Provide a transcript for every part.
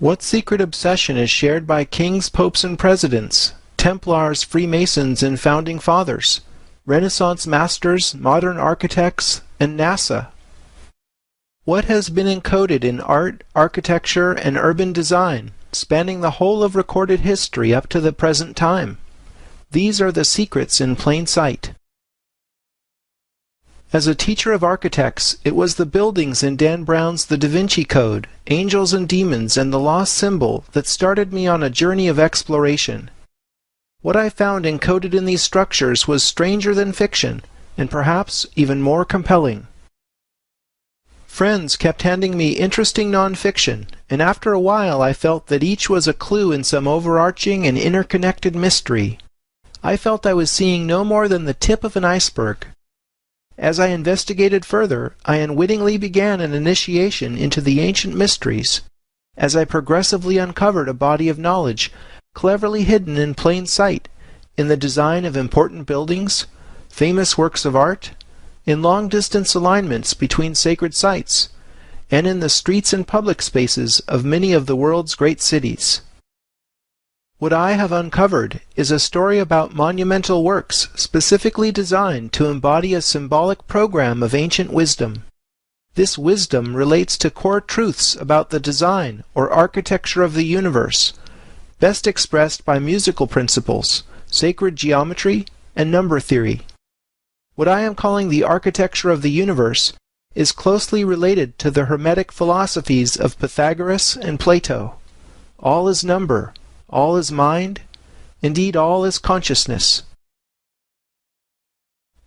What secret obsession is shared by kings, popes, and presidents, Templars, Freemasons, and Founding Fathers, Renaissance masters, modern architects, and NASA? What has been encoded in art, architecture, and urban design, spanning the whole of recorded history up to the present time? These are the secrets in plain sight. As a teacher of architects, it was the buildings in Dan Brown's The Da Vinci Code, Angels and Demons, and the Lost Symbol that started me on a journey of exploration. What I found encoded in these structures was stranger than fiction, and perhaps even more compelling. Friends kept handing me interesting nonfiction, and after a while I felt that each was a clue in some overarching and interconnected mystery. I felt I was seeing no more than the tip of an iceberg. As I investigated further, I unwittingly began an initiation into the ancient mysteries, as I progressively uncovered a body of knowledge cleverly hidden in plain sight in the design of important buildings, famous works of art, in long-distance alignments between sacred sites, and in the streets and public spaces of many of the world's great cities. What I have uncovered is a story about monumental works specifically designed to embody a symbolic program of ancient wisdom. This wisdom relates to core truths about the design or architecture of the universe, best expressed by musical principles, sacred geometry, and number theory. What I am calling the architecture of the universe is closely related to the Hermetic philosophies of Pythagoras and Plato. All is number. All is mind, indeed all is consciousness.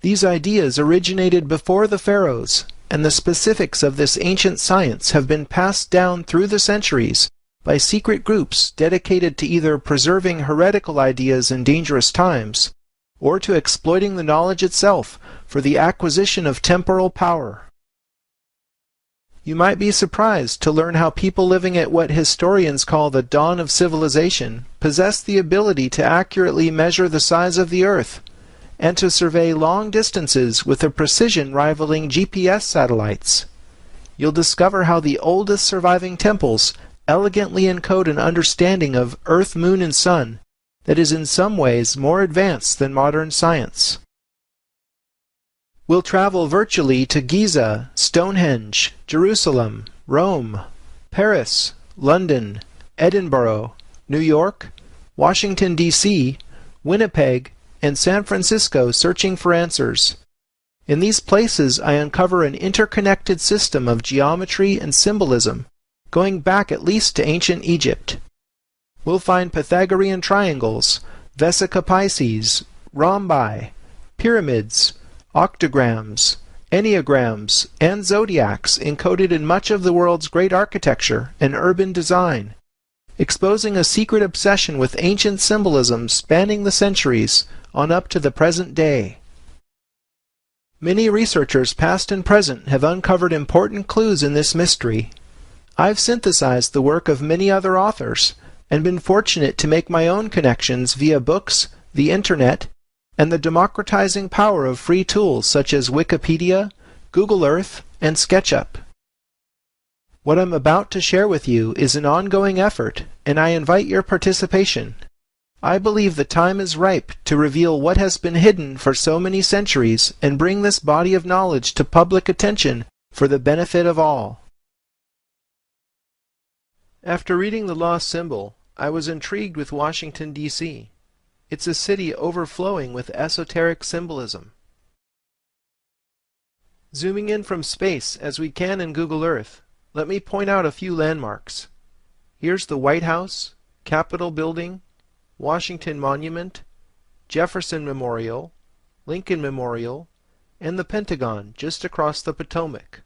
These ideas originated before the pharaohs, and the specifics of this ancient science have been passed down through the centuries by secret groups dedicated to either preserving heretical ideas in dangerous times, or to exploiting the knowledge itself for the acquisition of temporal power. You might be surprised to learn how people living at what historians call the dawn of civilization possess the ability to accurately measure the size of the Earth, and to survey long distances with a precision rivaling GPS satellites. You'll discover how the oldest surviving temples elegantly encode an understanding of Earth, Moon, and Sun that is in some ways more advanced than modern science. We'll travel virtually to Giza, Stonehenge, Jerusalem, Rome, Paris, London, Edinburgh, New York, Washington, D.C., Winnipeg, and San Francisco searching for answers. In these places I uncover an interconnected system of geometry and symbolism, going back at least to ancient Egypt. We'll find Pythagorean triangles, Vesica Pisces, rhombi, pyramids, octograms, enneagrams, and zodiacs encoded in much of the world's great architecture and urban design, exposing a secret obsession with ancient symbolism spanning the centuries on up to the present day. Many researchers past and present have uncovered important clues in this mystery. I've synthesized the work of many other authors and been fortunate to make my own connections via books, the internet, and the democratizing power of free tools such as Wikipedia, Google Earth, and SketchUp. What I'm about to share with you is an ongoing effort, and I invite your participation. I believe the time is ripe to reveal what has been hidden for so many centuries and bring this body of knowledge to public attention for the benefit of all. After reading The Lost Symbol, I was intrigued with Washington, D.C. It's a city overflowing with esoteric symbolism. Zooming in from space as we can in Google Earth, let me point out a few landmarks. Here's the White House, Capitol Building, Washington Monument, Jefferson Memorial, Lincoln Memorial, and the Pentagon just across the Potomac.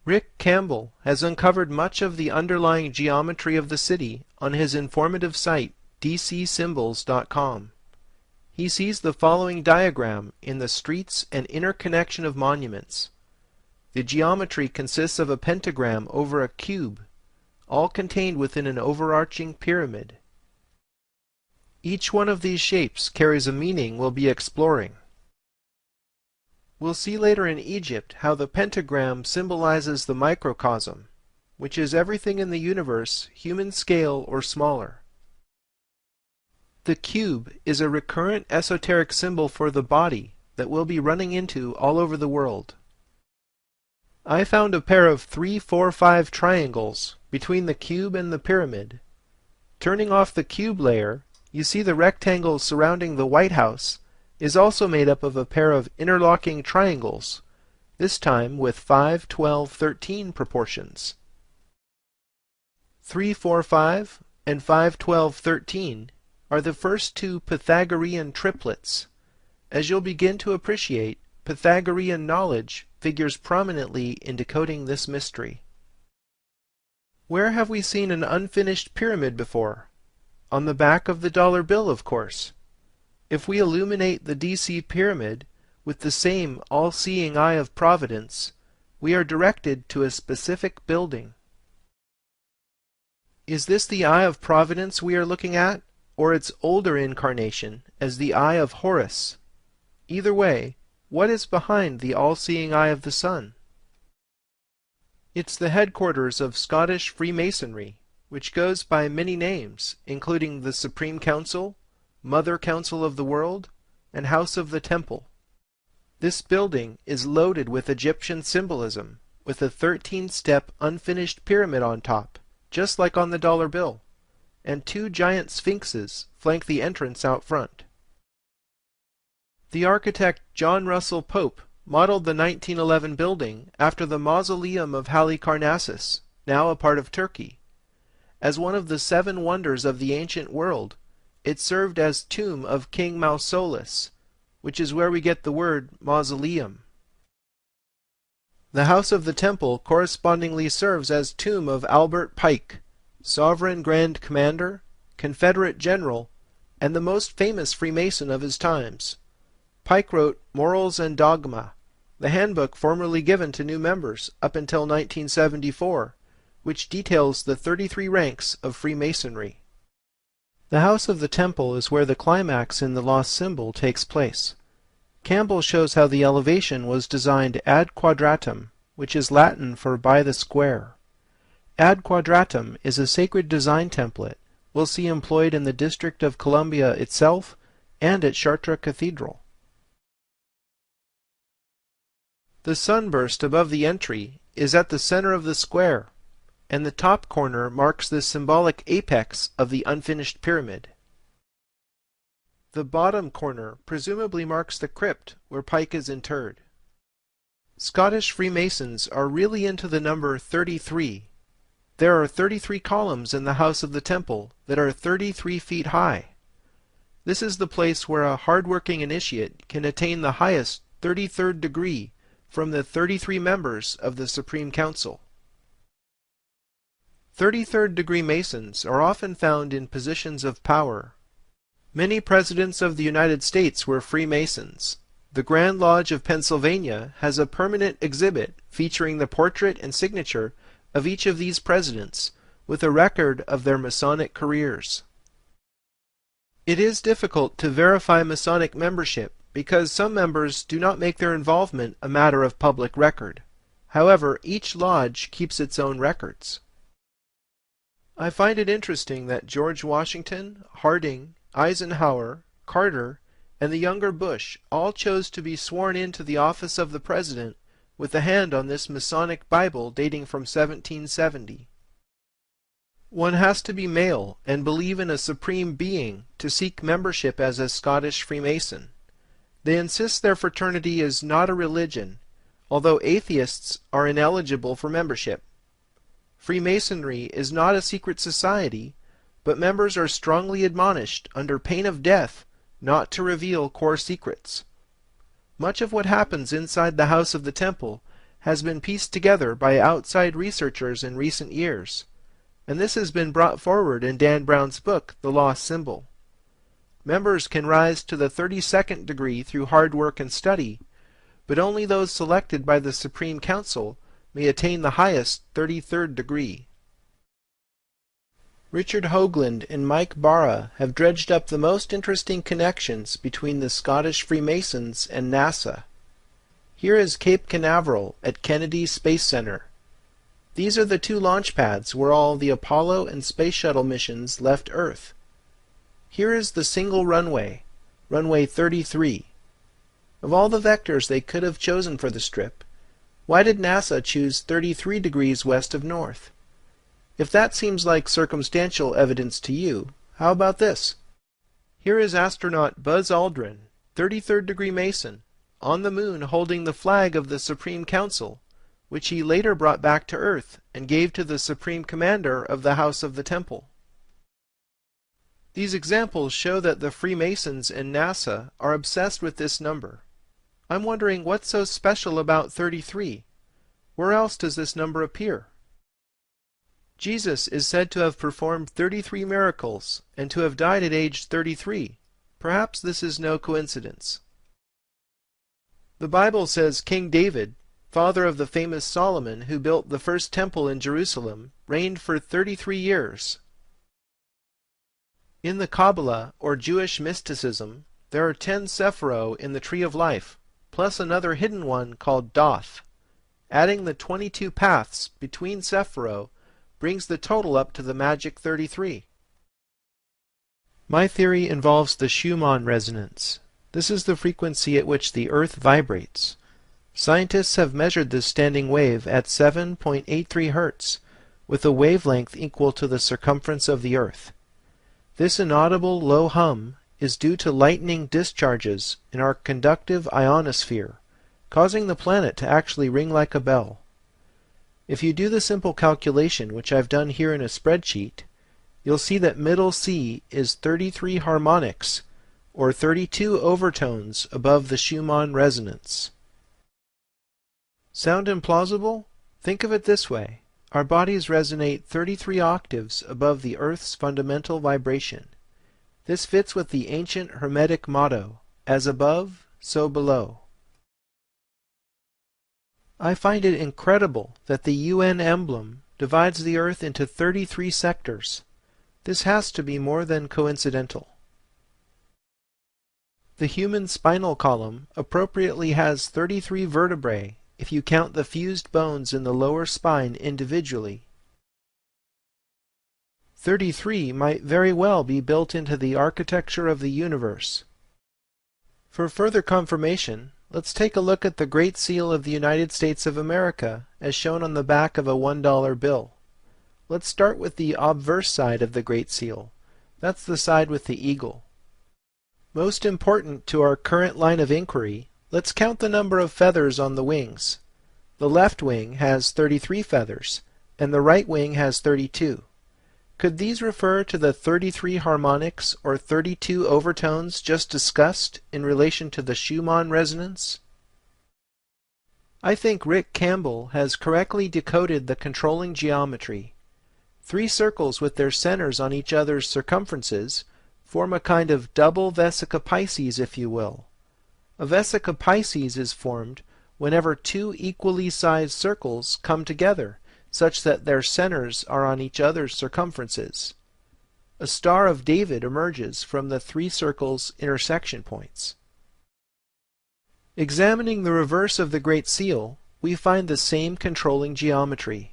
Rick Campbell has uncovered much of the underlying geometry of the city on his informative site dcsymbols.com. He sees the following diagram in the streets and interconnection of monuments. The geometry consists of a pentagram over a cube, all contained within an overarching pyramid. Each one of these shapes carries a meaning we'll be exploring. We'll see later in Egypt how the pentagram symbolizes the microcosm, which is everything in the universe, human scale or smaller. The cube is a recurrent esoteric symbol for the body that we'll be running into all over the world. I found a pair of 3, 4, 5 triangles between the cube and the pyramid. Turning off the cube layer, you see the rectangle surrounding the White House is also made up of a pair of interlocking triangles, this time with 5, 12, 13 proportions. 3, 4, 5 and 5, 12, 13 are the first two Pythagorean triplets. As you'll begin to appreciate, Pythagorean knowledge figures prominently in decoding this mystery. Where have we seen an unfinished pyramid before? On the back of the dollar bill, of course. If we illuminate the DC pyramid with the same all-seeing eye of providence, we are directed to a specific building. Is this the eye of providence we are looking at, or its older incarnation as the eye of Horus? Either way, what is behind the all-seeing eye of the sun? It's the headquarters of Scottish Freemasonry, which goes by many names, including the Supreme Council, Mother Council of the World, and House of the Temple. This building is loaded with Egyptian symbolism, with a 13-step unfinished pyramid on top, just like on the dollar bill, and 2 giant sphinxes flank the entrance out front. The architect John Russell Pope modeled the 1911 building after the mausoleum of Halicarnassus, now a part of Turkey. As one of the 7 wonders of the ancient world, it served as tomb of King Mausolus, which is where we get the word mausoleum. The House of the Temple correspondingly serves as tomb of Albert Pike, Sovereign Grand Commander, Confederate General, and the most famous Freemason of his times. Pike wrote Morals and Dogma, the handbook formerly given to new members up until 1974, which details the 33 ranks of Freemasonry. The House of the Temple is where the climax in the lost symbol takes place. Campbell shows how the elevation was designed ad quadratum, which is Latin for by the square. Ad quadratum is a sacred design template we'll see employed in the District of Columbia itself and at Chartres Cathedral. The sunburst above the entry is at the center of the square, and the top corner marks the symbolic apex of the unfinished pyramid. The bottom corner presumably marks the crypt where Pike is interred. Scottish Freemasons are really into the number 33. There are 33 columns in the House of the Temple that are 33 feet high. This is the place where a hard-working initiate can attain the highest 33rd degree from the 33 members of the Supreme Council. 33rd degree Masons are often found in positions of power. Many presidents of the United States were Freemasons. The Grand Lodge of Pennsylvania has a permanent exhibit featuring the portrait and signature of each of these presidents, with a record of their Masonic careers. It is difficult to verify Masonic membership because some members do not make their involvement a matter of public record. However, each lodge keeps its own records. I find it interesting that George Washington, Harding, Eisenhower, Carter, and the younger Bush all chose to be sworn into the office of the president with a hand on this Masonic Bible dating from 1770. One has to be male and believe in a supreme being to seek membership as a Scottish Freemason. They insist their fraternity is not a religion, although atheists are ineligible for membership. Freemasonry is not a secret society, but members are strongly admonished under pain of death not to reveal core secrets. Much of what happens inside the House of the Temple has been pieced together by outside researchers in recent years, and this has been brought forward in Dan Brown's book, The Lost Symbol. Members can rise to the 32nd degree through hard work and study, but only those selected by the Supreme Council may attain the highest 33rd degree. Richard Hoagland and Mike Barra have dredged up the most interesting connections between the Scottish Freemasons and NASA. Here is Cape Canaveral at Kennedy Space Center. These are the two launch pads where all the Apollo and Space Shuttle missions left Earth. Here is the single runway, runway 33. Of all the vectors they could have chosen for the strip, why did NASA choose 33 degrees west of north? If that seems like circumstantial evidence to you, how about this? Here is astronaut Buzz Aldrin, 33rd degree Mason, on the moon holding the flag of the Supreme Council, which he later brought back to Earth and gave to the Supreme Commander of the House of the Temple. These examples show that the Freemasons and NASA are obsessed with this number. I'm wondering what's so special about 33. Where else does this number appear? Jesus is said to have performed 33 miracles and to have died at age 33. Perhaps this is no coincidence. The Bible says King David, father of the famous Solomon who built the first temple in Jerusalem, reigned for 33 years. In the Kabbalah, or Jewish mysticism, there are 10 Sephiro in the Tree of Life, plus another hidden one called Doth. Adding the 22 paths between Sephiro brings the total up to the magic 33. My theory involves the Schumann resonance. This is the frequency at which the Earth vibrates. Scientists have measured this standing wave at 7.83 Hz, with a wavelength equal to the circumference of the Earth. This inaudible low hum is due to lightning discharges in our conductive ionosphere, causing the planet to actually ring like a bell. If you do the simple calculation, which I've done here in a spreadsheet, you'll see that middle C is 33 harmonics, or 32 overtones above the Schumann resonance. Sound implausible? Think of it this way. Our bodies resonate 33 octaves above the Earth's fundamental vibration. This fits with the ancient Hermetic motto, as above, so below. I find it incredible that the UN emblem divides the Earth into 33 sectors. This has to be more than coincidental. The human spinal column appropriately has 33 vertebrae if you count the fused bones in the lower spine individually. 33 might very well be built into the architecture of the universe. For further confirmation, let's take a look at the Great Seal of the United States of America as shown on the back of a $1 bill. Let's start with the obverse side of the Great Seal. That's the side with the eagle. Most important to our current line of inquiry, let's count the number of feathers on the wings. The left wing has 33 feathers, and the right wing has 32. Could these refer to the 33 harmonics or 32 overtones just discussed in relation to the Schumann resonance? I think Rick Campbell has correctly decoded the controlling geometry. 3 circles with their centers on each other's circumferences form a kind of double Vesica Pisces, if you will. A Vesica Pisces is formed whenever 2 equally sized circles come together, such that their centers are on each other's circumferences. A Star of David emerges from the 3 circles' intersection points. Examining the reverse of the Great Seal, we find the same controlling geometry.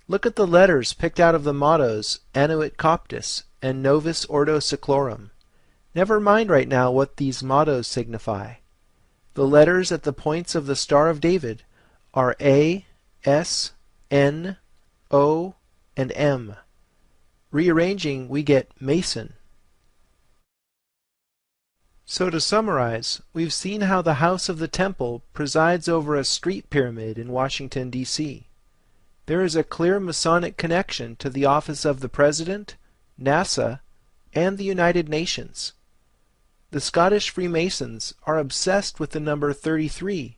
Look at the letters picked out of the mottos Annuit Coptis and Novus Ordo Seclorum. Never mind right now what these mottos signify. The letters at the points of the Star of David are A, S, N, O, and M. Rearranging, we get Mason. So to summarize, we've seen how the House of the Temple presides over a street pyramid in Washington, D.C. There is a clear Masonic connection to the office of the President, NASA, and the United Nations. The Scottish Freemasons are obsessed with the number 33,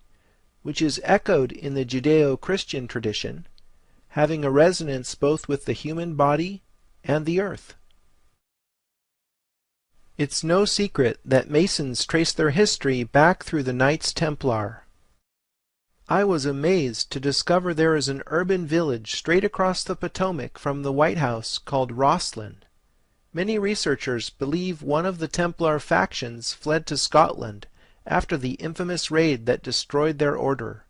which is echoed in the Judeo-Christian tradition, having a resonance both with the human body and the earth. It's no secret that Masons trace their history back through the Knights Templar. I was amazed to discover there is an urban village straight across the Potomac from the White House called Rosslyn. Many researchers believe one of the Templar factions fled to Scotland after the infamous raid that destroyed their order.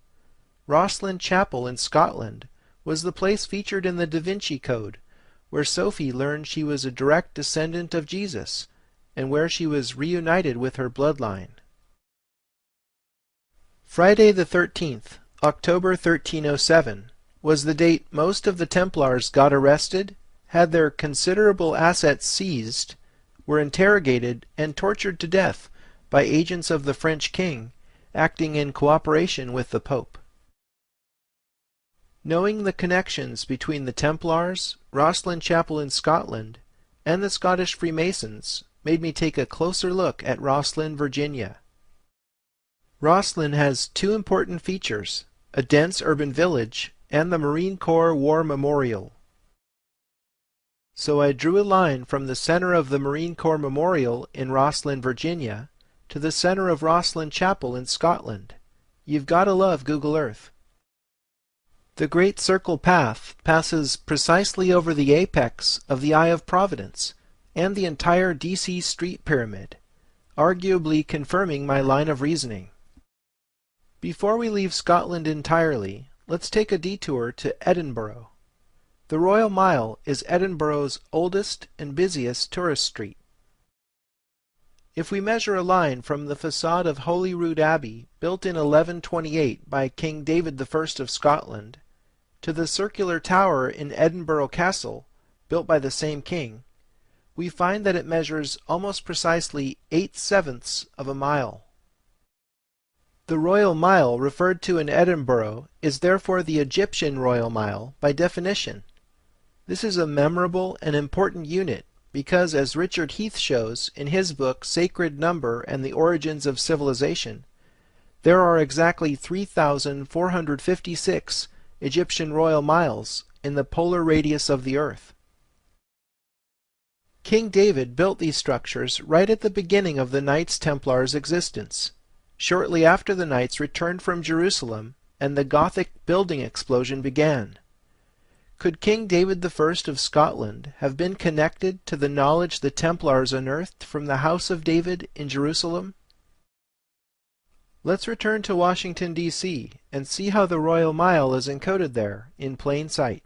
Rosslyn Chapel in Scotland was the place featured in the Da Vinci Code, where Sophie learned she was a direct descendant of Jesus, and where she was reunited with her bloodline. Friday the 13th, October 1307, was the date most of the Templars got arrested, had their considerable assets seized, were interrogated and tortured to death by agents of the French king, acting in cooperation with the Pope. Knowing the connections between the Templars, Rosslyn Chapel in Scotland, and the Scottish Freemasons made me take a closer look at Rosslyn, Virginia. Rosslyn has two important features, a dense urban village and the Marine Corps War Memorial. So I drew a line from the center of the Marine Corps Memorial in Rosslyn, Virginia, to the center of Rosslyn Chapel in Scotland. You've got to love Google Earth. The Great Circle Path passes precisely over the apex of the Eye of Providence and the entire DC Street Pyramid, arguably confirming my line of reasoning. Before we leave Scotland entirely, let's take a detour to Edinburgh. The Royal Mile is Edinburgh's oldest and busiest tourist street. If we measure a line from the facade of Holyrood Abbey, built in 1128 by King David I of Scotland, to the circular tower in Edinburgh Castle, built by the same king, we find that it measures almost precisely 8/7 of a mile. The Royal Mile referred to in Edinburgh is therefore the Egyptian Royal Mile by definition. This is a memorable and important unit because, as Richard Heath shows in his book Sacred Number and the Origins of Civilization, there are exactly 3,456 Egyptian royal miles in the polar radius of the Earth. King David built these structures right at the beginning of the Knights Templars' existence, shortly after the Knights returned from Jerusalem and the Gothic building explosion began. Could King David I of Scotland have been connected to the knowledge the Templars unearthed from the House of David in Jerusalem? Let's return to Washington, D.C. and see how the Royal Mile is encoded there in plain sight.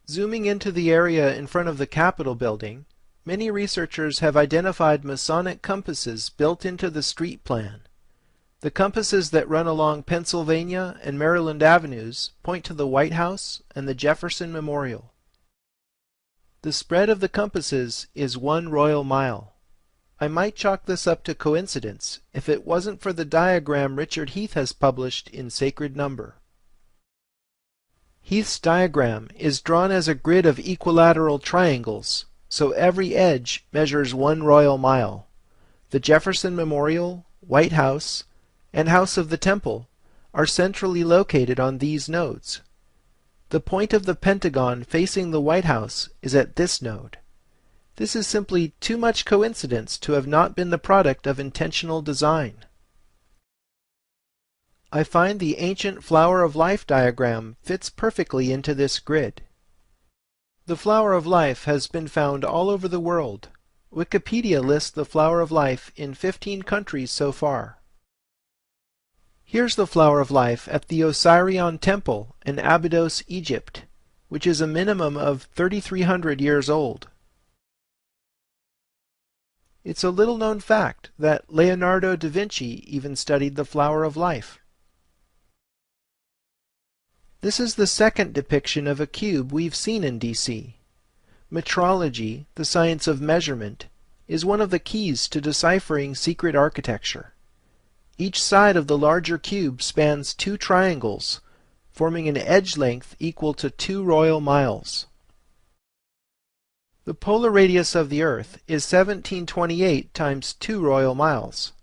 Zooming into the area in front of the Capitol building, many researchers have identified Masonic compasses built into the street plan. The compasses that run along Pennsylvania and Maryland avenues point to the White House and the Jefferson Memorial. The spread of the compasses is 1 royal mile. I might chalk this up to coincidence if it wasn't for the diagram Richard Heath has published in Sacred Number. Heath's diagram is drawn as a grid of equilateral triangles, so every edge measures 1 royal mile. The Jefferson Memorial, White House, and House of the Temple are centrally located on these nodes. The point of the Pentagon facing the White House is at this node. This is simply too much coincidence to have not been the product of intentional design. I find the ancient Flower of Life diagram fits perfectly into this grid. The Flower of Life has been found all over the world. Wikipedia lists the Flower of Life in 15 countries so far. Here's the Flower of Life at the Osirion Temple in Abydos, Egypt, which is a minimum of 3,300 years old. It's a little-known fact that Leonardo da Vinci even studied the Flower of Life. This is the second depiction of a cube we've seen in DC. Metrology, the science of measurement, is one of the keys to deciphering secret architecture. Each side of the larger cube spans 2 triangles, forming an edge length equal to 2 royal miles. The polar radius of the Earth is 1728 times 2 royal miles.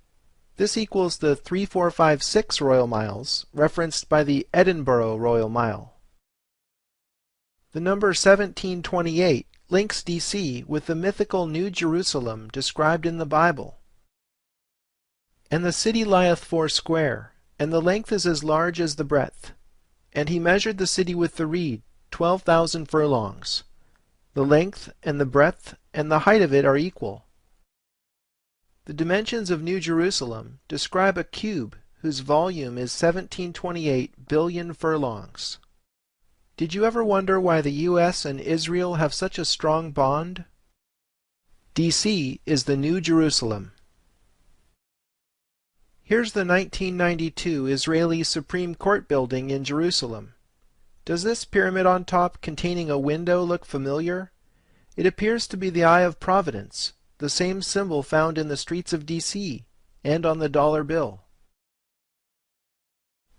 This equals the 3456 royal miles referenced by the Edinburgh Royal Mile. The number 1728 links DC with the mythical New Jerusalem described in the Bible. And the city lieth 4 square, and the length is as large as the breadth. And he measured the city with the reed, 12,000 furlongs. The length and the breadth and the height of it are equal. The dimensions of New Jerusalem describe a cube whose volume is 1728 billion furlongs. Did you ever wonder why the U.S. and Israel have such a strong bond? D.C. is the New Jerusalem. Here's the 1992 Israeli Supreme Court building in Jerusalem. Does this pyramid on top containing a window look familiar? It appears to be the Eye of Providence, the same symbol found in the streets of D.C. and on the dollar bill.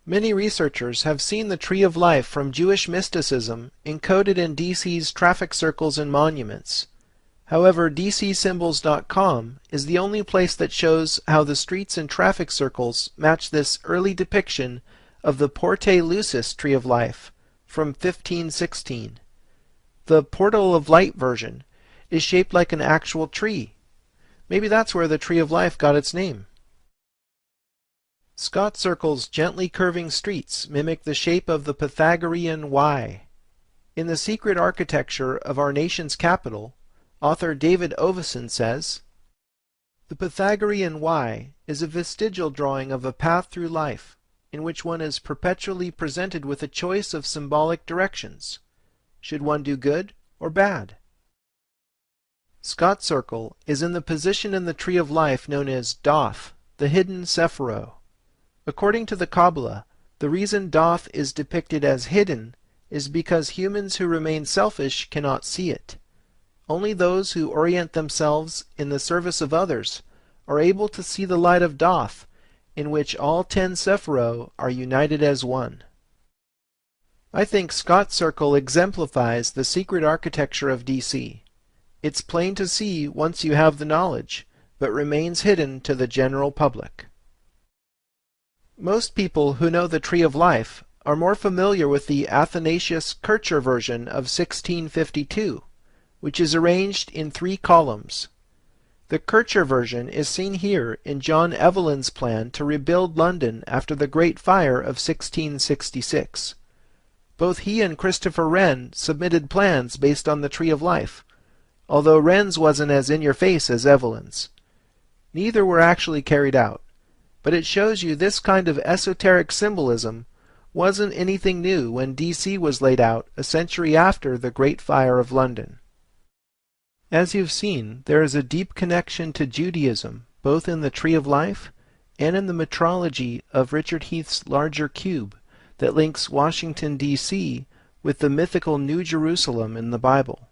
Many researchers have seen the Tree of Life from Jewish mysticism encoded in D.C.'s traffic circles and monuments. However, DCSymbols.com is the only place that shows how the streets and traffic circles match this early depiction of the Porte Lucis Tree of Life from 1516. The Portal of Light version is shaped like an actual tree. Maybe that's where the Tree of Life got its name. Scott Circle's gently curving streets mimic the shape of the Pythagorean Y. In The Secret Architecture of Our Nation's Capital, author David Oveson says, "The Pythagorean Y is a vestigial drawing of a path through life, in which one is perpetually presented with a choice of symbolic directions. Should one do good or bad?" Scott Circle is in the position in the Tree of Life known as Doth, the hidden Sephiro. According to the Kabbalah, the reason Doth is depicted as hidden is because humans who remain selfish cannot see it. Only those who orient themselves in the service of others are able to see the light of Doth, in which all 10 Sephiro are united as one. I think Scott Circle exemplifies the secret architecture of D.C. It's plain to see once you have the knowledge, but remains hidden to the general public. Most people who know the Tree of Life are more familiar with the Athanasius-Kircher version of 1652, which is arranged in 3 columns. The Kircher version is seen here in John Evelyn's plan to rebuild London after the Great Fire of 1666. Both he and Christopher Wren submitted plans based on the Tree of Life, although Wren's wasn't as in-your-face as Evelyn's. Neither were actually carried out, but it shows you this kind of esoteric symbolism wasn't anything new when D.C. was laid out a century after the Great Fire of London. As you've seen, there is a deep connection to Judaism, both in the Tree of Life and in the metrology of Richard Heath's larger cube that links Washington, D.C. with the mythical New Jerusalem in the Bible.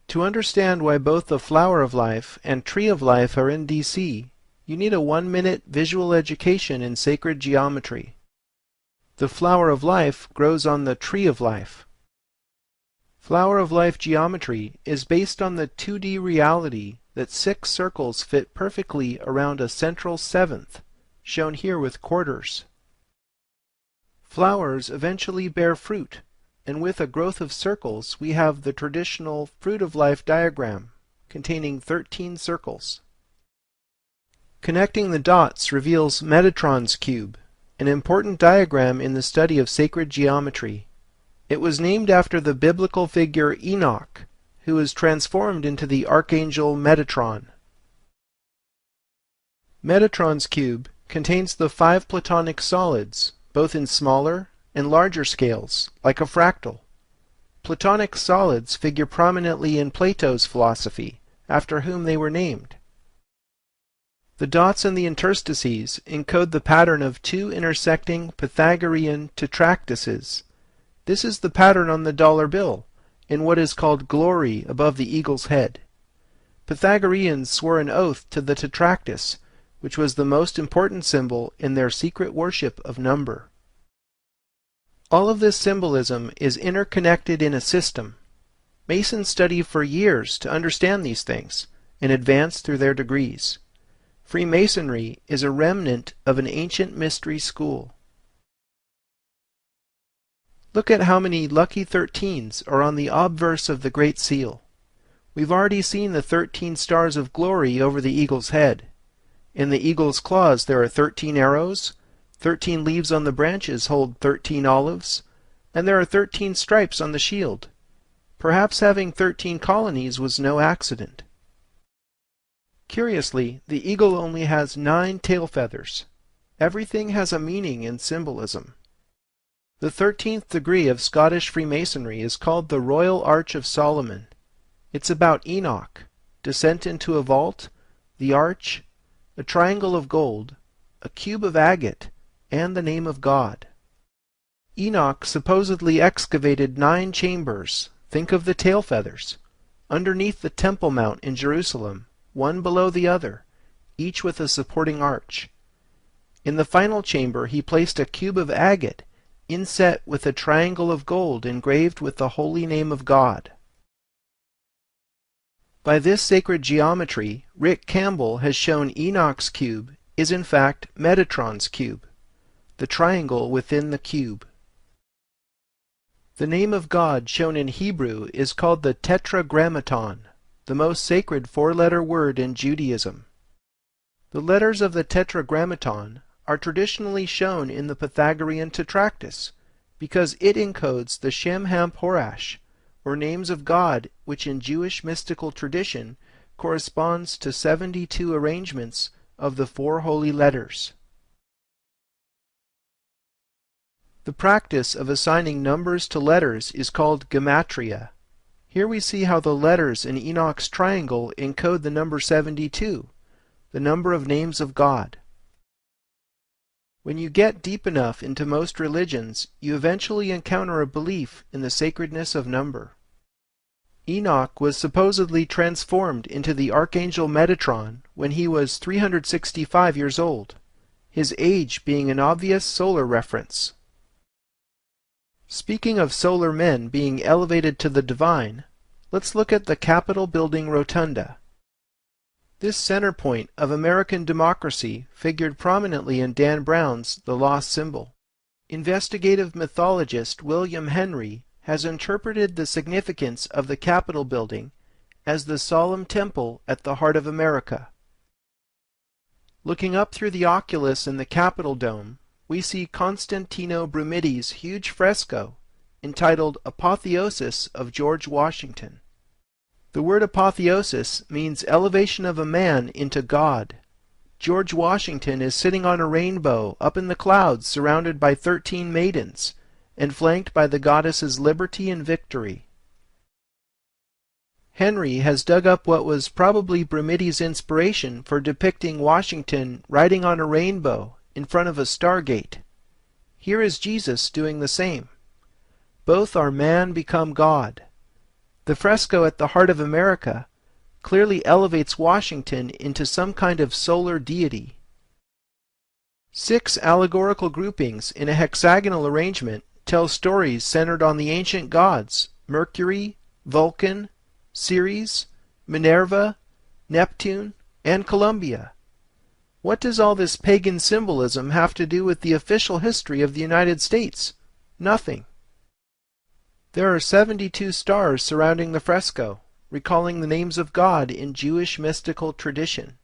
To understand why both the Flower of Life and Tree of Life are in D.C., you need a 1-minute visual education in sacred geometry. The Flower of Life grows on the Tree of Life. Flower of Life geometry is based on the 2D reality that 6 circles fit perfectly around a central 7th, shown here with quarters. Flowers eventually bear fruit, and with a growth of circles we have the traditional Fruit of Life diagram, containing 13 circles. Connecting the dots reveals Metatron's cube, an important diagram in the study of sacred geometry. It was named after the biblical figure Enoch, who was transformed into the archangel Metatron. Metatron's cube contains the 5 Platonic solids, both in smaller and larger scales, like a fractal. Platonic solids figure prominently in Plato's philosophy, after whom they were named. The dots in the interstices encode the pattern of 2 intersecting Pythagorean tetractyses. This is the pattern on the dollar bill, in what is called glory above the eagle's head. Pythagoreans swore an oath to the tetractys, which was the most important symbol in their secret worship of number. All of this symbolism is interconnected in a system. Masons study for years to understand these things and advance through their degrees. Freemasonry is a remnant of an ancient mystery school. Look at how many lucky 13s are on the obverse of the Great Seal. We've already seen the 13 stars of glory over the eagle's head. In the eagle's claws there are 13 arrows, 13 leaves on the branches hold 13 olives, and there are 13 stripes on the shield. Perhaps having 13 colonies was no accident. Curiously, the eagle only has 9 tail feathers. Everything has a meaning in symbolism. The 13th degree of Scottish Freemasonry is called the Royal Arch of Solomon. It's about Enoch, descent into a vault, the arch, a triangle of gold, a cube of agate, and the name of God. Enoch supposedly excavated 9 chambers, think of the tail feathers, underneath the Temple Mount in Jerusalem, one below the other, each with a supporting arch. In the final chamber he placed a cube of agate, inset with a triangle of gold engraved with the holy name of God. By this sacred geometry, Rick Campbell has shown Enoch's cube is in fact Metatron's cube, the triangle within the cube. The name of God shown in Hebrew is called the Tetragrammaton, the most sacred 4-letter word in Judaism. The letters of the Tetragrammaton are traditionally shown in the Pythagorean Tetractys because it encodes the Shem Ham Horash, or names of God, which in Jewish mystical tradition corresponds to 72 arrangements of the 4 holy letters. The practice of assigning numbers to letters is called gematria. Here we see how the letters in Enoch's triangle encode the number 72, the number of names of God. When you get deep enough into most religions, you eventually encounter a belief in the sacredness of number. Enoch was supposedly transformed into the archangel Metatron when he was 365 years old, his age being an obvious solar reference. Speaking of solar men being elevated to the divine, let's look at the Capitol building rotunda. This center point of American democracy figured prominently in Dan Brown's The Lost Symbol. Investigative mythologist William Henry has interpreted the significance of the Capitol building as the solemn temple at the heart of America. Looking up through the oculus in the Capitol dome, we see Constantino Brumidi's huge fresco entitled Apotheosis of George Washington. The word apotheosis means elevation of a man into God. George Washington is sitting on a rainbow up in the clouds surrounded by 13 maidens and flanked by the goddesses Liberty and Victory. Henry has dug up what was probably Brumidi's inspiration for depicting Washington riding on a rainbow in front of a stargate. Here is Jesus doing the same. Both are man become God. The fresco at the heart of America clearly elevates Washington into some kind of solar deity. 6 allegorical groupings in a hexagonal arrangement tell stories centered on the ancient gods Mercury, Vulcan, Ceres, Minerva, Neptune, and Columbia. What does all this pagan symbolism have to do with the official history of the United States? Nothing. There are 72 stars surrounding the fresco, recalling the names of God in Jewish mystical tradition.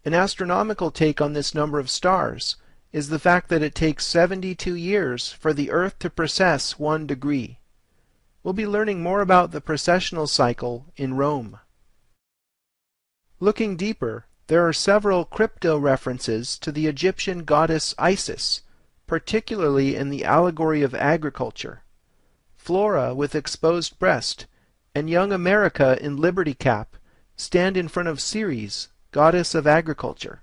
An astronomical take on this number of stars is the fact that it takes 72 years for the Earth to precess 1 degree. We'll be learning more about the precessional cycle in Rome. Looking deeper, there are several crypto-references to the Egyptian goddess Isis, particularly in the allegory of agriculture. Flora with exposed breast, and young America in liberty cap stand in front of Ceres, goddess of agriculture.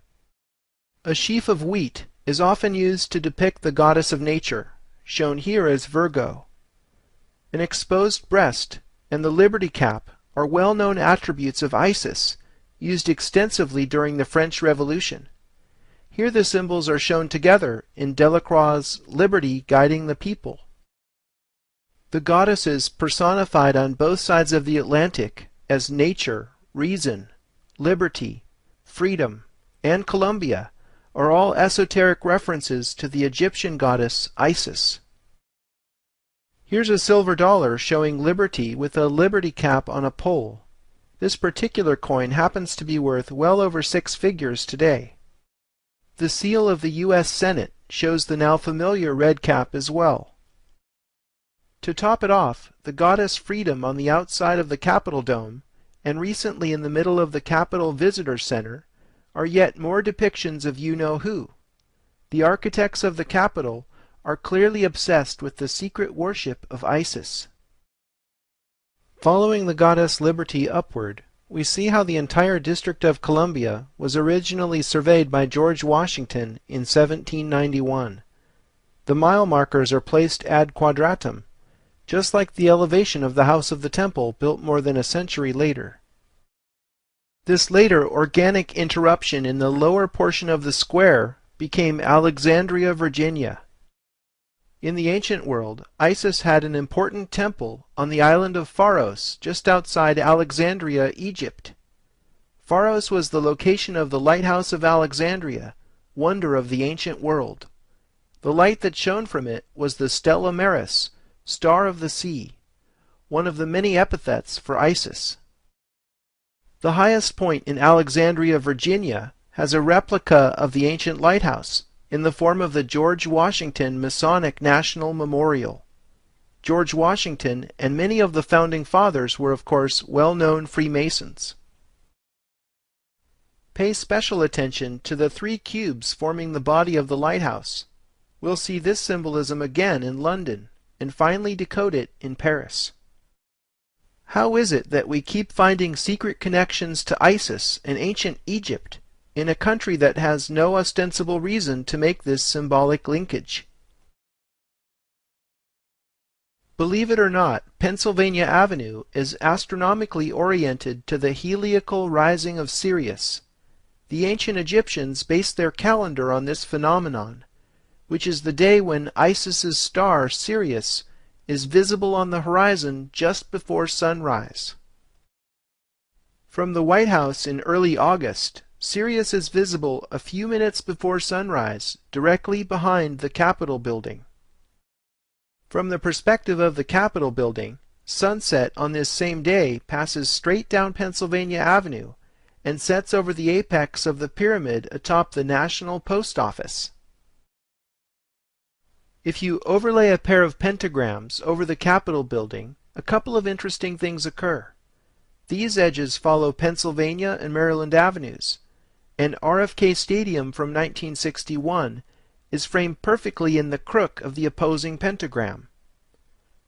A sheaf of wheat is often used to depict the goddess of nature, shown here as Virgo. An exposed breast and the liberty cap are well-known attributes of Isis, used extensively during the French Revolution. Here the symbols are shown together in Delacroix's Liberty Guiding the People. The goddesses personified on both sides of the Atlantic as nature, reason, liberty, freedom, and Columbia are all esoteric references to the Egyptian goddess Isis. Here's a silver dollar showing liberty with a liberty cap on a pole. This particular coin happens to be worth well over 6 figures today. The seal of the U.S. Senate shows the now familiar red cap as well. To top it off, the goddess Freedom on the outside of the Capitol dome, and recently in the middle of the Capitol Visitor Center, are yet more depictions of you-know-who. The architects of the Capitol are clearly obsessed with the secret worship of Isis. Following the goddess Liberty upward, we see how the entire District of Columbia was originally surveyed by George Washington in 1791. The mile markers are placed ad quadratum, just like the elevation of the House of the Temple built more than a century later. This later organic interruption in the lower portion of the square became Alexandria, Virginia. In the ancient world, Isis had an important temple on the island of Pharos, just outside Alexandria, Egypt. Pharos was the location of the lighthouse of Alexandria, wonder of the ancient world. The light that shone from it was the Stella Maris, star of the sea, one of the many epithets for Isis. The highest point in Alexandria, Virginia, has a replica of the ancient lighthouse, in the form of the George Washington Masonic National Memorial. George Washington and many of the founding fathers were, of course, well-known Freemasons. Pay special attention to the three cubes forming the body of the lighthouse. We'll see this symbolism again in London, and finally decode it in Paris. How is it that we keep finding secret connections to Isis and ancient Egypt in a country that has no ostensible reason to make this symbolic linkage? Believe it or not, Pennsylvania Avenue is astronomically oriented to the heliacal rising of Sirius. The ancient Egyptians based their calendar on this phenomenon, which is the day when Isis's star, Sirius, is visible on the horizon just before sunrise. From the White House in early August, Sirius is visible a few minutes before sunrise, directly behind the Capitol building. From the perspective of the Capitol building, sunset on this same day passes straight down Pennsylvania Avenue and sets over the apex of the pyramid atop the National Post Office. If you overlay a pair of pentagrams over the Capitol building, a couple of interesting things occur. These edges follow Pennsylvania and Maryland Avenues, and RFK Stadium from 1961 is framed perfectly in the crook of the opposing pentagram.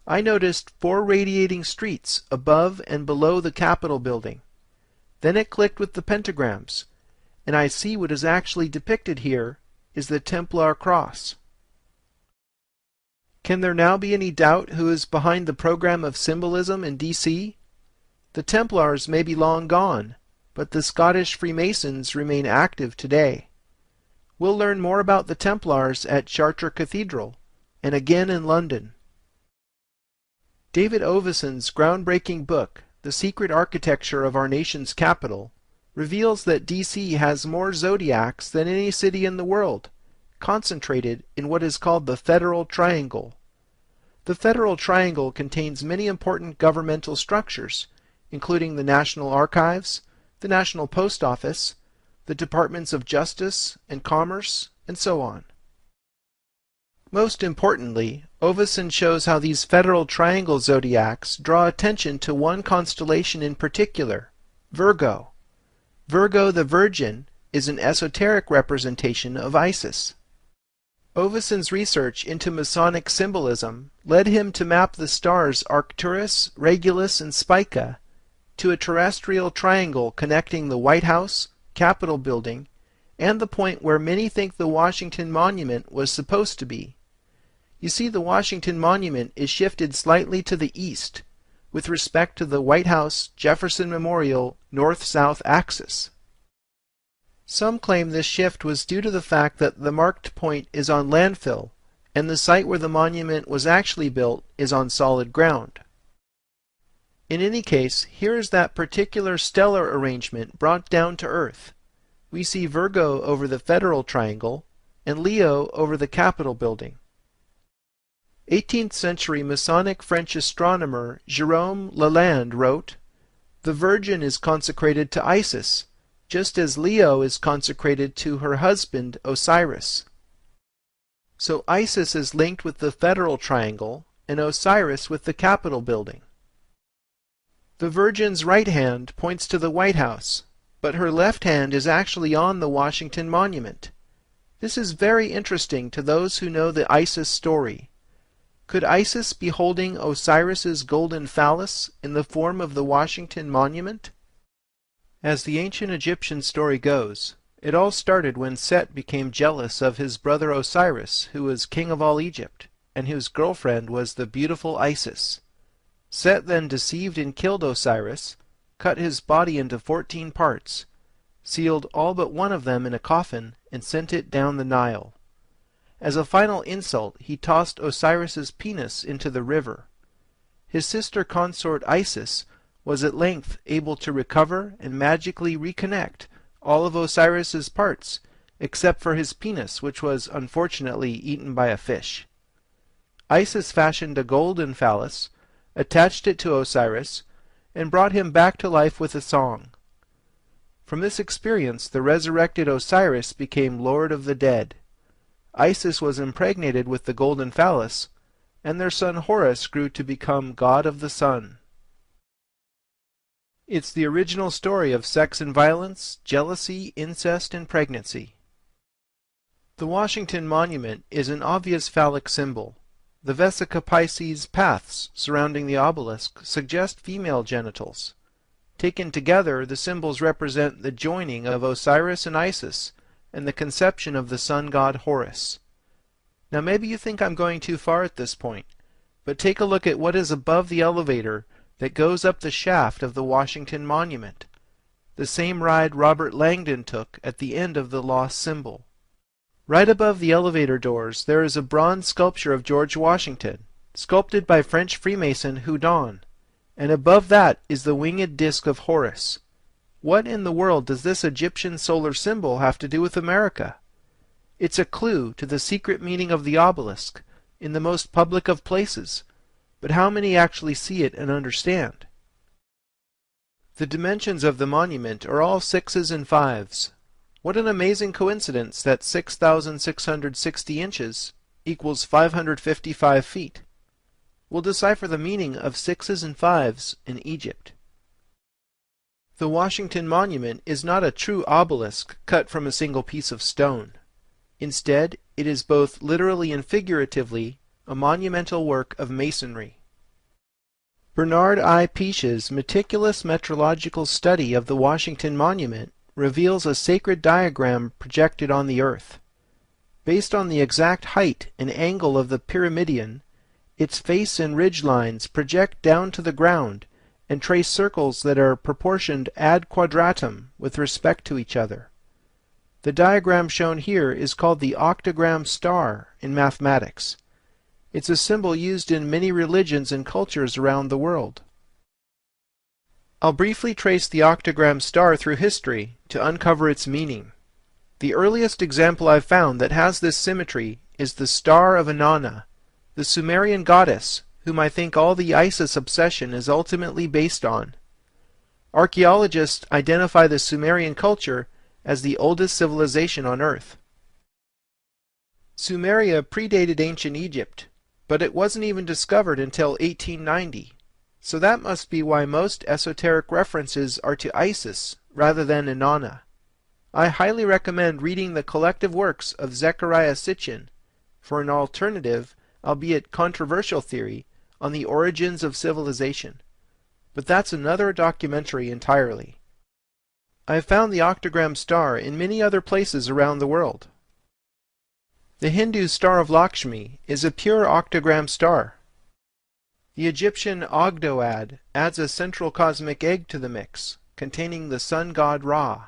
I noticed 4 radiating streets above and below the Capitol building. Then it clicked with the pentagrams, and I see what is actually depicted here is the Templar cross. Can there now be any doubt who is behind the program of symbolism in D.C.? The Templars may be long gone, but the Scottish Freemasons remain active today. We'll learn more about the Templars at Chartres Cathedral, and again in London. David Oveson's groundbreaking book, The Secret Architecture of Our Nation's Capital, reveals that D.C. has more zodiacs than any city in the world, concentrated in what is called the Federal Triangle. The Federal Triangle contains many important governmental structures, including the National Archives, the National Post Office, the Departments of Justice and Commerce, and so on. Most importantly, Oveson shows how these Federal Triangle zodiacs draw attention to one constellation in particular, Virgo. Virgo the Virgin is an esoteric representation of Isis. Oveson's research into Masonic symbolism led him to map the stars Arcturus, Regulus, and Spica to a terrestrial triangle connecting the White House, Capitol building, and the point where many think the Washington Monument was supposed to be. You see, the Washington Monument is shifted slightly to the east with respect to the White House Jefferson Memorial north-south axis. Some claim this shift was due to the fact that the marked point is on landfill, and the site where the monument was actually built is on solid ground. In any case, here is that particular stellar arrangement brought down to earth. We see Virgo over the Federal Triangle, and Leo over the Capitol building. 18th century Masonic French astronomer Jérôme Lalande wrote, "The Virgin is consecrated to Isis, just as Leo is consecrated to her husband Osiris." So Isis is linked with the Federal Triangle, and Osiris with the Capitol building. The Virgin's right hand points to the White House, but her left hand is actually on the Washington Monument. This is very interesting to those who know the Isis story. Could Isis be holding Osiris's golden phallus in the form of the Washington Monument? As the ancient Egyptian story goes, it all started when Set became jealous of his brother Osiris, who was king of all Egypt, and whose girlfriend was the beautiful Isis. Set then deceived and killed Osiris, cut his body into 14 parts, sealed all but one of them in a coffin, and sent it down the Nile. As a final insult, he tossed Osiris's penis into the river. His sister consort Isis was at length able to recover and magically reconnect all of Osiris's parts, except for his penis, which was unfortunately eaten by a fish. Isis fashioned a golden phallus, attached it to Osiris, and brought him back to life with a song. From this experience, the resurrected Osiris became Lord of the Dead. Isis was impregnated with the golden phallus, and their son Horus grew to become god of the sun. It's the original story of sex and violence, jealousy, incest, and pregnancy. The Washington Monument is an obvious phallic symbol. The Vesica Pisces paths surrounding the obelisk suggest female genitals. Taken together, the symbols represent the joining of Osiris and Isis, and the conception of the sun god Horus. Now maybe you think I'm going too far at this point, but take a look at what is above the elevator that goes up the shaft of the Washington Monument, the same ride Robert Langdon took at the end of the lost symbol. Right above the elevator doors there is a bronze sculpture of George Washington, sculpted by French Freemason Houdon, and above that is the winged disc of Horus. What in the world does this Egyptian solar symbol have to do with America? It's a clue to the secret meaning of the obelisk, in the most public of places, but how many actually see it and understand? The dimensions of the monument are all 6s and 5s. What an amazing coincidence that 6,660 inches equals 555 feet. We'll decipher the meaning of 6s and 5s in Egypt. The Washington Monument is not a true obelisk cut from a single piece of stone. Instead, it is both literally and figuratively a monumental work of masonry. Bernard I. Peache's meticulous metrological study of the Washington Monument reveals a sacred diagram projected on the earth. Based on the exact height and angle of the pyramidion, its face and ridge lines project down to the ground and trace circles that are proportioned ad quadratum with respect to each other. The diagram shown here is called the octagram star in mathematics. It's a symbol used in many religions and cultures around the world. I'll briefly trace the octagram star through history to uncover its meaning. The earliest example I've found that has this symmetry is the Star of Inanna, the Sumerian goddess whom I think all the Isis obsession is ultimately based on. Archaeologists identify the Sumerian culture as the oldest civilization on Earth. Sumeria predated ancient Egypt, but it wasn't even discovered until 1890, so that must be why most esoteric references are to Isis rather than Inanna. I highly recommend reading the collective works of Zecharia Sitchin for an alternative, albeit controversial theory on the origins of civilization. But that's another documentary entirely. I have found the octagram star in many other places around the world. The Hindu Star of Lakshmi is a pure octagram star. The Egyptian Ogdoad adds a central cosmic egg to the mix, containing the sun god Ra.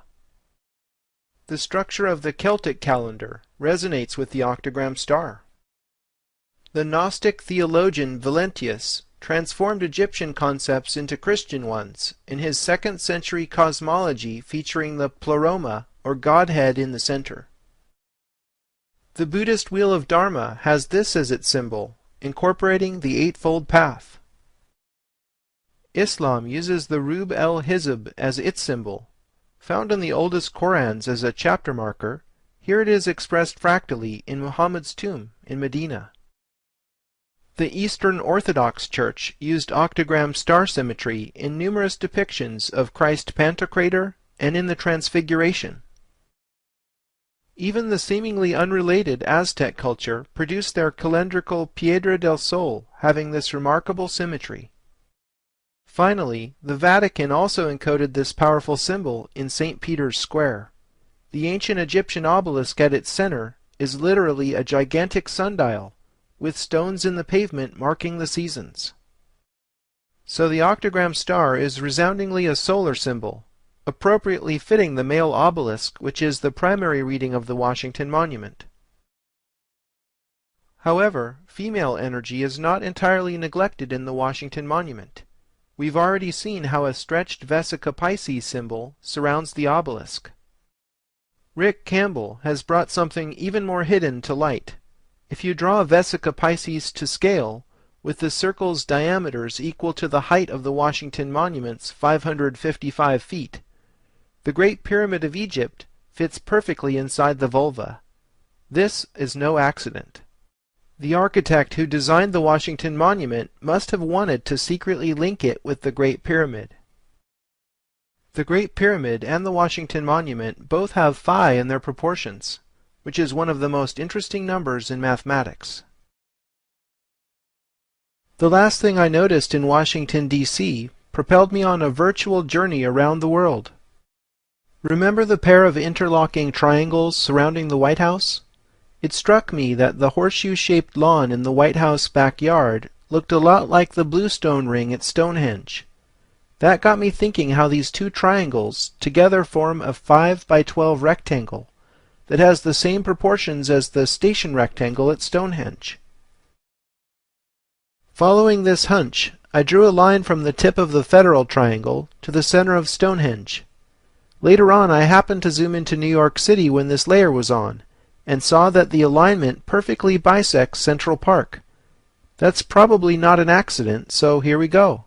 The structure of the Celtic calendar resonates with the octagram star. The Gnostic theologian Valentius transformed Egyptian concepts into Christian ones in his 2nd century cosmology featuring the pleroma, or Godhead, in the center. The Buddhist Wheel of Dharma has this as its symbol, incorporating the Eightfold Path. Islam uses the Rub el-Hizb as its symbol. Found in the oldest Korans as a chapter marker, here it is expressed fractally in Muhammad's tomb in Medina. The Eastern Orthodox Church used octagram star symmetry in numerous depictions of Christ Pantocrator and in the Transfiguration. Even the seemingly unrelated Aztec culture produced their calendrical Piedra del Sol, having this remarkable symmetry. Finally, the Vatican also encoded this powerful symbol in St. Peter's Square. The ancient Egyptian obelisk at its center is literally a gigantic sundial, with stones in the pavement marking the seasons. So the octagram star is resoundingly a solar symbol, appropriately fitting the male obelisk, which is the primary reading of the Washington Monument. However, female energy is not entirely neglected in the Washington Monument. We've already seen how a stretched Vesica Pisces symbol surrounds the obelisk. Rick Campbell has brought something even more hidden to light. If you draw Vesica Pisces to scale, with the circle's diameters equal to the height of the Washington Monument's 555 feet, the Great Pyramid of Egypt fits perfectly inside the vulva. This is no accident. The architect who designed the Washington Monument must have wanted to secretly link it with the Great Pyramid. The Great Pyramid and the Washington Monument both have phi in their proportions, which is one of the most interesting numbers in mathematics. The last thing I noticed in Washington, D.C. propelled me on a virtual journey around the world. Remember the pair of interlocking triangles surrounding the White House? It struck me that the horseshoe-shaped lawn in the White House backyard looked a lot like the bluestone ring at Stonehenge. That got me thinking how these two triangles together form a 5 by 12 rectangle that has the same proportions as the station rectangle at Stonehenge. Following this hunch, I drew a line from the tip of the federal triangle to the center of Stonehenge. Later on, I happened to zoom into New York City when this layer was on, and saw that the alignment perfectly bisects Central Park. That's probably not an accident, so here we go.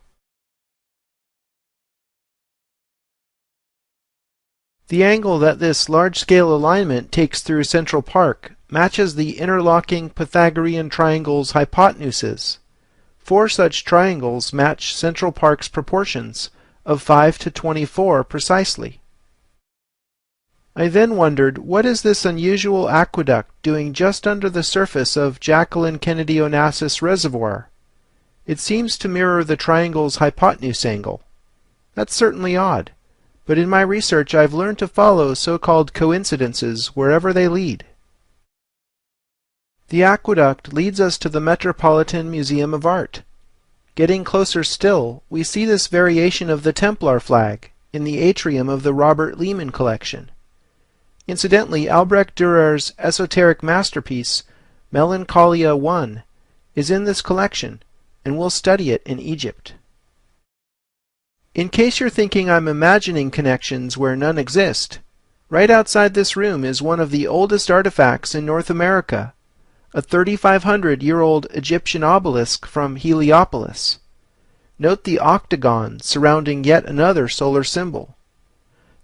The angle that this large-scale alignment takes through Central Park matches the interlocking Pythagorean triangle's hypotenuses. 4 such triangles match Central Park's proportions of 5 to 24 precisely. I then wondered, what is this unusual aqueduct doing just under the surface of Jacqueline Kennedy Onassis Reservoir? It seems to mirror the triangle's hypotenuse angle. That's certainly odd, but in my research I've learned to follow so-called coincidences wherever they lead. The aqueduct leads us to the Metropolitan Museum of Art. Getting closer still, we see this variation of the Templar flag in the atrium of the Robert Lehman collection. Incidentally, Albrecht Dürer's esoteric masterpiece, Melancholia I, is in this collection, and we'll study it in Egypt. In case you're thinking I'm imagining connections where none exist, right outside this room is one of the oldest artifacts in North America, a 3,500-year-old Egyptian obelisk from Heliopolis. Note the octagon surrounding yet another solar symbol.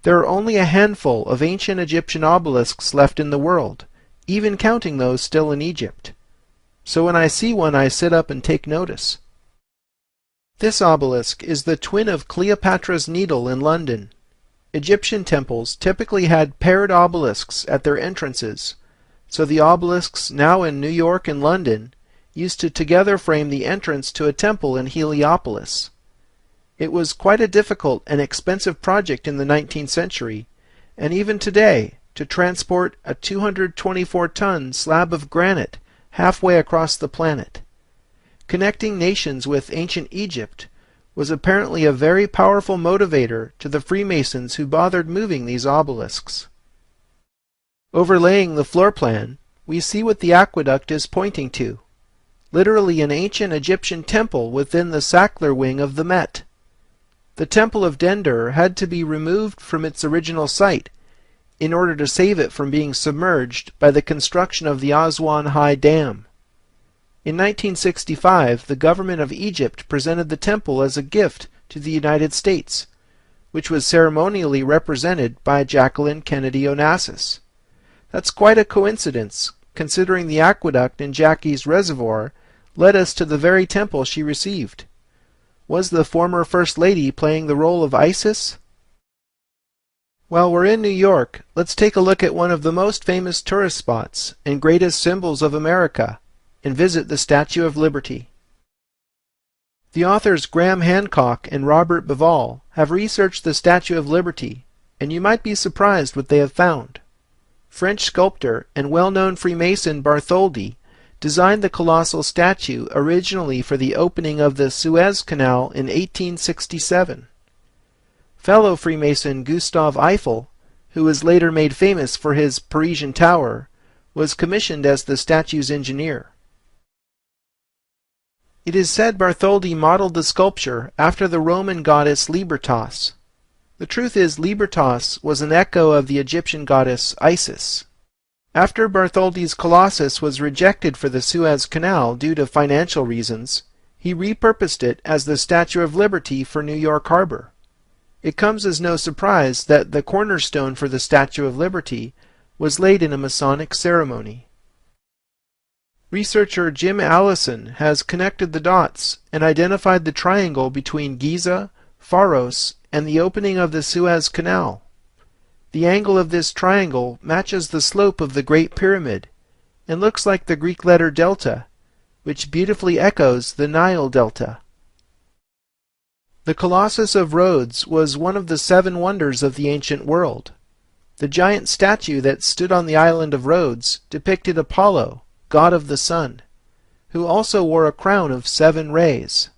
There are only a handful of ancient Egyptian obelisks left in the world, even counting those still in Egypt. So when I see one, I sit up and take notice. This obelisk is the twin of Cleopatra's Needle in London. Egyptian temples typically had paired obelisks at their entrances, so the obelisks now in New York and London used to together frame the entrance to a temple in Heliopolis. It was quite a difficult and expensive project in the 19th century, and even today, to transport a 224-ton slab of granite halfway across the planet. Connecting nations with ancient Egypt was apparently a very powerful motivator to the Freemasons who bothered moving these obelisks. Overlaying the floor plan, we see what the aqueduct is pointing to, literally an ancient Egyptian temple within the Sackler wing of the Met. The Temple of Dendur had to be removed from its original site in order to save it from being submerged by the construction of the Aswan High Dam. In 1965, the government of Egypt presented the temple as a gift to the United States, which was ceremonially represented by Jacqueline Kennedy Onassis. That's quite a coincidence, considering the aqueduct in Jackie's reservoir led us to the very temple she received. Was the former First Lady playing the role of Isis? While we're in New York, let's take a look at one of the most famous tourist spots and greatest symbols of America, and visit the Statue of Liberty. The authors Graham Hancock and Robert Bivall have researched the Statue of Liberty, and you might be surprised what they have found. French sculptor and well-known Freemason Bartholdi designed the colossal statue originally for the opening of the Suez Canal in 1867. Fellow Freemason Gustave Eiffel, who was later made famous for his Parisian Tower, was commissioned as the statue's engineer. It is said Bartholdi modeled the sculpture after the Roman goddess Libertas. The truth is, Libertas was an echo of the Egyptian goddess Isis. After Bartholdi's Colossus was rejected for the Suez Canal due to financial reasons, he repurposed it as the Statue of Liberty for New York Harbor. It comes as no surprise that the cornerstone for the Statue of Liberty was laid in a Masonic ceremony. Researcher Jim Allison has connected the dots and identified the triangle between Giza, Pharos, and the opening of the Suez Canal. The angle of this triangle matches the slope of the Great Pyramid and looks like the Greek letter delta, which beautifully echoes the Nile Delta. The Colossus of Rhodes was one of the 7 wonders of the ancient world. The giant statue that stood on the island of Rhodes depicted Apollo, god of the sun, who also wore a crown of 7 rays.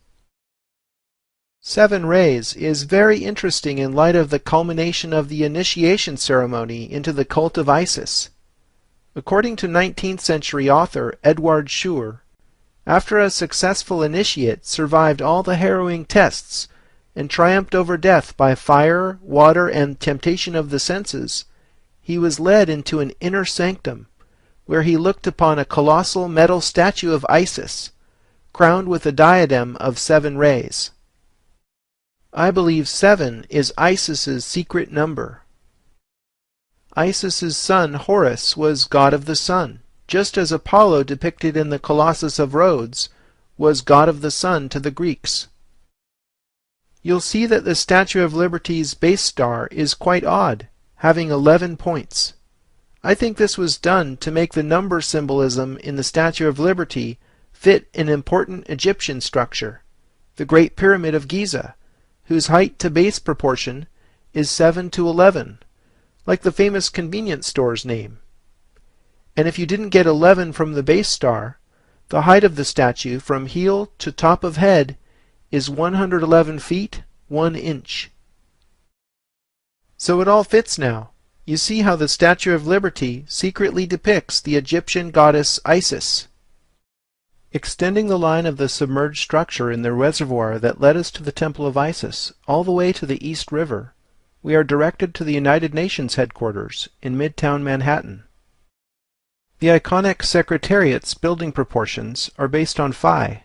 7 rays is very interesting in light of the culmination of the initiation ceremony into the cult of Isis. According to 19th century author Edward Schur, after a successful initiate survived all the harrowing tests and triumphed over death by fire, water, and temptation of the senses, he was led into an inner sanctum, where he looked upon a colossal metal statue of Isis, crowned with a diadem of 7 rays. I believe 7 is Isis's secret number. Isis's son Horus was god of the sun, just as Apollo depicted in the Colossus of Rhodes was god of the sun to the Greeks. You'll see that the Statue of Liberty's base star is quite odd, having 11 points. I think this was done to make the number symbolism in the Statue of Liberty fit an important Egyptian structure, the Great Pyramid of Giza, whose height to base proportion is 7:11, like the famous convenience store's name. And if you didn't get 11 from the base star, the height of the statue from heel to top of head is 111 feet, 1 inch. So it all fits now. You see how the Statue of Liberty secretly depicts the Egyptian goddess Isis. Extending the line of the submerged structure in the reservoir that led us to the Temple of Isis all the way to the East River, we are directed to the United Nations headquarters in Midtown Manhattan. The iconic Secretariat's building proportions are based on phi.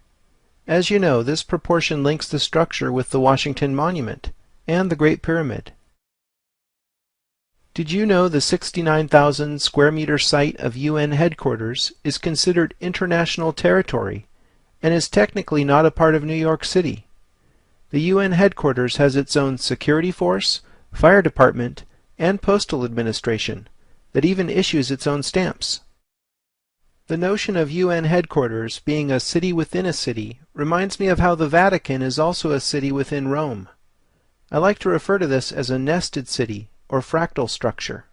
As you know, this proportion links the structure with the Washington Monument and the Great Pyramid. Did you know the 69,000 square meter site of UN headquarters is considered international territory and is technically not a part of New York City? The UN headquarters has its own security force, fire department, and postal administration that even issues its own stamps. The notion of UN headquarters being a city within a city reminds me of how the Vatican is also a city within Rome. I like to refer to this as a nested city or fractal structure.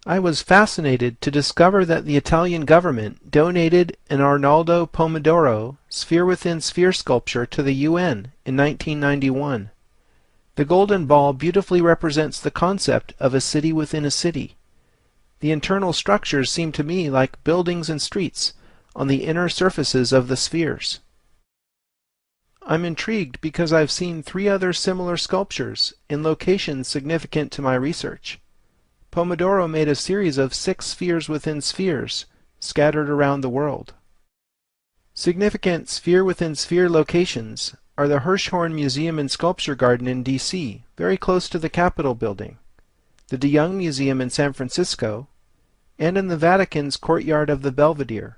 I was fascinated to discover that the Italian government donated an Arnaldo Pomodoro sphere-within-sphere sculpture to the UN in 1991. The golden ball beautifully represents the concept of a city within a city. The internal structures seem to me like buildings and streets on the inner surfaces of the spheres. I'm intrigued because I've seen 3 other similar sculptures in locations significant to my research. Pomodoro made a series of 6 spheres within spheres scattered around the world. Significant sphere-within-sphere locations are the Hirshhorn Museum and Sculpture Garden in D.C., very close to the Capitol building, the De Young Museum in San Francisco, and in the Vatican's courtyard of the Belvedere.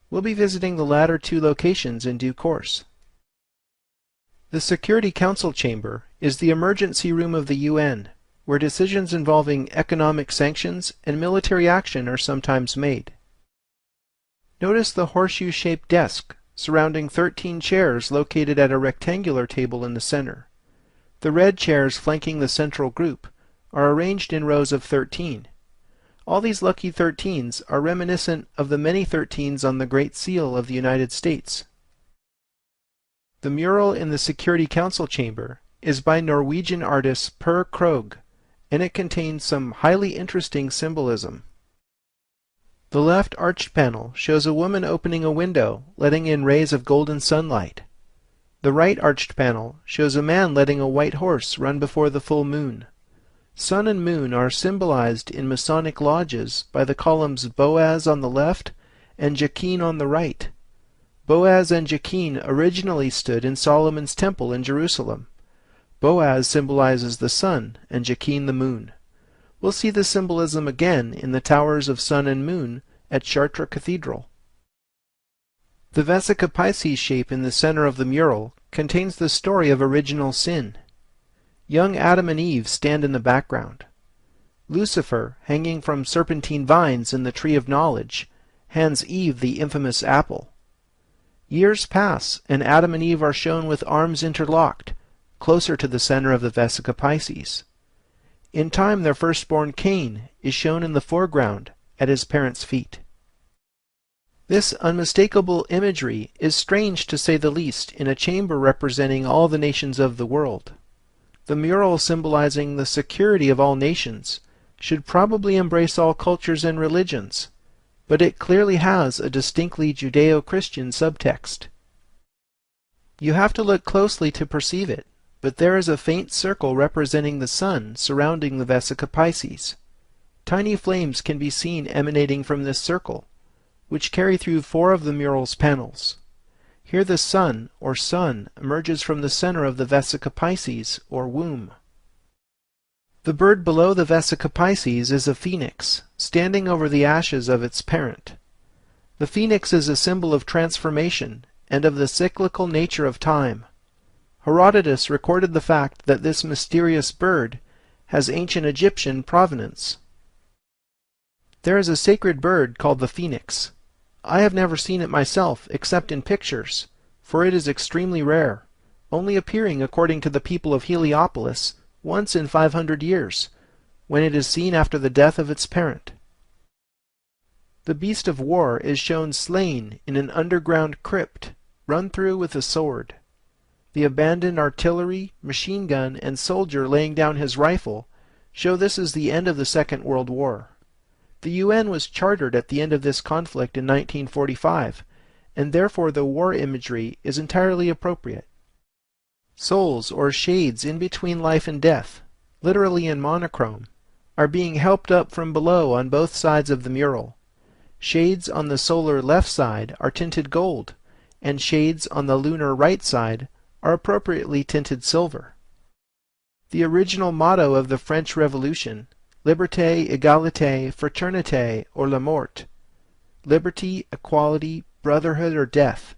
We'll be visiting the latter 2 locations in due course. The Security Council Chamber is the emergency room of the UN, where decisions involving economic sanctions and military action are sometimes made. Notice the horseshoe-shaped desk surrounding 13 chairs located at a rectangular table in the center. The red chairs flanking the central group are arranged in rows of 13. All these lucky 13s are reminiscent of the many 13s on the Great Seal of the United States. The mural in the Security Council chamber is by Norwegian artist Per Krogh, and it contains some highly interesting symbolism. The left arched panel shows a woman opening a window, letting in rays of golden sunlight. The right arched panel shows a man letting a white horse run before the full moon. Sun and moon are symbolized in Masonic lodges by the columns Boaz on the left and Jachin on the right. Boaz and Jachin originally stood in Solomon's Temple in Jerusalem. Boaz symbolizes the sun and Jachin the moon. We'll see the symbolism again in the towers of sun and moon at Chartres Cathedral. The Vesica Piscis shape in the center of the mural contains the story of original sin. Young Adam and Eve stand in the background. Lucifer, hanging from serpentine vines in the tree of knowledge, hands Eve the infamous apple. Years pass, and Adam and Eve are shown with arms interlocked, closer to the center of the Vesica Piscis. In time, their firstborn Cain is shown in the foreground at his parents' feet. This unmistakable imagery is strange to say the least in a chamber representing all the nations of the world. The mural symbolizing the security of all nations should probably embrace all cultures and religions, but it clearly has a distinctly Judeo-Christian subtext. You have to look closely to perceive it, but there is a faint circle representing the sun surrounding the Vesica Piscis. Tiny flames can be seen emanating from this circle, which carry through 4 of the mural's panels. Here the sun, or sun, emerges from the center of the Vesica Piscis, or womb. The bird below the Vesica Piscis is a phoenix, standing over the ashes of its parent. The phoenix is a symbol of transformation and of the cyclical nature of time. Herodotus recorded the fact that this mysterious bird has ancient Egyptian provenance. There is a sacred bird called the phoenix. I have never seen it myself except in pictures, for it is extremely rare, only appearing, according to the people of Heliopolis, once in 500 years, when it is seen after the death of its parent. The beast of war is shown slain in an underground crypt, run through with a sword. The abandoned artillery, machine gun, and soldier laying down his rifle show this is the end of the Second World War. The UN was chartered at the end of this conflict in 1945, and therefore the war imagery is entirely appropriate. Souls, or shades in between life and death, literally in monochrome, are being helped up from below on both sides of the mural. Shades on the solar left side are tinted gold, and shades on the lunar right side are appropriately tinted silver. The original motto of the French Revolution, Liberté, Égalité, Fraternité, or La Mort, liberty, equality, brotherhood, or death,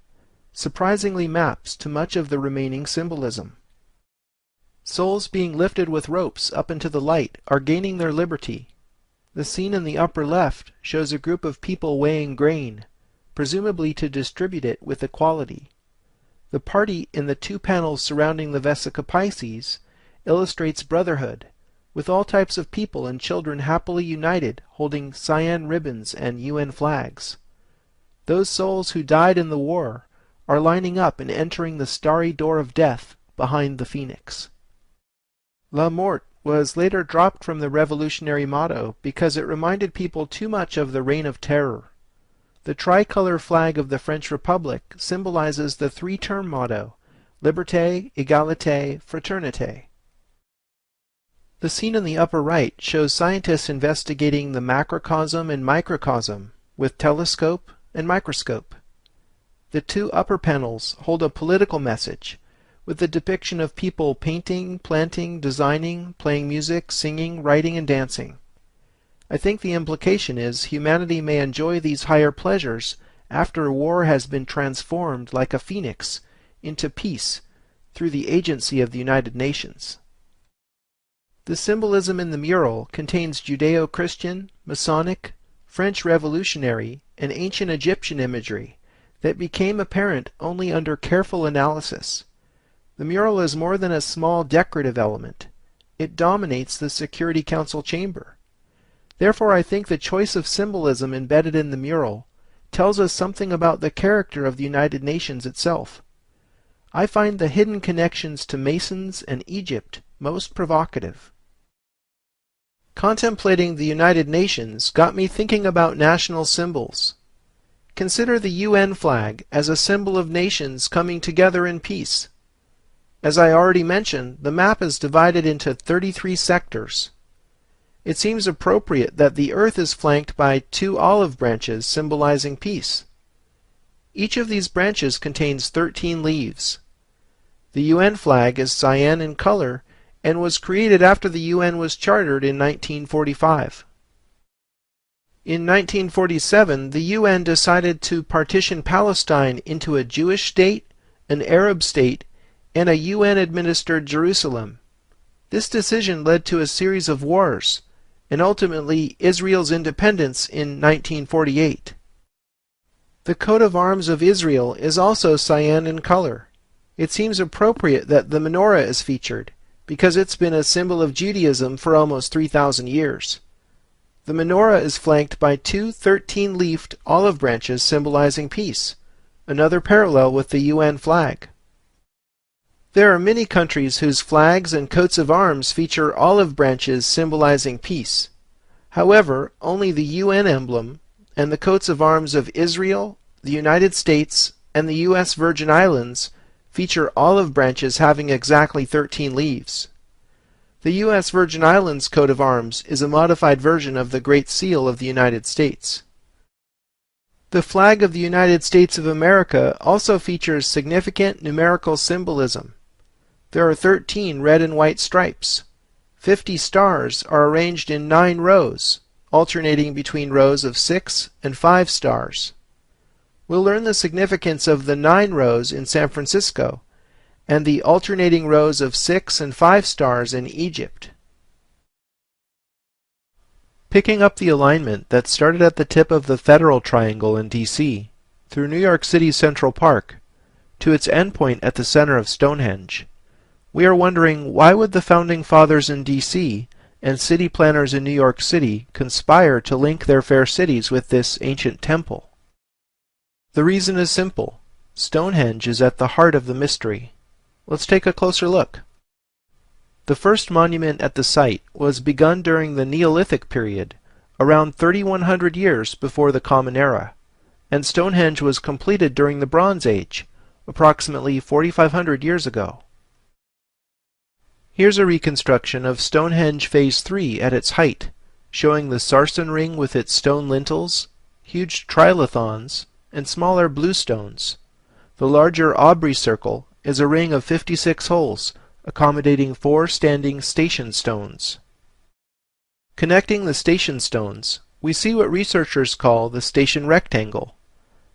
surprisingly maps to much of the remaining symbolism. Souls being lifted with ropes up into the light are gaining their liberty. The scene in the upper left shows a group of people weighing grain, presumably to distribute it with equality. The party in the 2 panels surrounding the Vesica Piscis illustrates brotherhood, with all types of people and children happily united holding cyan ribbons and UN flags. Those souls who died in the war are lining up and entering the starry door of death behind the phoenix. La Mort was later dropped from the revolutionary motto because it reminded people too much of the Reign of Terror. The tricolor flag of the French Republic symbolizes the 3-term motto, Liberté, Égalité, Fraternité. The scene in the upper right shows scientists investigating the macrocosm and microcosm with telescope and microscope. The 2 upper panels hold a political message, with the depiction of people painting, planting, designing, playing music, singing, writing, and dancing. I think the implication is humanity may enjoy these higher pleasures after war has been transformed like a phoenix into peace through the agency of the United Nations. The symbolism in the mural contains Judeo-Christian, Masonic, French Revolutionary, and ancient Egyptian imagery that became apparent only under careful analysis. The mural is more than a small decorative element. It dominates the Security Council chamber. Therefore, I think the choice of symbolism embedded in the mural tells us something about the character of the United Nations itself. I find the hidden connections to Masons and Egypt most provocative. Contemplating the United Nations got me thinking about national symbols. Consider the UN flag as a symbol of nations coming together in peace. As I already mentioned, the map is divided into 33 sectors. It seems appropriate that the Earth is flanked by 2 olive branches symbolizing peace. Each of these branches contains 13 leaves. The UN flag is cyan in color and was created after the UN was chartered in 1945. In 1947, the UN decided to partition Palestine into a Jewish state, an Arab state, and a UN-administered Jerusalem. This decision led to a series of wars, and ultimately Israel's independence in 1948. The coat of arms of Israel is also cyan in color. It seems appropriate that the menorah is featured, because it's been a symbol of Judaism for almost 3,000 years. The menorah is flanked by 2 13-leafed olive branches symbolizing peace, another parallel with the UN flag. There are many countries whose flags and coats of arms feature olive branches symbolizing peace. However, only the UN emblem and the coats of arms of Israel, the United States, and the U.S. Virgin Islands feature olive branches having exactly 13 leaves. The U.S. Virgin Islands coat of arms is a modified version of the Great Seal of the United States. The flag of the United States of America also features significant numerical symbolism. There are 13 red and white stripes. 50 stars are arranged in 9 rows, alternating between rows of 6 and 5 stars. We'll learn the significance of the 9 rows in San Francisco and the alternating rows of 6 and 5 stars in Egypt. Picking up the alignment that started at the tip of the Federal Triangle in D.C. through New York City's Central Park to its endpoint at the center of Stonehenge, we are wondering, why would the Founding Fathers in D.C. and city planners in New York City conspire to link their fair cities with this ancient temple? The reason is simple. Stonehenge is at the heart of the mystery. Let's take a closer look. The first monument at the site was begun during the Neolithic period, around 3,100 years before the Common Era, and Stonehenge was completed during the Bronze Age, approximately 4,500 years ago. Here's a reconstruction of Stonehenge Phase 3 at its height, showing the sarsen ring with its stone lintels, huge trilithons, and smaller bluestones. The larger Aubrey circle is a ring of 56 holes, accommodating 4 standing station stones. Connecting the station stones, we see what researchers call the station rectangle.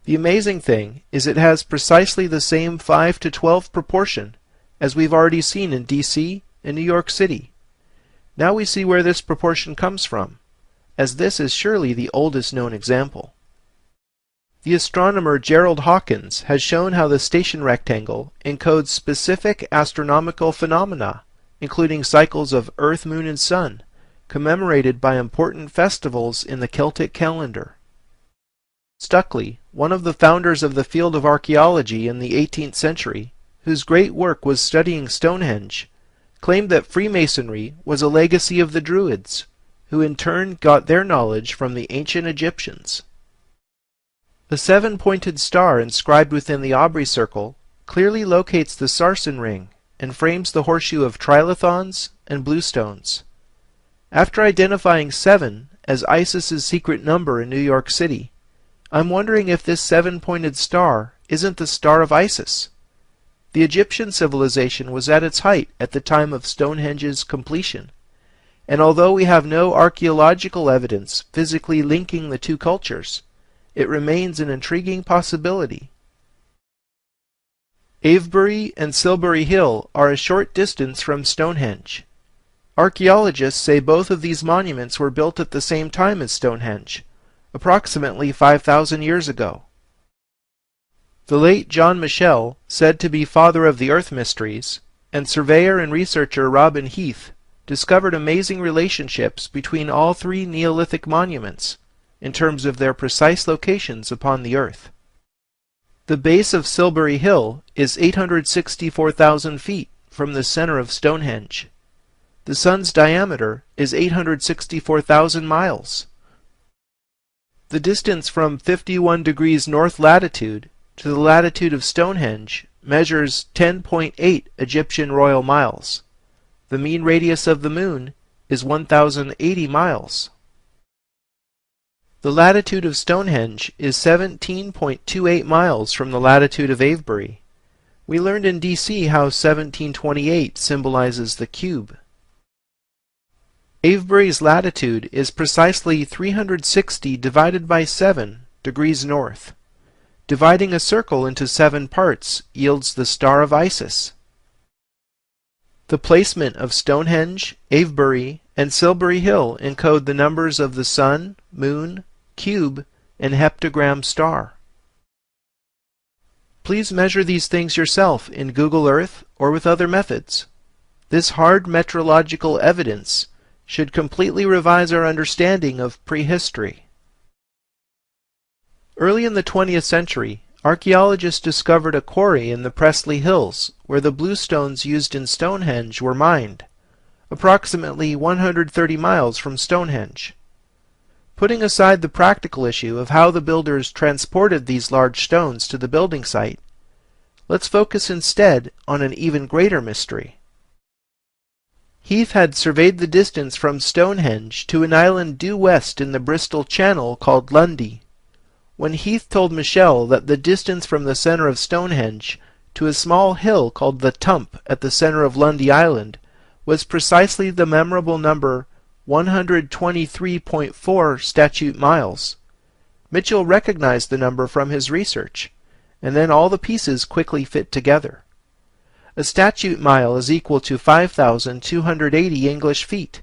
The amazing thing is it has precisely the same 5:12 proportion as we've already seen in D.C. and New York City. Now we see where this proportion comes from, as this is surely the oldest known example. The astronomer Gerald Hawkins has shown how the station rectangle encodes specific astronomical phenomena, including cycles of Earth, Moon, and Sun, commemorated by important festivals in the Celtic calendar. Stuckley, one of the founders of the field of archaeology in the 18th century, whose great work was studying Stonehenge, claimed that Freemasonry was a legacy of the Druids, who in turn got their knowledge from the ancient Egyptians. The 7-pointed star inscribed within the Aubrey circle clearly locates the sarsen ring and frames the horseshoe of trilithons and bluestones. After identifying 7 as ISIS's secret number in New York City, I'm wondering if this 7-pointed star isn't the Star of Isis. The Egyptian civilization was at its height at the time of Stonehenge's completion, and although we have no archaeological evidence physically linking the two cultures, it remains an intriguing possibility. Avebury and Silbury Hill are a short distance from Stonehenge. Archaeologists say both of these monuments were built at the same time as Stonehenge, approximately 5,000 years ago. The late John Michell, said to be father of the earth mysteries, and surveyor and researcher Robin Heath, discovered amazing relationships between all three Neolithic monuments in terms of their precise locations upon the earth. The base of Silbury Hill is 864,000 feet from the center of Stonehenge. The sun's diameter is 864,000 miles. The distance from 51 degrees north latitude to the latitude of Stonehenge measures 10.8 Egyptian royal miles. The mean radius of the moon is 1,080 miles. The latitude of Stonehenge is 17.28 miles from the latitude of Avebury. We learned in DC how 1728 symbolizes the cube. Avebury's latitude is precisely 360 divided by 7 degrees north. Dividing a circle into 7 parts yields the Star of Isis. The placement of Stonehenge, Avebury, and Silbury Hill encode the numbers of the sun, moon, cube, and heptagram star. Please measure these things yourself in Google Earth or with other methods. This hard metrological evidence should completely revise our understanding of prehistory. Early in the 20th century, archaeologists discovered a quarry in the Pressley Hills where the bluestones used in Stonehenge were mined, approximately 130 miles from Stonehenge. Putting aside the practical issue of how the builders transported these large stones to the building site, let's focus instead on an even greater mystery. Heath had surveyed the distance from Stonehenge to an island due west in the Bristol Channel called Lundy. When Heath told Michell that the distance from the center of Stonehenge to a small hill called the Tump at the center of Lundy Island was precisely the memorable number 123.4 statute miles, Mitchell recognized the number from his research, and then all the pieces quickly fit together. A statute mile is equal to 5,280 English feet,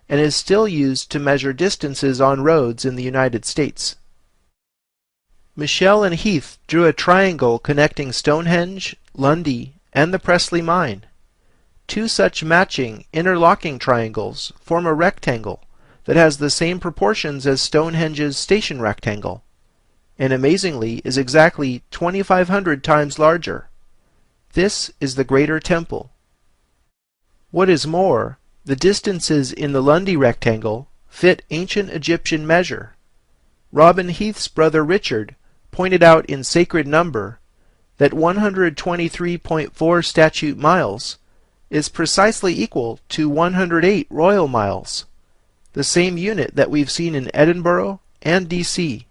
and is still used to measure distances on roads in the United States. Michell and Heath drew a triangle connecting Stonehenge, Lundy, and the Pressley Mine. Two such matching, interlocking triangles form a rectangle that has the same proportions as Stonehenge's station rectangle, and amazingly is exactly 2,500 times larger. This is the Greater Temple. What is more, the distances in the Lundy rectangle fit ancient Egyptian measure. Robin Heath's brother Richard pointed out in Sacred Number that 123.4 statute miles is precisely equal to 108 royal miles, the same unit that we've seen in Edinburgh and DC.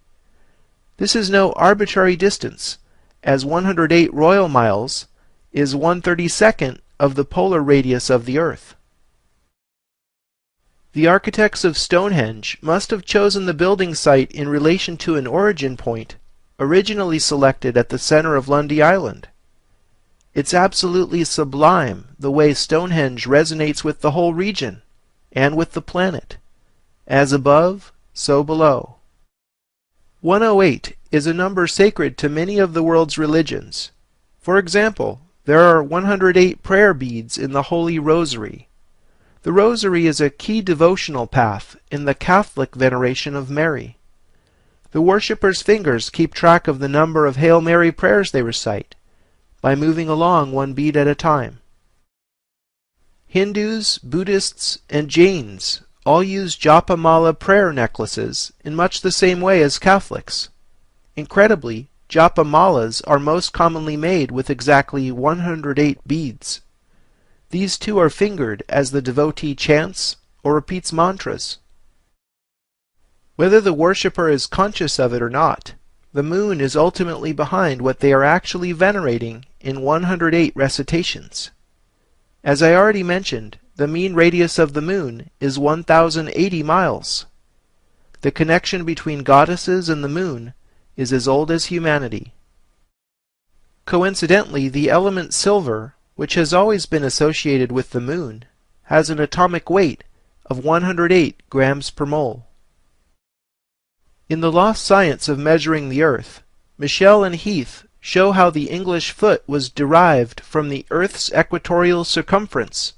This is no arbitrary distance, as 108 royal miles is 1/32 of the polar radius of the Earth. The architects of Stonehenge must have chosen the building site in relation to an origin point originally selected at the center of Lundy Island. It's absolutely sublime the way Stonehenge resonates with the whole region and with the planet. As above, so below. 108 is a number sacred to many of the world's religions. For example, there are 108 prayer beads in the Holy Rosary. The Rosary is a key devotional path in the Catholic veneration of Mary. The worshippers' fingers keep track of the number of Hail Mary prayers they recite by moving along one bead at a time. Hindus, Buddhists, and Jains all use japa mala prayer necklaces in much the same way as Catholics. Incredibly, japa malas are most commonly made with exactly 108 beads. These too are fingered as the devotee chants or repeats mantras. Whether the worshipper is conscious of it or not, the moon is ultimately behind what they are actually venerating in 108 recitations. As I already mentioned, the mean radius of the moon is 1,080 miles. The connection between goddesses and the moon is as old as humanity. Coincidentally, the element silver, which has always been associated with the moon, has an atomic weight of 108 grams per mole. In The Lost Science of Measuring the Earth, Michel and Heath show how the English foot was derived from the Earth's equatorial circumference.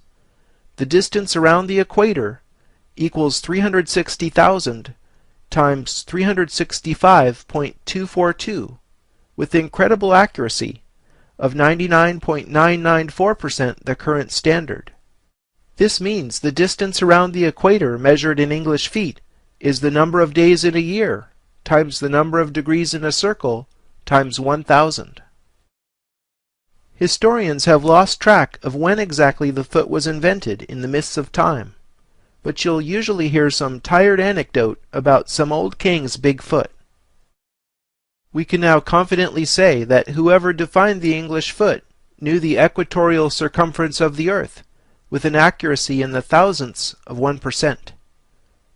The distance around the equator equals 360,000 times 365.242 with incredible accuracy of 99.994% the current standard. This means the distance around the equator measured in English feet is the number of days in a year times the number of degrees in a circle times 1,000. Historians have lost track of when exactly the foot was invented in the mists of time, but you'll usually hear some tired anecdote about some old king's big foot. We can now confidently say that whoever defined the English foot knew the equatorial circumference of the Earth with an accuracy in the thousandths of 1%.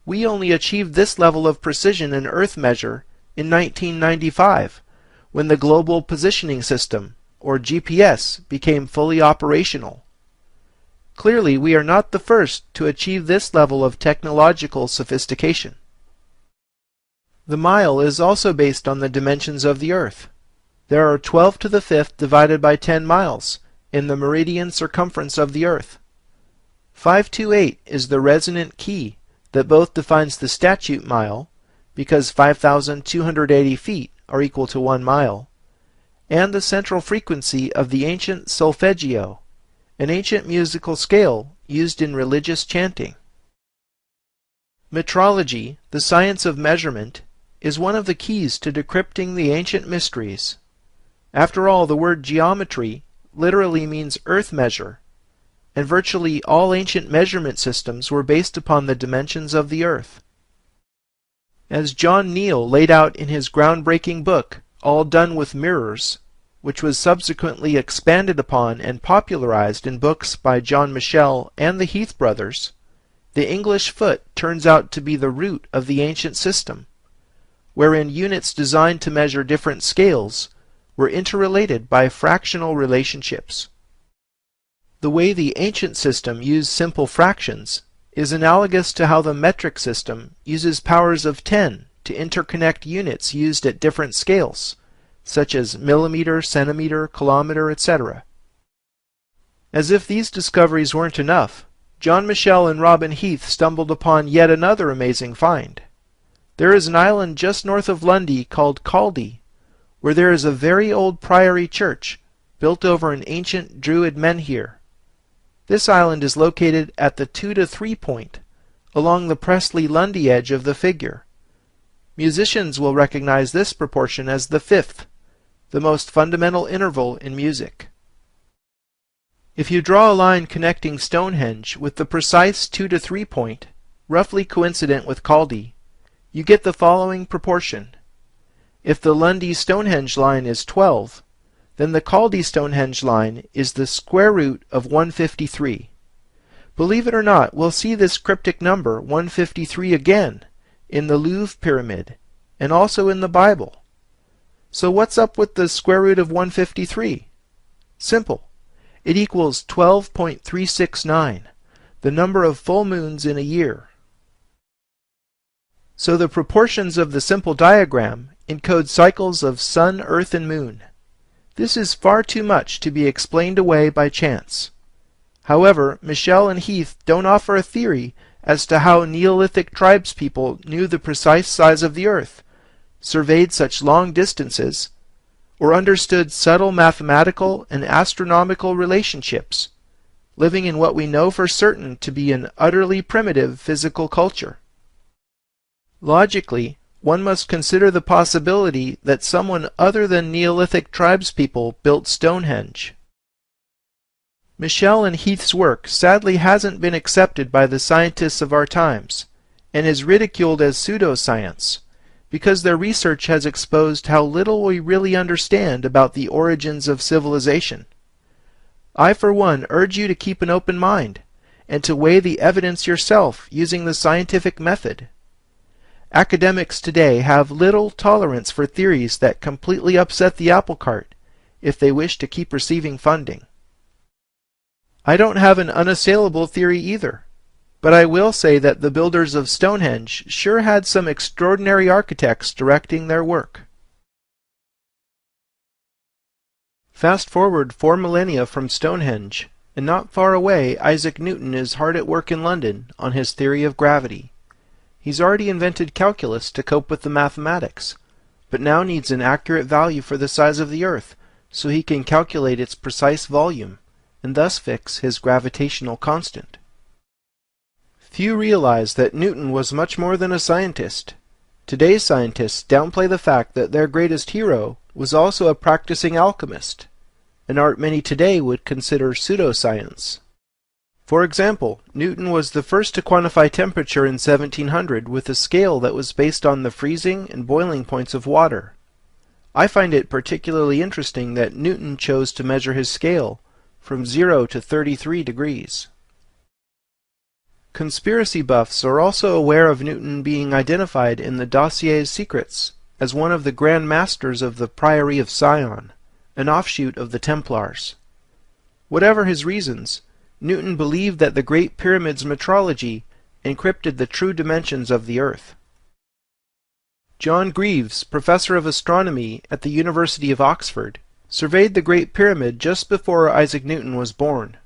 We only achieved this level of precision in Earth measure in 1995, when the Global Positioning System, or GPS, became fully operational. Clearly, we are not the first to achieve this level of technological sophistication. The mile is also based on the dimensions of the Earth. There are 12 to the 5th divided by 10 miles in the meridian circumference of the Earth. 528 is the resonant key that both defines the statute mile, because 5,280 feet are equal to 1 mile, and the central frequency of the ancient solfeggio, an ancient musical scale used in religious chanting. Metrology, the science of measurement, is one of the keys to decrypting the ancient mysteries. After all, the word geometry literally means earth measure, and virtually all ancient measurement systems were based upon the dimensions of the Earth. As John Neal laid out in his groundbreaking book, All Done with Mirrors, which was subsequently expanded upon and popularized in books by John Michel and the Heath brothers, the English foot turns out to be the root of the ancient system, wherein units designed to measure different scales were interrelated by fractional relationships. The way the ancient system used simple fractions is analogous to how the metric system uses powers of 10 to interconnect units used at different scales, such as millimeter, centimeter, kilometer, etc. As if these discoveries weren't enough, John Michel and Robin Heath stumbled upon yet another amazing find. There is an island just north of Lundy called Caldy, where there is a very old priory church built over an ancient Druid menhir. This island is located at the 2 to 3 point, along the Presley-Lundy edge of the figure. Musicians will recognize this proportion as the 5th, the most fundamental interval in music. If you draw a line connecting Stonehenge with the precise 2 to 3 point, roughly coincident with Caldy, you get the following proportion. If the Lundy-Stonehenge line is 12, then the Caldy-Stonehenge line is the square root of 153. Believe it or not, we'll see this cryptic number 153 again in the Louvre Pyramid and also in the Bible. So what's up with the square root of 153? Simple. It equals 12.369, the number of full moons in a year. So the proportions of the simple diagram encode cycles of sun, earth, and moon. This is far too much to be explained away by chance. However, Michel and Heath don't offer a theory as to how Neolithic tribespeople knew the precise size of the Earth, surveyed such long distances, or understood subtle mathematical and astronomical relationships, living in what we know for certain to be an utterly primitive physical culture. Logically, one must consider the possibility that someone other than Neolithic tribespeople built Stonehenge. Michel and Heath's work sadly hasn't been accepted by the scientists of our times, and is ridiculed as pseudoscience, because their research has exposed how little we really understand about the origins of civilization. I, for one, urge you to keep an open mind, and to weigh the evidence yourself using the scientific method. Academics today have little tolerance for theories that completely upset the apple cart if they wish to keep receiving funding. I don't have an unassailable theory either, but I will say that the builders of Stonehenge sure had some extraordinary architects directing their work. Fast forward 4 millennia from Stonehenge, and not far away Isaac Newton is hard at work in London on his theory of gravity. He's already invented calculus to cope with the mathematics, but now needs an accurate value for the size of the Earth so he can calculate its precise volume, and thus fix his gravitational constant. Few realize that Newton was much more than a scientist. Today's scientists downplay the fact that their greatest hero was also a practicing alchemist, an art many today would consider pseudoscience. For example, Newton was the first to quantify temperature in 1700 with a scale that was based on the freezing and boiling points of water. I find it particularly interesting that Newton chose to measure his scale from 0 to 33 degrees. Conspiracy buffs are also aware of Newton being identified in the Dossier's Secrets as one of the Grand Masters of the Priory of Sion, an offshoot of the Templars. Whatever his reasons, Newton believed that the Great Pyramid's metrology encrypted the true dimensions of the Earth. John Greaves, professor of astronomy at the University of Oxford, surveyed the Great Pyramid just before Isaac Newton was born.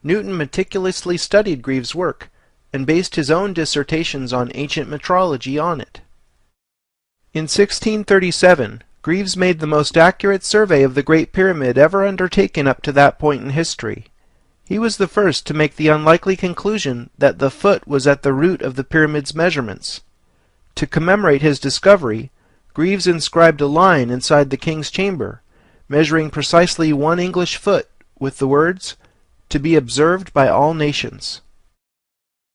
Newton meticulously studied Greaves' work and based his own dissertations on ancient metrology on it. In 1637, Greaves made the most accurate survey of the Great Pyramid ever undertaken up to that point in history. He was the first to make the unlikely conclusion that the foot was at the root of the pyramid's measurements. To commemorate his discovery, Greaves inscribed a line inside the king's chamber, measuring precisely 1 English foot, with the words, "To be observed by all nations."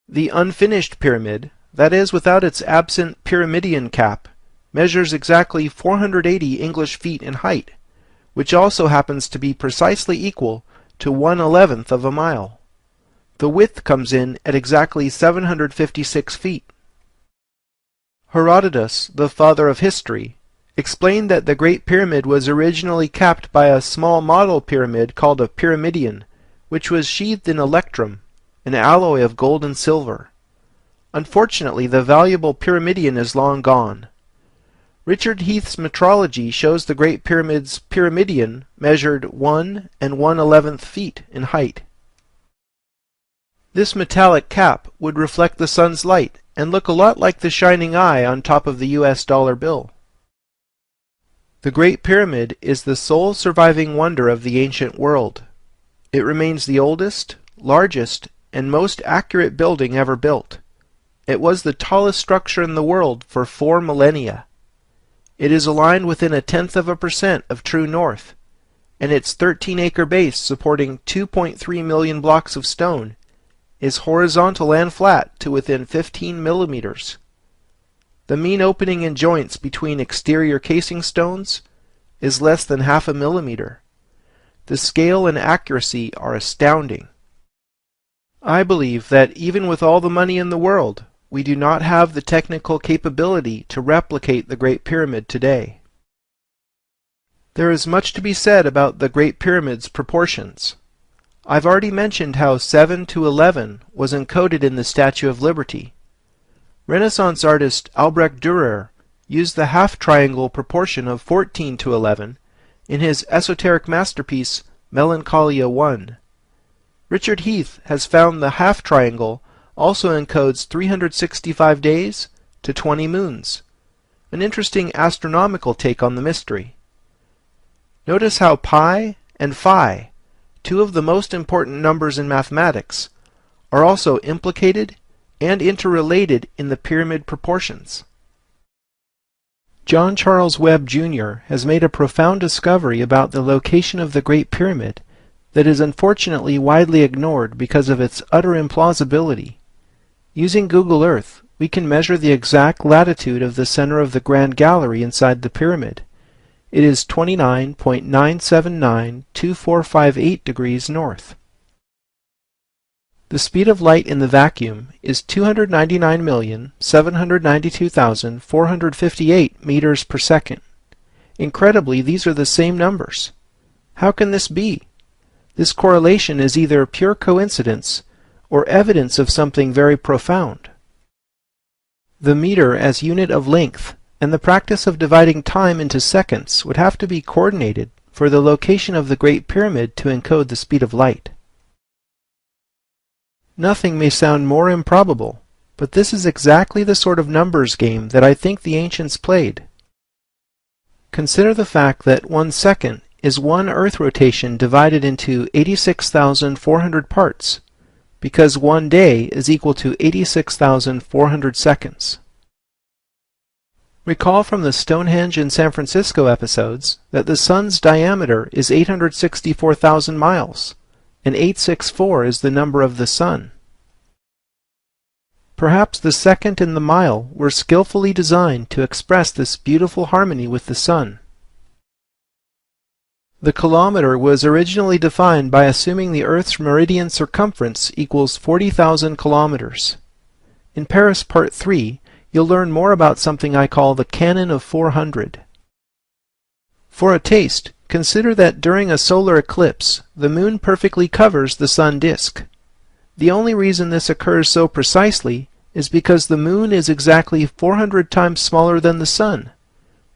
The unfinished pyramid, that is without its absent pyramidion cap, measures exactly 480 English feet in height, which also happens to be precisely equal to 1/11th of a mile. The width comes in at exactly 756 feet. Herodotus, the father of history, explained that the Great Pyramid was originally capped by a small model pyramid called a pyramidion, which was sheathed in electrum, an alloy of gold and silver. Unfortunately, the valuable pyramidion is long gone. Richard Heath's metrology shows the Great Pyramid's pyramidion measured 1 1/11th feet in height. This metallic cap would reflect the sun's light and look a lot like the shining eye on top of the US dollar bill. The Great Pyramid is the sole surviving wonder of the ancient world. It remains the oldest, largest, and most accurate building ever built. It was the tallest structure in the world for 4 millennia. It is aligned within 0.1% of true north, and its 13-acre base supporting 2.3 million blocks of stone is horizontal and flat to within 15 millimeters. The mean opening in joints between exterior casing stones is less than 0.5 millimeter. The scale and accuracy are astounding. I believe that even with all the money in the world, we do not have the technical capability to replicate the Great Pyramid today. There is much to be said about the Great Pyramid's proportions. I've already mentioned how 7:11 was encoded in the Statue of Liberty. Renaissance artist Albrecht Dürer used the half-triangle proportion of 14:11 in his esoteric masterpiece Melancholia I. Richard Heath has found the half-triangle also encodes 365 days to 20 moons, an interesting astronomical take on the mystery. Notice how pi and phi, two of the most important numbers in mathematics, are also implicated and interrelated in the pyramid proportions. John Charles Webb Jr. has made a profound discovery about the location of the Great Pyramid that is unfortunately widely ignored because of its utter implausibility. Using Google Earth, we can measure the exact latitude of the center of the Grand Gallery inside the pyramid. It is 29.9792458 degrees north. The speed of light in the vacuum is 299,792,458 meters per second. Incredibly, these are the same numbers. How can this be? This correlation is either pure coincidence or evidence of something very profound. The meter as unit of length and the practice of dividing time into seconds would have to be coordinated for the location of the Great Pyramid to encode the speed of light. Nothing may sound more improbable, but this is exactly the sort of numbers game that I think the ancients played. Consider the fact that 1 second is one Earth rotation divided into 86,400 parts, because 1 day is equal to 86,400 seconds. Recall from the Stonehenge and San Francisco episodes that the Sun's diameter is 864,000 miles, and 864 is the number of the Sun. Perhaps the second and the mile were skillfully designed to express this beautiful harmony with the Sun. The kilometer was originally defined by assuming the Earth's meridian circumference equals 40,000 kilometers. In Paris Part 3, you'll learn more about something I call the Canon of 400. For a taste, consider that during a solar eclipse, the Moon perfectly covers the Sun disk. The only reason this occurs so precisely is because the Moon is exactly 400 times smaller than the Sun,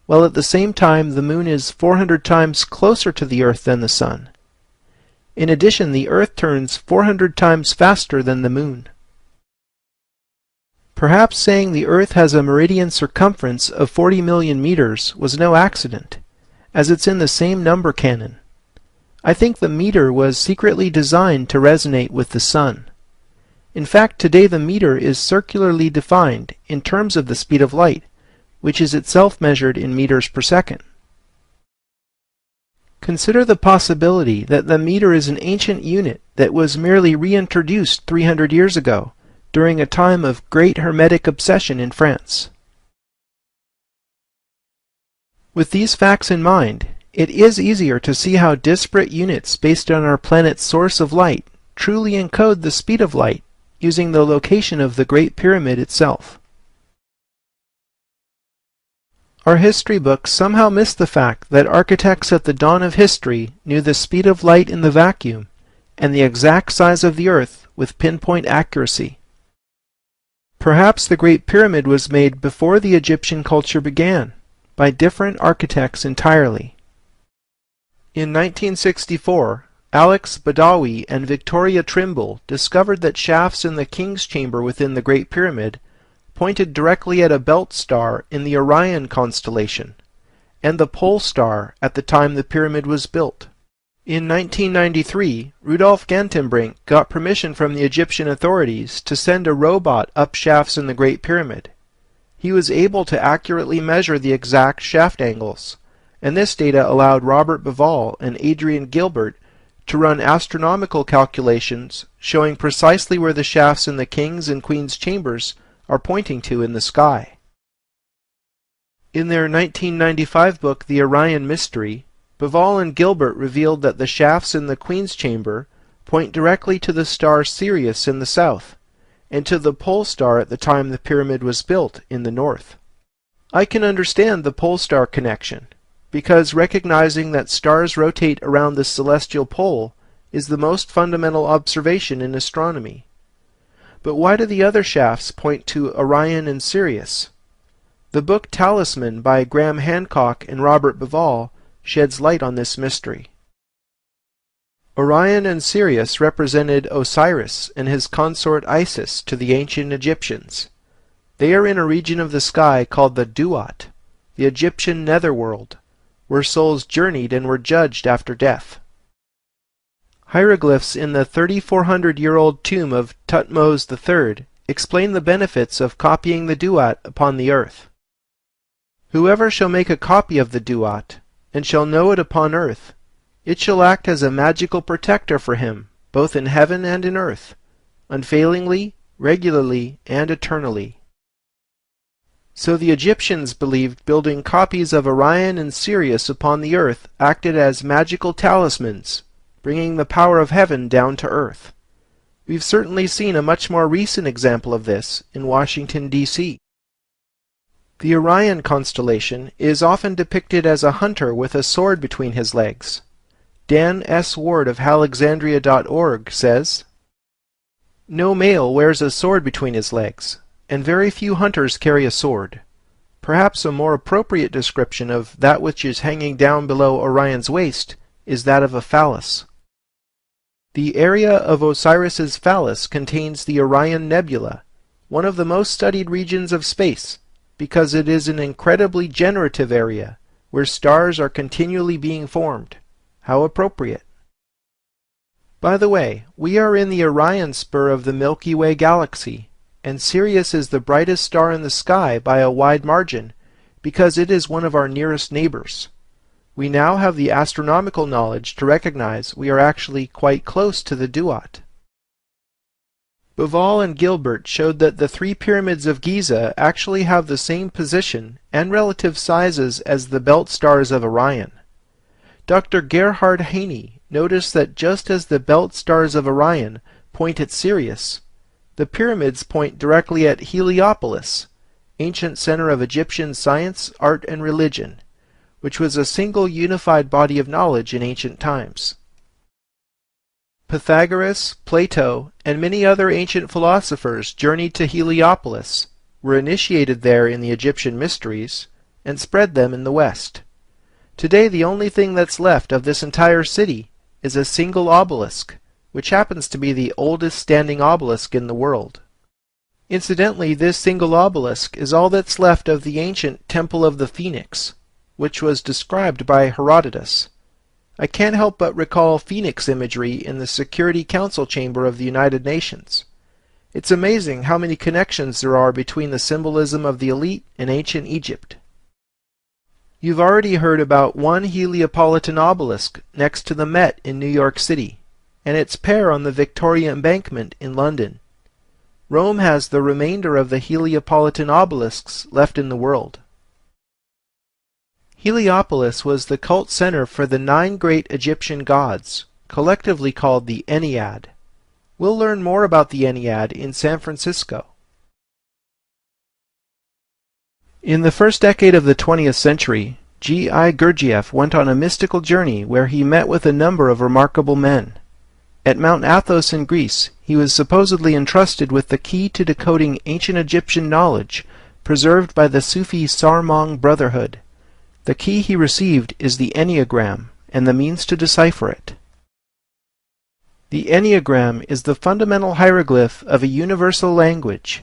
while at the same time the Moon is 400 times closer to the Earth than the Sun. In addition, the Earth turns 400 times faster than the Moon. Perhaps saying the Earth has a meridian circumference of 40 million meters was no accident, as it's in the same number canon. I think the meter was secretly designed to resonate with the Sun. In fact, today the meter is circularly defined in terms of the speed of light, which is itself measured in meters per second. Consider the possibility that the meter is an ancient unit that was merely reintroduced 300 years ago, during a time of great Hermetic obsession in France. With these facts in mind, it is easier to see how disparate units based on our planet's source of light truly encode the speed of light using the location of the Great Pyramid itself. Our history books somehow miss the fact that architects at the dawn of history knew the speed of light in the vacuum and the exact size of the Earth with pinpoint accuracy. Perhaps the Great Pyramid was made before the Egyptian culture began, by different architects entirely. In 1964, Alex Badawi and Victoria Trimble discovered that shafts in the King's Chamber within the Great Pyramid pointed directly at a belt star in the Orion constellation, and the pole star at the time the pyramid was built. In 1993, Rudolf Gantenbrink got permission from the Egyptian authorities to send a robot up shafts in the Great Pyramid. He was able to accurately measure the exact shaft angles, and this data allowed Robert Bauval and Adrian Gilbert to run astronomical calculations showing precisely where the shafts in the King's and Queen's chambers are pointing to in the sky. In their 1995 book, The Orion Mystery, Bauval and Gilbert revealed that the shafts in the Queen's chamber point directly to the star Sirius in the south, and to the pole star at the time the pyramid was built in the north. I can understand the pole star connection, because recognizing that stars rotate around the celestial pole is the most fundamental observation in astronomy. But why do the other shafts point to Orion and Sirius? The book Talisman by Graham Hancock and Robert Bauval sheds light on this mystery. Orion and Sirius represented Osiris and his consort Isis to the ancient Egyptians. They are in a region of the sky called the Duat, the Egyptian netherworld, where souls journeyed and were judged after death. Hieroglyphs in the 3,400-year-old tomb of Thutmose III explain the benefits of copying the Duat upon the earth. Whoever shall make a copy of the Duat, and shall know it upon earth, it shall act as a magical protector for him, both in heaven and in earth, unfailingly, regularly, and eternally. So the Egyptians believed building copies of Orion and Sirius upon the earth acted as magical talismans, bringing the power of heaven down to earth. We've certainly seen a much more recent example of this in Washington, D.C. The Orion constellation is often depicted as a hunter with a sword between his legs. Dan S. Ward of Alexandria.org says, "No male wears a sword between his legs, and very few hunters carry a sword. Perhaps a more appropriate description of that which is hanging down below Orion's waist is that of a phallus. The area of Osiris's phallus contains the Orion Nebula, one of the most studied regions of space, because it is an incredibly generative area where stars are continually being formed. How appropriate. By the way, we are in the Orion spur of the Milky Way galaxy, and Sirius is the brightest star in the sky by a wide margin, because it is one of our nearest neighbors. We now have the astronomical knowledge to recognize we are actually quite close to the duat." Bauval and Gilbert showed that the three pyramids of Giza actually have the same position and relative sizes as the belt stars of Orion. Dr. Gerhard Heine noticed that just as the belt stars of Orion point at Sirius, the pyramids point directly at Heliopolis, ancient center of Egyptian science, art, and religion, which was a single unified body of knowledge in ancient times. Pythagoras, Plato, and many other ancient philosophers journeyed to Heliopolis, were initiated there in the Egyptian mysteries, and spread them in the West. Today the only thing that's left of this entire city is a single obelisk, which happens to be the oldest standing obelisk in the world. Incidentally, this single obelisk is all that's left of the ancient Temple of the Phoenix, which was described by Herodotus. I can't help but recall phoenix imagery in the Security Council chamber of the United Nations. It's amazing how many connections there are between the symbolism of the elite and ancient Egypt. You've already heard about one Heliopolitan obelisk next to the Met in New York City, and its pair on the Victoria Embankment in London. Rome has the remainder of the Heliopolitan obelisks left in the world. Heliopolis was the cult center for the 9 great Egyptian gods, collectively called the Ennead. We'll learn more about the Ennead in San Francisco. In the first decade of the 20th century, G.I. Gurdjieff went on a mystical journey where he met with a number of remarkable men. At Mount Athos in Greece, he was supposedly entrusted with the key to decoding ancient Egyptian knowledge preserved by the Sufi Sarmong Brotherhood. The key he received is the Enneagram, and the means to decipher it. The Enneagram is the fundamental hieroglyph of a universal language.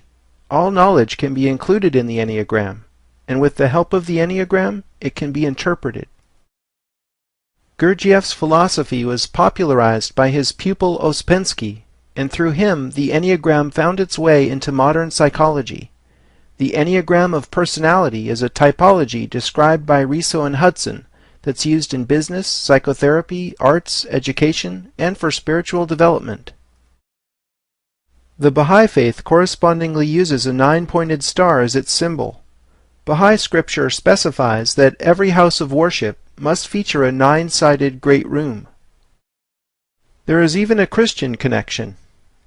All knowledge can be included in the Enneagram, and with the help of the Enneagram, it can be interpreted. Gurdjieff's philosophy was popularized by his pupil Ouspensky, and through him the Enneagram found its way into modern psychology. The Enneagram of personality is a typology described by Riso and Hudson that's used in business, psychotherapy, arts, education, and for spiritual development. The Baha'i Faith correspondingly uses a 9-pointed star as its symbol. Baha'i scripture specifies that every house of worship must feature a 9-sided great room. There is even a Christian connection.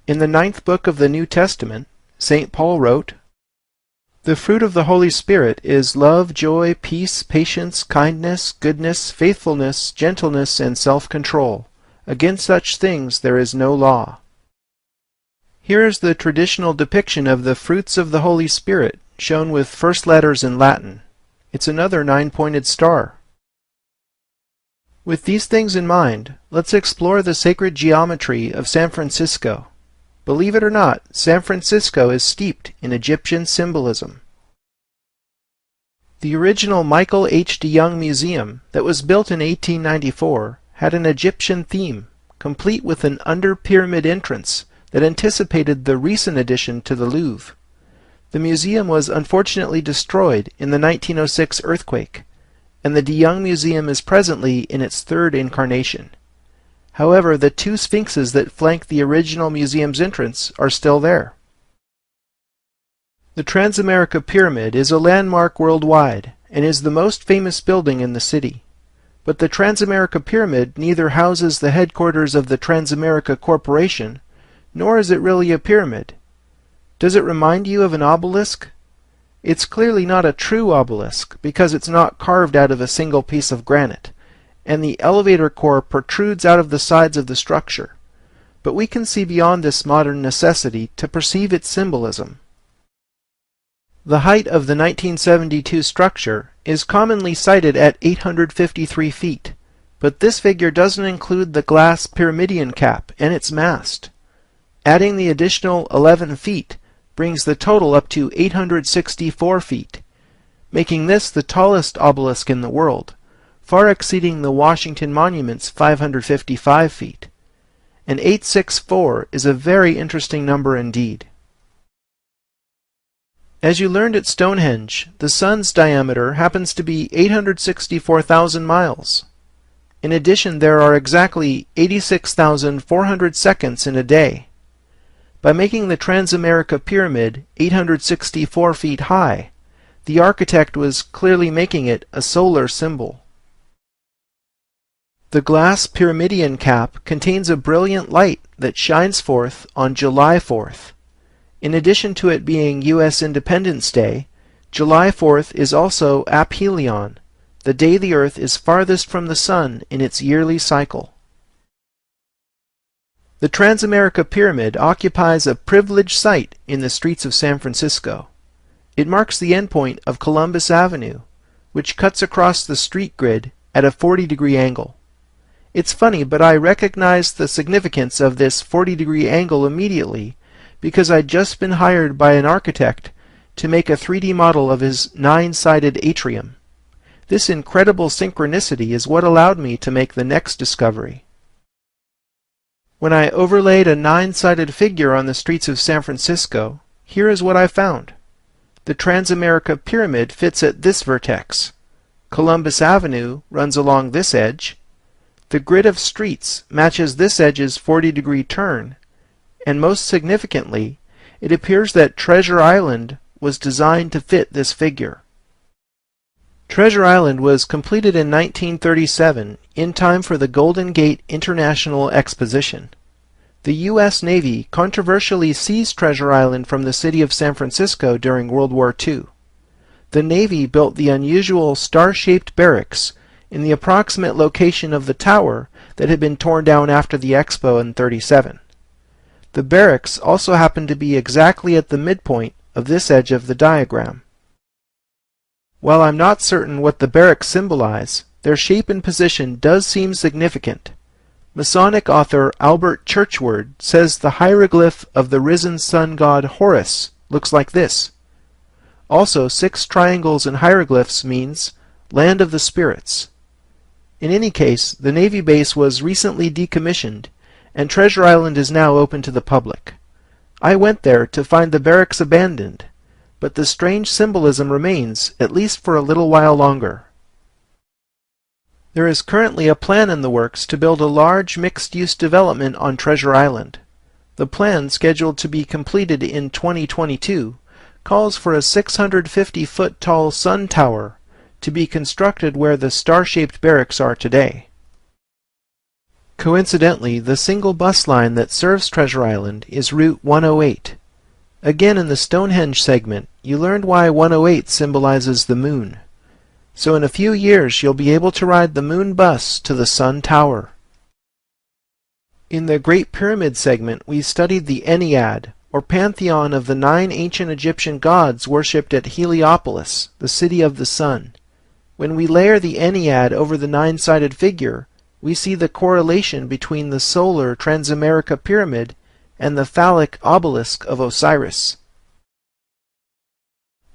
In the 9th book of the New Testament, St. Paul wrote, "The fruit of the Holy Spirit is love, joy, peace, patience, kindness, goodness, faithfulness, gentleness, and self-control. Against such things there is no law." Here is the traditional depiction of the fruits of the Holy Spirit, shown with first letters in Latin. It's another 9-pointed star. With these things in mind, let's explore the sacred geometry of San Francisco. Believe it or not, San Francisco is steeped in Egyptian symbolism. The original Michael H. DeYoung Museum, that was built in 1894, had an Egyptian theme, complete with an under-pyramid entrance that anticipated the recent addition to the Louvre. The museum was unfortunately destroyed in the 1906 earthquake, and the DeYoung Museum is presently in its 3rd incarnation. However, the 2 sphinxes that flank the original museum's entrance are still there. The Transamerica Pyramid is a landmark worldwide and is the most famous building in the city. But the Transamerica Pyramid neither houses the headquarters of the Transamerica Corporation, nor is it really a pyramid. Does it remind you of an obelisk? It's clearly not a true obelisk because it's not carved out of a single piece of granite, and the elevator core protrudes out of the sides of the structure, but we can see beyond this modern necessity to perceive its symbolism. The height of the 1972 structure is commonly cited at 853 feet, but this figure doesn't include the glass pyramidion cap and its mast. Adding the additional 11 feet brings the total up to 864 feet, making this the tallest obelisk in the world, far exceeding the Washington Monument's 555 feet. And 864 is a very interesting number indeed. As you learned at Stonehenge, the Sun's diameter happens to be 864,000 miles. In addition, there are exactly 86,400 seconds in a day. By making the Transamerica Pyramid 864 feet high, the architect was clearly making it a solar symbol. The glass pyramidion cap contains a brilliant light that shines forth on July 4th. In addition to it being U.S. Independence Day, July 4th is also aphelion, the day the Earth is farthest from the Sun in its yearly cycle. The Transamerica Pyramid occupies a privileged site in the streets of San Francisco. It marks the endpoint of Columbus Avenue, which cuts across the street grid at a 40-degree angle. It's funny, but I recognized the significance of this 40-degree angle immediately because I'd just been hired by an architect to make a 3D model of his 9-sided atrium. This incredible synchronicity is what allowed me to make the next discovery. When I overlaid a 9-sided figure on the streets of San Francisco, here is what I found. The Transamerica Pyramid fits at this vertex. Columbus Avenue runs along this edge. The grid of streets matches this edge's 40-degree turn, and most significantly, it appears that Treasure Island was designed to fit this figure. Treasure Island was completed in 1937 in time for the Golden Gate International Exposition. The U.S. Navy controversially seized Treasure Island from the city of San Francisco during World War II. The Navy built the unusual star-shaped barracks in the approximate location of the tower that had been torn down after the Expo in '37. The barracks also happened to be exactly at the midpoint of this edge of the diagram. While I'm not certain what the barracks symbolize, their shape and position does seem significant. Masonic author Albert Churchward says the hieroglyph of the risen sun god Horus looks like this. Also, 6 triangles in hieroglyphs means land of the spirits. In any case, the Navy base was recently decommissioned, and Treasure Island is now open to the public. I went there to find the barracks abandoned, but the strange symbolism remains, at least for a little while longer. There is currently a plan in the works to build a large mixed-use development on Treasure Island. The plan, scheduled to be completed in 2022, calls for a 650-foot tall sun tower to be constructed where the star-shaped barracks are today. Coincidentally, the single bus line that serves Treasure Island is Route 108. Again, in the Stonehenge segment, you learned why 108 symbolizes the moon. So in a few years, you'll be able to ride the moon bus to the Sun Tower. In the Great Pyramid segment, we studied the Ennead, or pantheon of the 9 ancient Egyptian gods worshipped at Heliopolis, the city of the sun. When we layer the Ennead over the 9-sided figure, we see the correlation between the solar Transamerica Pyramid and the phallic obelisk of Osiris.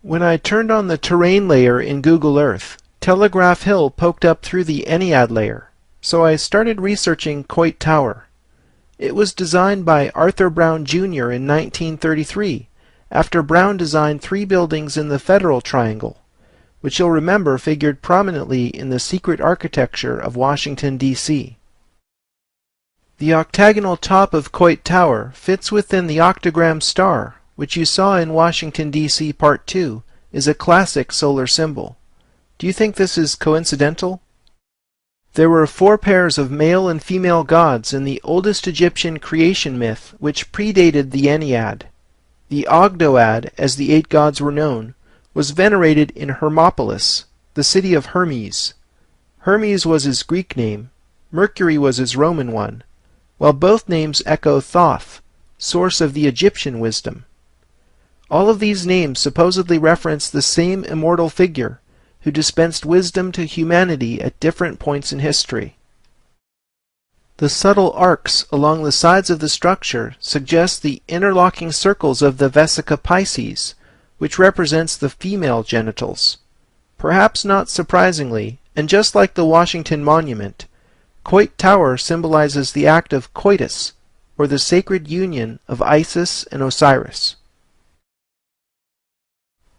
When I turned on the terrain layer in Google Earth, Telegraph Hill poked up through the Ennead layer, so I started researching Coit Tower. It was designed by Arthur Brown Jr. in 1933, after Brown designed 3 buildings in the Federal Triangle, which you'll remember figured prominently in the secret architecture of Washington, D.C. The octagonal top of Coit Tower fits within the octagram star, which you saw in Washington, D.C. Part 2, is a classic solar symbol. Do you think this is coincidental? There were 4 pairs of male and female gods in the oldest Egyptian creation myth, which predated the Ennead. The Ogdoad, as the 8 gods were known, was venerated in Hermopolis, the city of Hermes. Hermes was his Greek name, Mercury was his Roman one, while both names echo Thoth, source of the Egyptian wisdom. All of these names supposedly reference the same immortal figure who dispensed wisdom to humanity at different points in history. The subtle arcs along the sides of the structure suggest the interlocking circles of the Vesica Pisces, which represents the female genitals. Perhaps not surprisingly, and just like the Washington Monument, Coit Tower symbolizes the act of coitus, or the sacred union of Isis and Osiris.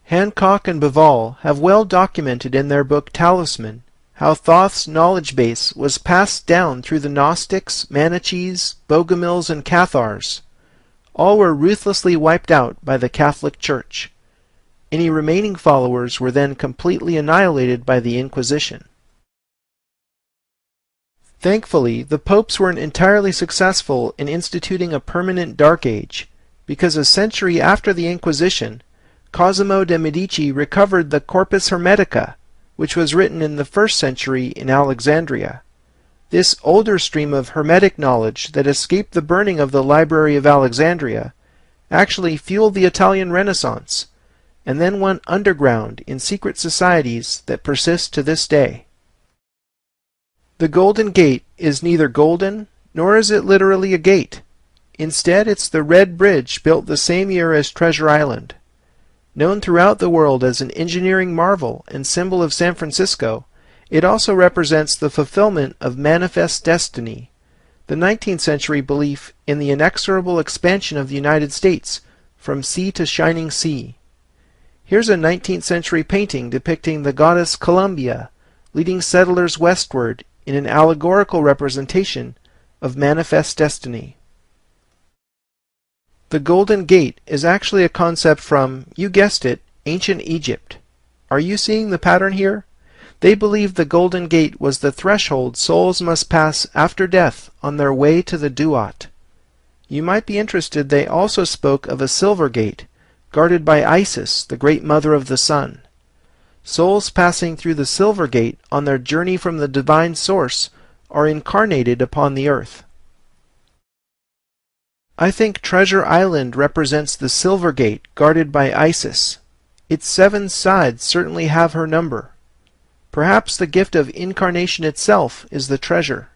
Hancock and Bevall have well documented in their book Talisman how Thoth's knowledge base was passed down through the Gnostics, Manichees, Bogomils, and Cathars. All were ruthlessly wiped out by the Catholic Church. Any remaining followers were then completely annihilated by the Inquisition. Thankfully, the popes weren't entirely successful in instituting a permanent Dark Age, because a century after the Inquisition, Cosimo de' Medici recovered the Corpus Hermetica, which was written in the 1st century in Alexandria. This older stream of Hermetic knowledge that escaped the burning of the Library of Alexandria actually fueled the Italian Renaissance, and then went underground in secret societies that persist to this day. The Golden Gate is neither golden, nor is it literally a gate. Instead, it's the red bridge built the same year as Treasure Island. Known throughout the world as an engineering marvel and symbol of San Francisco, it also represents the fulfillment of manifest destiny, the 19th century belief in the inexorable expansion of the United States from sea to shining sea. Here's a 19th century painting depicting the goddess Columbia leading settlers westward in an allegorical representation of manifest destiny. The Golden Gate is actually a concept from, you guessed it, ancient Egypt. Are you seeing the pattern here? They believed the Golden Gate was the threshold souls must pass after death on their way to the Duat. You might be interested they also spoke of a silver gate, guarded by Isis, the great mother of the sun. Souls passing through the silver gate on their journey from the divine source are incarnated upon the earth. I think Treasure Island represents the silver gate guarded by Isis. Its 7 sides certainly have her number. Perhaps the gift of incarnation itself is the treasure.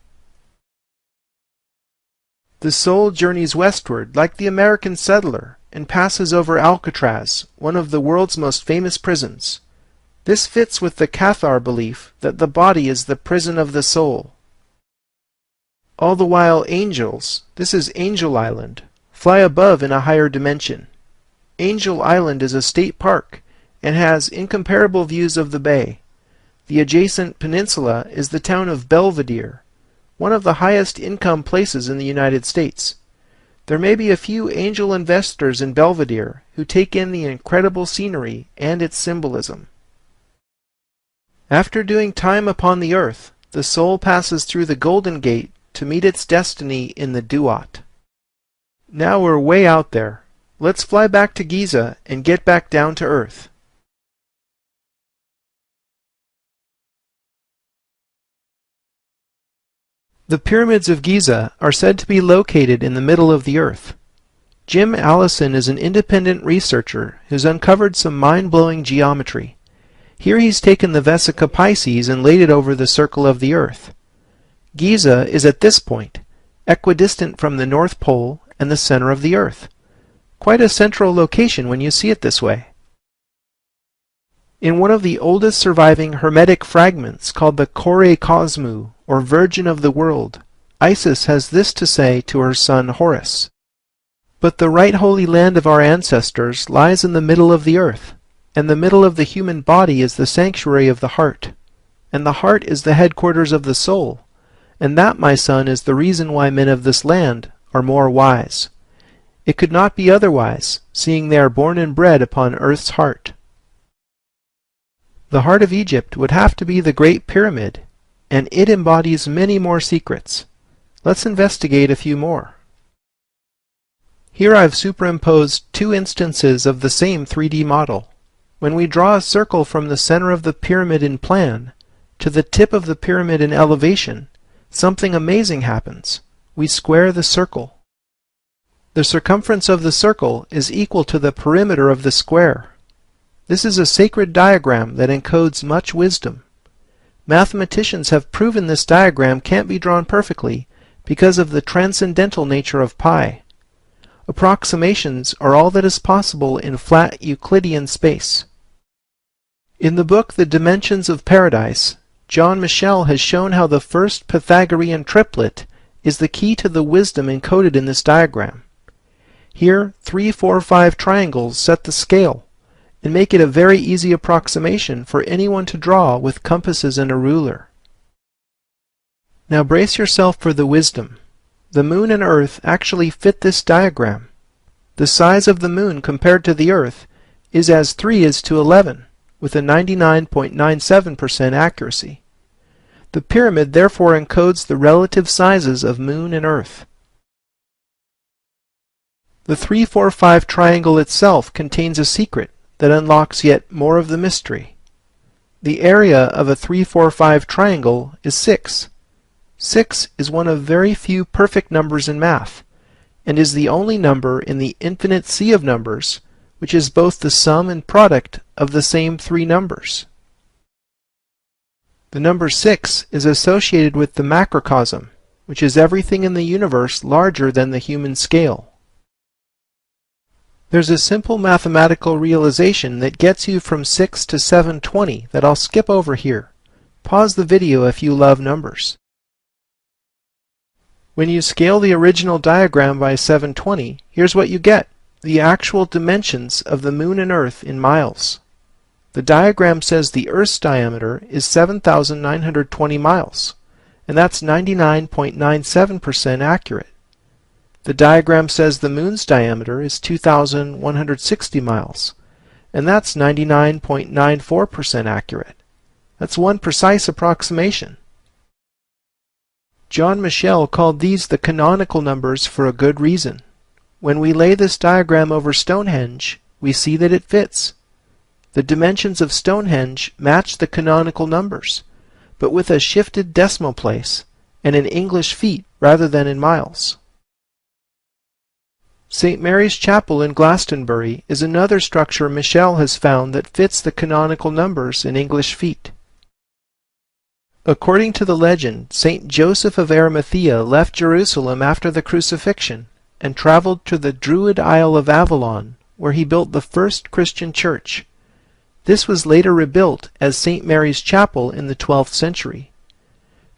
The soul journeys westward like the American settler and passes over Alcatraz, one of the world's most famous prisons. This fits with the Cathar belief that the body is the prison of the soul. All the while angels, this is Angel Island, fly above in a higher dimension. Angel Island is a state park and has incomparable views of the bay. The adjacent peninsula is the town of Belvedere, one of the highest income places in the United States. There may be a few angel investors in Belvedere who take in the incredible scenery and its symbolism. After doing time upon the earth, the soul passes through the Golden Gate to meet its destiny in the Duat. Now we're way out there. Let's fly back to Giza and get back down to earth. The pyramids of Giza are said to be located in the middle of the earth. Jim Allison is an independent researcher who's uncovered some mind-blowing geometry. Here he's taken the Vesica Pisces and laid it over the circle of the earth. Giza is at this point equidistant from the North Pole and the center of the earth. Quite a central location when you see it this way. In one of the oldest surviving Hermetic fragments called the Kore Cosmu, or Virgin of the World, Isis has this to say to her son Horus. But the right holy land of our ancestors lies in the middle of the earth, and the middle of the human body is the sanctuary of the heart, and the heart is the headquarters of the soul, and that, my son, is the reason why men of this land are more wise. It could not be otherwise, seeing they are born and bred upon earth's heart. The heart of Egypt would have to be the Great Pyramid, and it embodies many more secrets. Let's investigate a few more. Here I've superimposed 2 instances of the same 3D model. When we draw a circle from the center of the pyramid in plan, to the tip of the pyramid in elevation, something amazing happens. We square the circle. The circumference of the circle is equal to the perimeter of the square. This is a sacred diagram that encodes much wisdom. Mathematicians have proven this diagram can't be drawn perfectly because of the transcendental nature of pi. Approximations are all that is possible in flat Euclidean space. In the book The Dimensions of Paradise, John Michel has shown how the first Pythagorean triplet is the key to the wisdom encoded in this diagram. Here, 3, 4, 5 triangles set the scale and make it a very easy approximation for anyone to draw with compasses and a ruler. Now brace yourself for the wisdom. The moon and earth actually fit this diagram. The size of the moon compared to the earth is as 3 is to 11, with a 99.97% accuracy. The pyramid therefore encodes the relative sizes of moon and earth. The 3, 4, 5 triangle itself contains a secret that unlocks yet more of the mystery. The area of a 3, 4, 5 triangle is 6. 6 is one of very few perfect numbers in math, and is the only number in the infinite sea of numbers which is both the sum and product of the same 3 numbers. The number 6 is associated with the macrocosm, which is everything in the universe larger than the human scale. There's a simple mathematical realization that gets you from 6 to 720 that I'll skip over here. Pause the video if you love numbers. When you scale the original diagram by 720, here's what you get: the actual dimensions of the moon and earth in miles. The diagram says the Earth's diameter is 7,920 miles, and that's 99.97% accurate. The diagram says the moon's diameter is 2,160 miles, and that's 99.94% accurate. That's one precise approximation. John Michel called these the canonical numbers for a good reason. When we lay this diagram over Stonehenge, we see that it fits. The dimensions of Stonehenge match the canonical numbers, but with a shifted decimal place and in English feet rather than in miles. St. Mary's Chapel in Glastonbury is another structure Michel has found that fits the canonical numbers in English feet. According to the legend, St. Joseph of Arimathea left Jerusalem after the crucifixion and traveled to the Druid Isle of Avalon, where he built the first Christian church. This was later rebuilt as St. Mary's Chapel in the 12th century.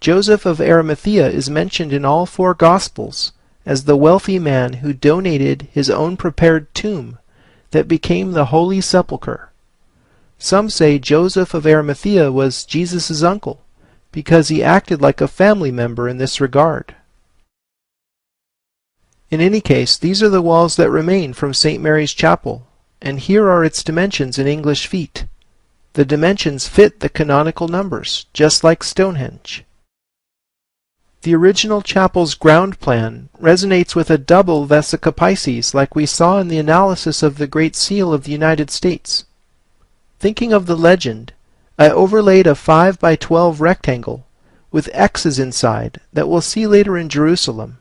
Joseph of Arimathea is mentioned in all 4 Gospels as the wealthy man who donated his own prepared tomb that became the Holy Sepulchre. Some say Joseph of Arimathea was Jesus' uncle, because he acted like a family member in this regard. In any case, these are the walls that remain from St. Mary's Chapel, and here are its dimensions in English feet. The dimensions fit the canonical numbers, just like Stonehenge. The original chapel's ground plan resonates with a double Vesica Pisces like we saw in the analysis of the Great Seal of the United States. Thinking of the legend, I overlaid a 5 by 12 rectangle with X's inside that we'll see later in Jerusalem,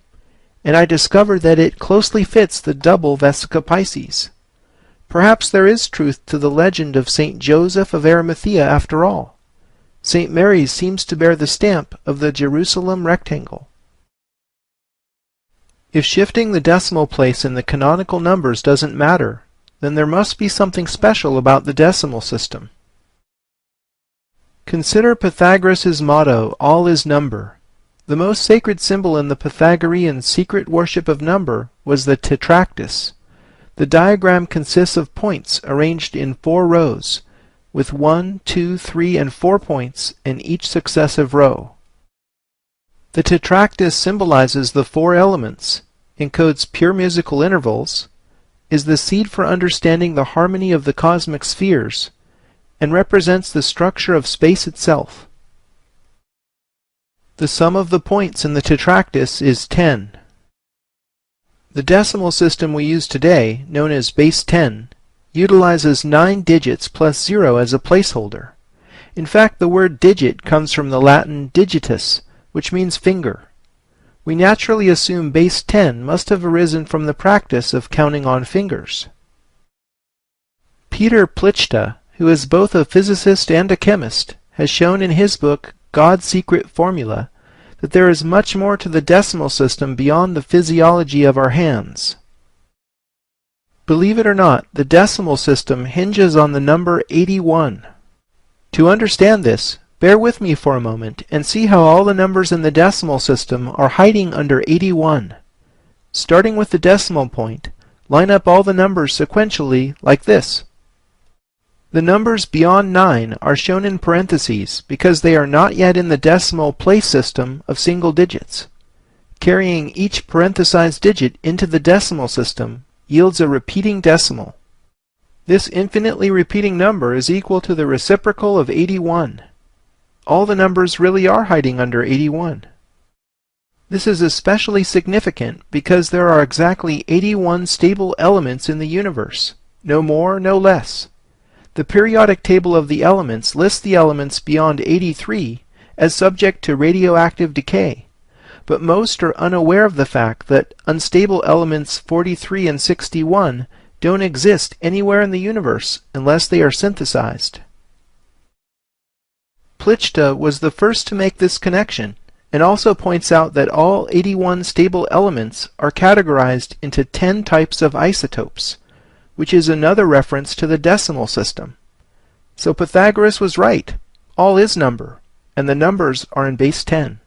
and I discovered that it closely fits the double Vesica Pisces. Perhaps there is truth to the legend of St. Joseph of Arimathea after all. St. Mary's seems to bear the stamp of the Jerusalem rectangle. If shifting the decimal place in the canonical numbers doesn't matter, then there must be something special about the decimal system. Consider Pythagoras' motto, "All is number." The most sacred symbol in the Pythagorean secret worship of number was the tetractys. The diagram consists of points arranged in 4 rows, with 1, 2, 3, and 4 points in each successive row. The tetractys symbolizes the 4 elements, encodes pure musical intervals, is the seed for understanding the harmony of the cosmic spheres, and represents the structure of space itself. The sum of the points in the tetractys is 10. The decimal system we use today, known as base 10, utilizes 9 digits plus 0 as a placeholder, In fact, the word digit comes from the Latin digitus, which means finger. We naturally assume base 10 must have arisen from the practice of counting on fingers. Peter Plichta, who is both a physicist and a chemist, has shown in his book God's Secret Formula that there is much more to the decimal system beyond the physiology of our hands. Believe it or not, the decimal system hinges on the number 81. To understand this, bear with me for a moment and see how all the numbers in the decimal system are hiding under 81. Starting with the decimal point, line up all the numbers sequentially like this. The numbers beyond 9 are shown in parentheses because they are not yet in the decimal place system of single digits. Carrying each parenthesized digit into the decimal system yields a repeating decimal. This infinitely repeating number is equal to the reciprocal of 81. All the numbers really are hiding under 81. This is especially significant because there are exactly 81 stable elements in the universe, no more, no less. The periodic table of the elements lists the elements beyond 83 as subject to radioactive decay, but most are unaware of the fact that unstable elements 43 and 61 don't exist anywhere in the universe unless they are synthesized. Plichta was the first to make this connection, and also points out that all 81 stable elements are categorized into 10 types of isotopes, which is another reference to the decimal system. So Pythagoras was right. All is number, and the numbers are in base 10.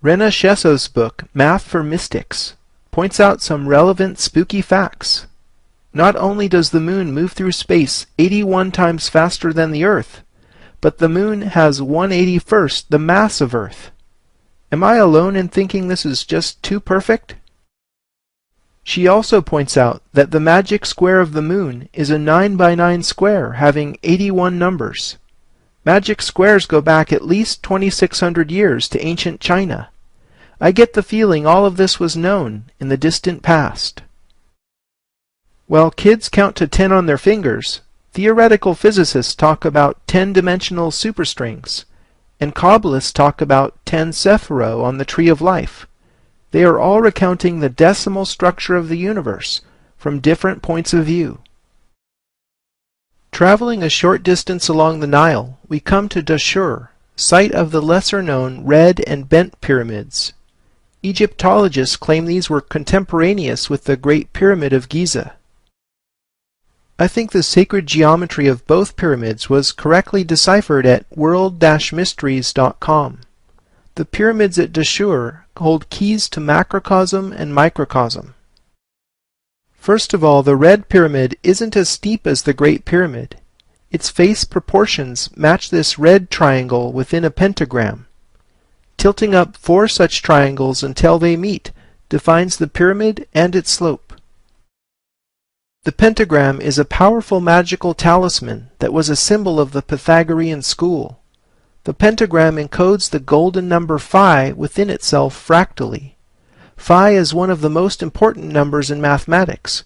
Rena Shesso's book, Math for Mystics, points out some relevant spooky facts. Not only does the moon move through space 81 times faster than the Earth, but the moon has 1/81st the mass of Earth. Am I alone in thinking this is just too perfect? She also points out that the magic square of the moon is a 9 by 9 square having 81 numbers. Magic squares go back at least 2,600 years to ancient China. I get the feeling all of this was known in the distant past. While kids count to 10 on their fingers, theoretical physicists talk about 10-dimensional superstrings, and Kabbalists talk about 10 sephiro on the Tree of Life. They are all recounting the decimal structure of the universe from different points of view. Traveling a short distance along the Nile, we come to Dashur, site of the lesser-known red and bent pyramids. Egyptologists claim these were contemporaneous with the Great Pyramid of Giza. I think the sacred geometry of both pyramids was correctly deciphered at world-mysteries.com. The pyramids at Dashur hold keys to macrocosm and microcosm. First of all, the red pyramid isn't as steep as the Great Pyramid. Its face proportions match this red triangle within a pentagram. Tilting up 4 such triangles until they meet defines the pyramid and its slope. The pentagram is a powerful magical talisman that was a symbol of the Pythagorean school. The pentagram encodes the golden number phi within itself fractally. Phi is one of the most important numbers in mathematics,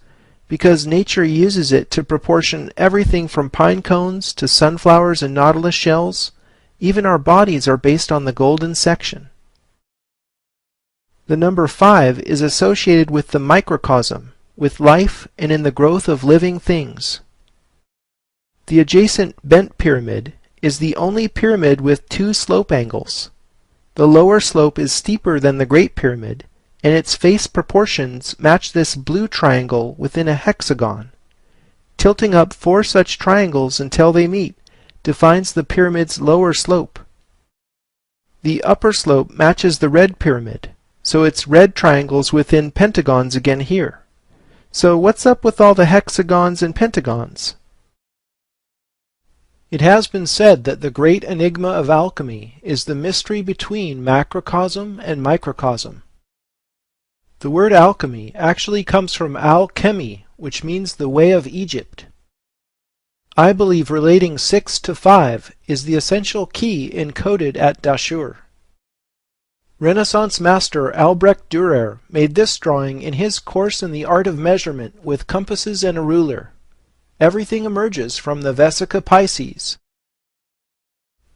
because nature uses it to proportion everything from pine cones to sunflowers and nautilus shells. Even our bodies are based on the golden section. The number 5 is associated with the microcosm, with life and in the growth of living things. The adjacent bent pyramid is the only pyramid with 2 slope angles. The lower slope is steeper than the Great Pyramid, and its face proportions match this blue triangle within a hexagon. Tilting up 4 such triangles until they meet defines the pyramid's lower slope. The upper slope matches the red pyramid, so it's red triangles within pentagons again here. So what's up with all the hexagons and pentagons? It has been said that the great enigma of alchemy is the mystery between macrocosm and microcosm. The word alchemy actually comes from al-chemi, which means the way of Egypt. I believe relating 6 to 5 is the essential key encoded at Dashur. Renaissance master Albrecht Dürer made this drawing in his course in the art of measurement with compasses and a ruler. Everything emerges from the Vesica Pisces.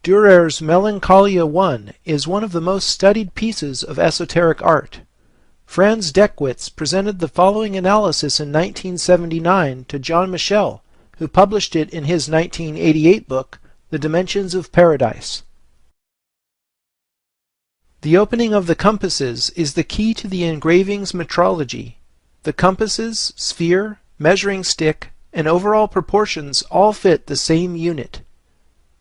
Dürer's Melancholia I is one of the most studied pieces of esoteric art. Franz Deckwitz presented the following analysis in 1979 to John Michel, who published it in his 1988 book, The Dimensions of Paradise. The opening of the compasses is the key to the engraving's metrology. The compasses, sphere, measuring stick, and overall proportions all fit the same unit.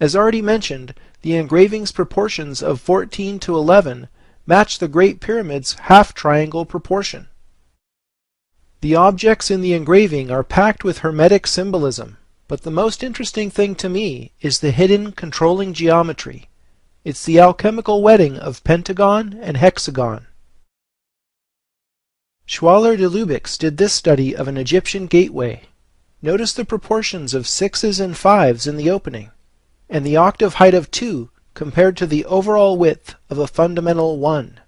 As already mentioned, the engraving's proportions of 14:11 match the Great Pyramid's half-triangle proportion. The objects in the engraving are packed with Hermetic symbolism, but the most interesting thing to me is the hidden controlling geometry. It's the alchemical wedding of pentagon and hexagon. Schwaller de Lubicz did this study of an Egyptian gateway. Notice the proportions of 6s and 5s in the opening, and the octave height of 2 compared to the overall width of a fundamental 1.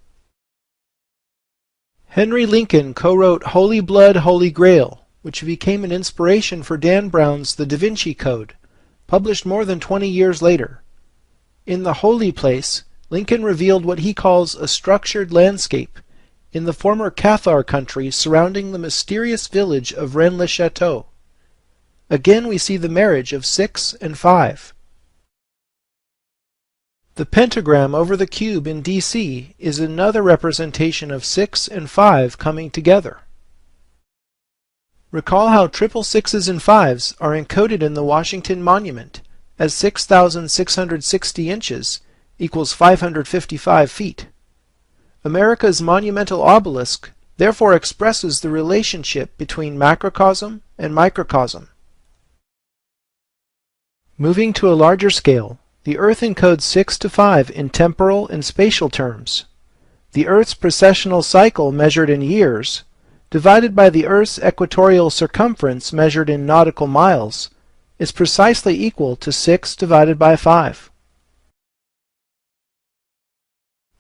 Henry Lincoln co-wrote Holy Blood, Holy Grail, which became an inspiration for Dan Brown's The Da Vinci Code, published more than 20 years later. In The Holy Place, Lincoln revealed what he calls a structured landscape in the former Cathar country surrounding the mysterious village of Rennes-le-Château. Again we see the marriage of 6 and 5. The pentagram over the cube in DC is another representation of 6 and 5 coming together. Recall how triple 6s and 5s are encoded in the Washington Monument as 6,660 inches equals 555 feet. America's monumental obelisk therefore expresses the relationship between macrocosm and microcosm. Moving to a larger scale, the Earth encodes 6 to 5 in temporal and spatial terms. The Earth's precessional cycle measured in years, divided by the Earth's equatorial circumference measured in nautical miles, is precisely equal to 6 divided by 5.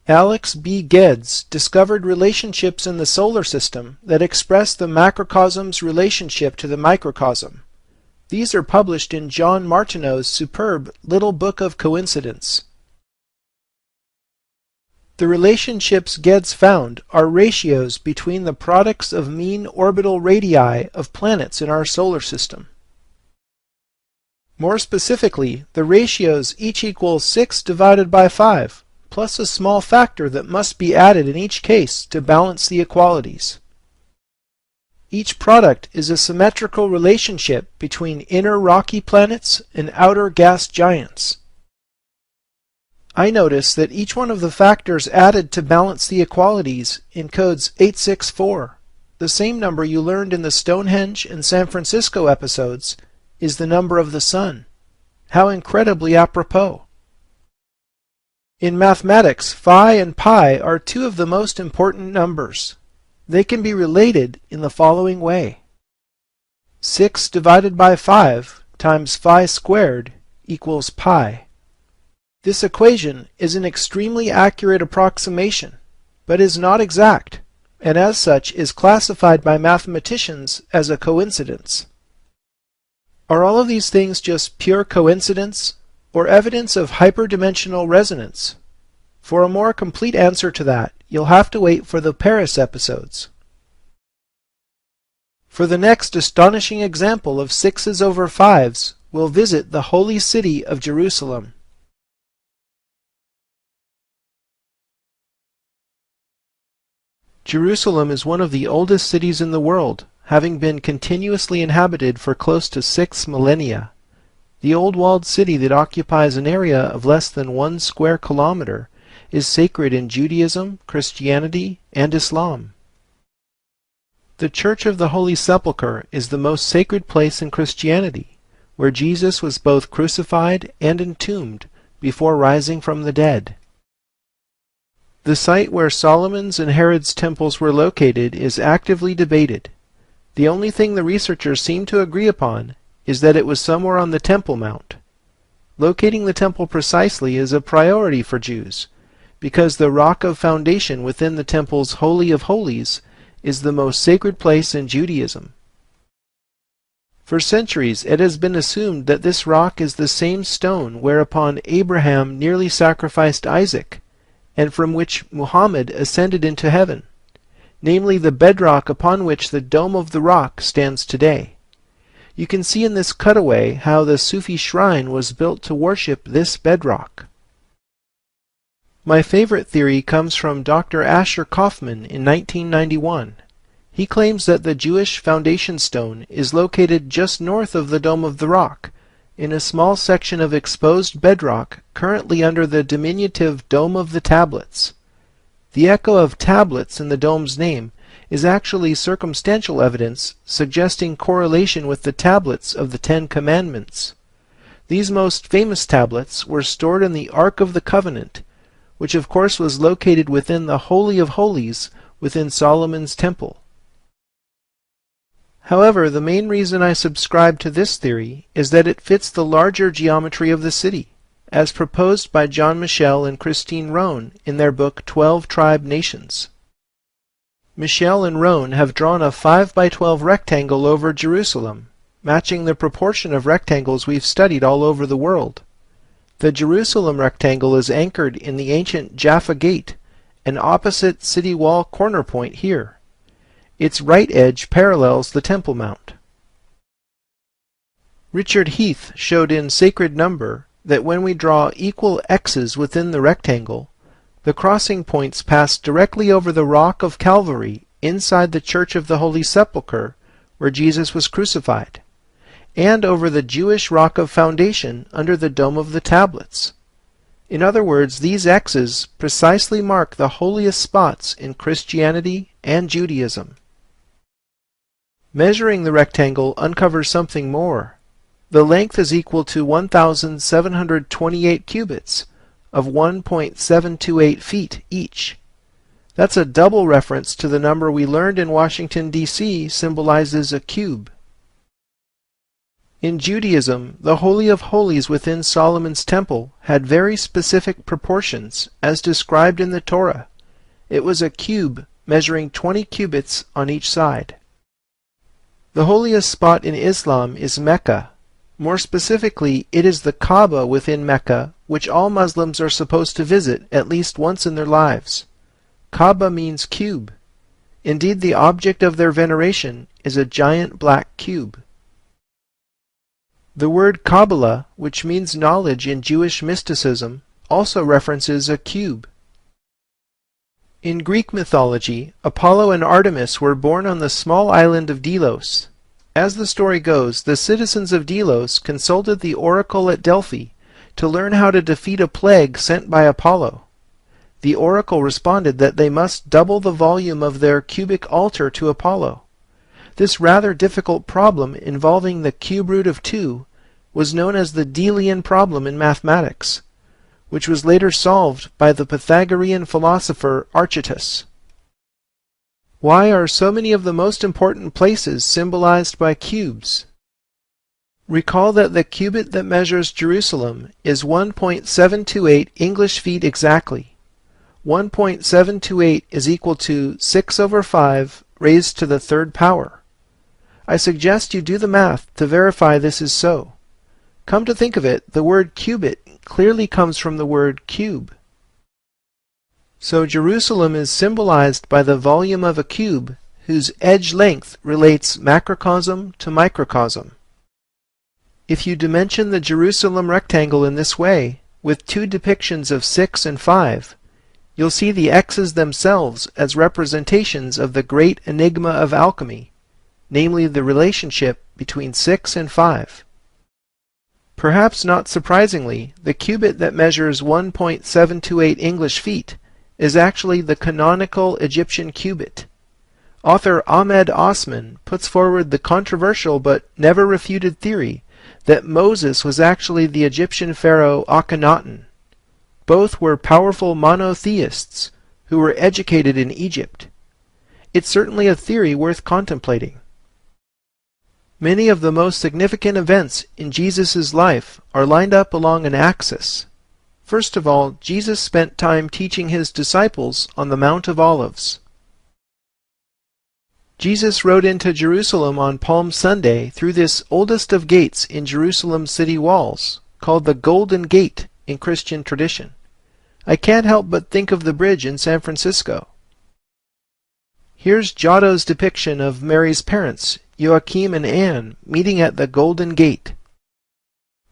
Alex B. Geddes discovered relationships in the solar system that express the macrocosm's relationship to the microcosm. These are published in John Martineau's superb Little Book of Coincidence. The relationships Geddes found are ratios between the products of mean orbital radii of planets in our solar system. More specifically, the ratios each equal 6 divided by 5, plus a small factor that must be added in each case to balance the equalities. Each product is a symmetrical relationship between inner rocky planets and outer gas giants. I notice that each one of the factors added to balance the equalities encodes 864. The same number you learned in the Stonehenge and San Francisco episodes is the number of the sun. How incredibly apropos. In mathematics, phi and pi are two of the most important numbers. They can be related in the following way. 6 divided by 5 times phi squared equals pi. This equation is an extremely accurate approximation, but is not exact, and as such is classified by mathematicians as a coincidence. Are all of these things just pure coincidence, or evidence of hyperdimensional resonance? For a more complete answer to that, you'll have to wait for the Paris episodes. For the next astonishing example of 6s over 5s, we'll visit the holy city of Jerusalem. Jerusalem is one of the oldest cities in the world, having been continuously inhabited for close to 6 millennia. The old walled city that occupies an area of less than 1 square kilometer is sacred in Judaism, Christianity, and Islam. The Church of the Holy Sepulchre is the most sacred place in Christianity, where Jesus was both crucified and entombed before rising from the dead. The site where Solomon's and Herod's temples were located is actively debated. The only thing the researchers seem to agree upon is that it was somewhere on the Temple Mount. Locating the temple precisely is a priority for Jews, because the rock of foundation within the temple's Holy of Holies is the most sacred place in Judaism. For centuries it has been assumed that this rock is the same stone whereupon Abraham nearly sacrificed Isaac, and from which Muhammad ascended into heaven, namely the bedrock upon which the Dome of the Rock stands today. You can see in this cutaway how the Sufi shrine was built to worship this bedrock. My favorite theory comes from Dr. Asher Kaufman in 1991. He claims that the Jewish foundation stone is located just north of the Dome of the Rock, in a small section of exposed bedrock currently under the diminutive Dome of the Tablets. The echo of tablets in the dome's name is actually circumstantial evidence suggesting correlation with the tablets of the Ten Commandments. These most famous tablets were stored in the Ark of the Covenant, which of course was located within the Holy of Holies within Solomon's Temple. However, the main reason I subscribe to this theory is that it fits the larger geometry of the city, as proposed by John Michel and Christine Rohn in their book 12 Tribe Nations. Michel and Rohn have drawn a 5 by 12 rectangle over Jerusalem, matching the proportion of rectangles we've studied all over the world. The Jerusalem rectangle is anchored in the ancient Jaffa Gate, an opposite city wall corner point here. Its right edge parallels the Temple Mount. Richard Heath showed in Sacred Number that when we draw equal x's within the rectangle, the crossing points pass directly over the rock of Calvary inside the Church of the Holy Sepulchre, where Jesus was crucified, and over the Jewish rock of foundation under the Dome of the Tablets. In other words, these x's precisely mark the holiest spots in Christianity and Judaism. Measuring the rectangle uncovers something more. The length is equal to 1,728 cubits of 1.728 feet each. That's a double reference to the number we learned in Washington, D.C. symbolizes a cube. In Judaism, the Holy of Holies within Solomon's Temple had very specific proportions, as described in the Torah. It was a cube measuring 20 cubits on each side. The holiest spot in Islam is Mecca. More specifically, it is the Kaaba within Mecca, which all Muslims are supposed to visit at least once in their lives. Kaaba means cube. Indeed, the object of their veneration is a giant black cube. The word Kabbalah, which means knowledge in Jewish mysticism, also references a cube. In Greek mythology, Apollo and Artemis were born on the small island of Delos. As the story goes, the citizens of Delos consulted the oracle at Delphi to learn how to defeat a plague sent by Apollo. The oracle responded that they must double the volume of their cubic altar to Apollo. This rather difficult problem involving the cube root of 2 was known as the Delian problem in mathematics, which was later solved by the Pythagorean philosopher Archytas. Why are so many of the most important places symbolized by cubes? Recall that the cubit that measures Jerusalem is 1.728 English feet exactly. 1.728 is equal to 6 over 5 raised to the third power. I suggest you do the math to verify this is so. Come to think of it, the word cubit clearly comes from the word cube. So Jerusalem is symbolized by the volume of a cube whose edge length relates macrocosm to microcosm. If you dimension the Jerusalem rectangle in this way, with two depictions of 6 and 5, you'll see the x's themselves as representations of the great enigma of alchemy, namely the relationship between 6 and 5. Perhaps not surprisingly, the cubit that measures 1.728 English feet is actually the canonical Egyptian cubit. Author Ahmed Osman puts forward the controversial but never refuted theory that Moses was actually the Egyptian pharaoh Akhenaten. Both were powerful monotheists who were educated in Egypt. It's certainly a theory worth contemplating. Many of the most significant events in Jesus' life are lined up along an axis. First of all, Jesus spent time teaching his disciples on the Mount of Olives. Jesus rode into Jerusalem on Palm Sunday through this oldest of gates in Jerusalem's city walls, called the Golden Gate in Christian tradition. I can't help but think of the bridge in San Francisco. Here's Giotto's depiction of Mary's parents, Joachim and Anne, meeting at the Golden Gate.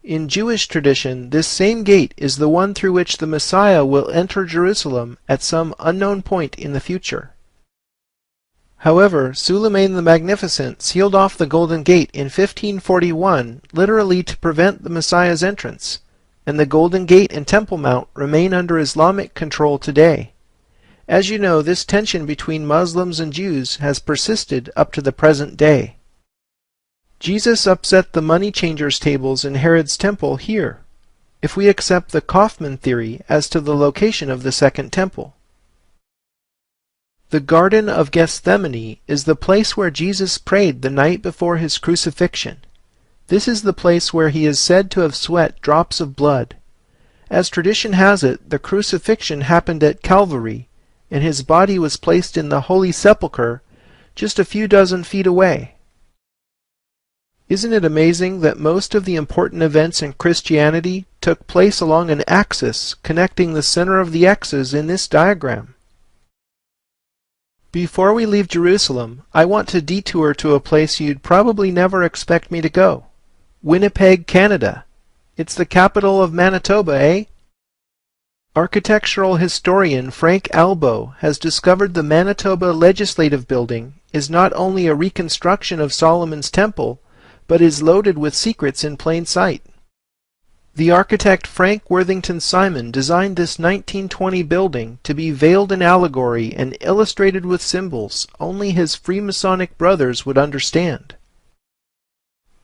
In Jewish tradition, this same gate is the one through which the Messiah will enter Jerusalem at some unknown point in the future. However, Suleiman the Magnificent sealed off the Golden Gate in 1541, literally to prevent the Messiah's entrance, and the Golden Gate and Temple Mount remain under Islamic control today. As you know, this tension between Muslims and Jews has persisted up to the present day. Jesus upset the money changers' tables in Herod's temple here, if we accept the Kaufman theory as to the location of the Second Temple. The Garden of Gethsemane is the place where Jesus prayed the night before his crucifixion. This is the place where he is said to have sweat drops of blood. As tradition has it, the crucifixion happened at Calvary, and his body was placed in the Holy Sepulchre just a few dozen feet away. Isn't it amazing that most of the important events in Christianity took place along an axis connecting the center of the X's in this diagram? Before we leave Jerusalem, I want to detour to a place you'd probably never expect me to go. Winnipeg, Canada. It's the capital of Manitoba, eh? Architectural historian Frank Albo has discovered the Manitoba Legislative Building is not only a reconstruction of Solomon's Temple, but is loaded with secrets in plain sight. The architect Frank Worthington Simon designed this 1920 building to be veiled in allegory and illustrated with symbols only his Freemasonic brothers would understand.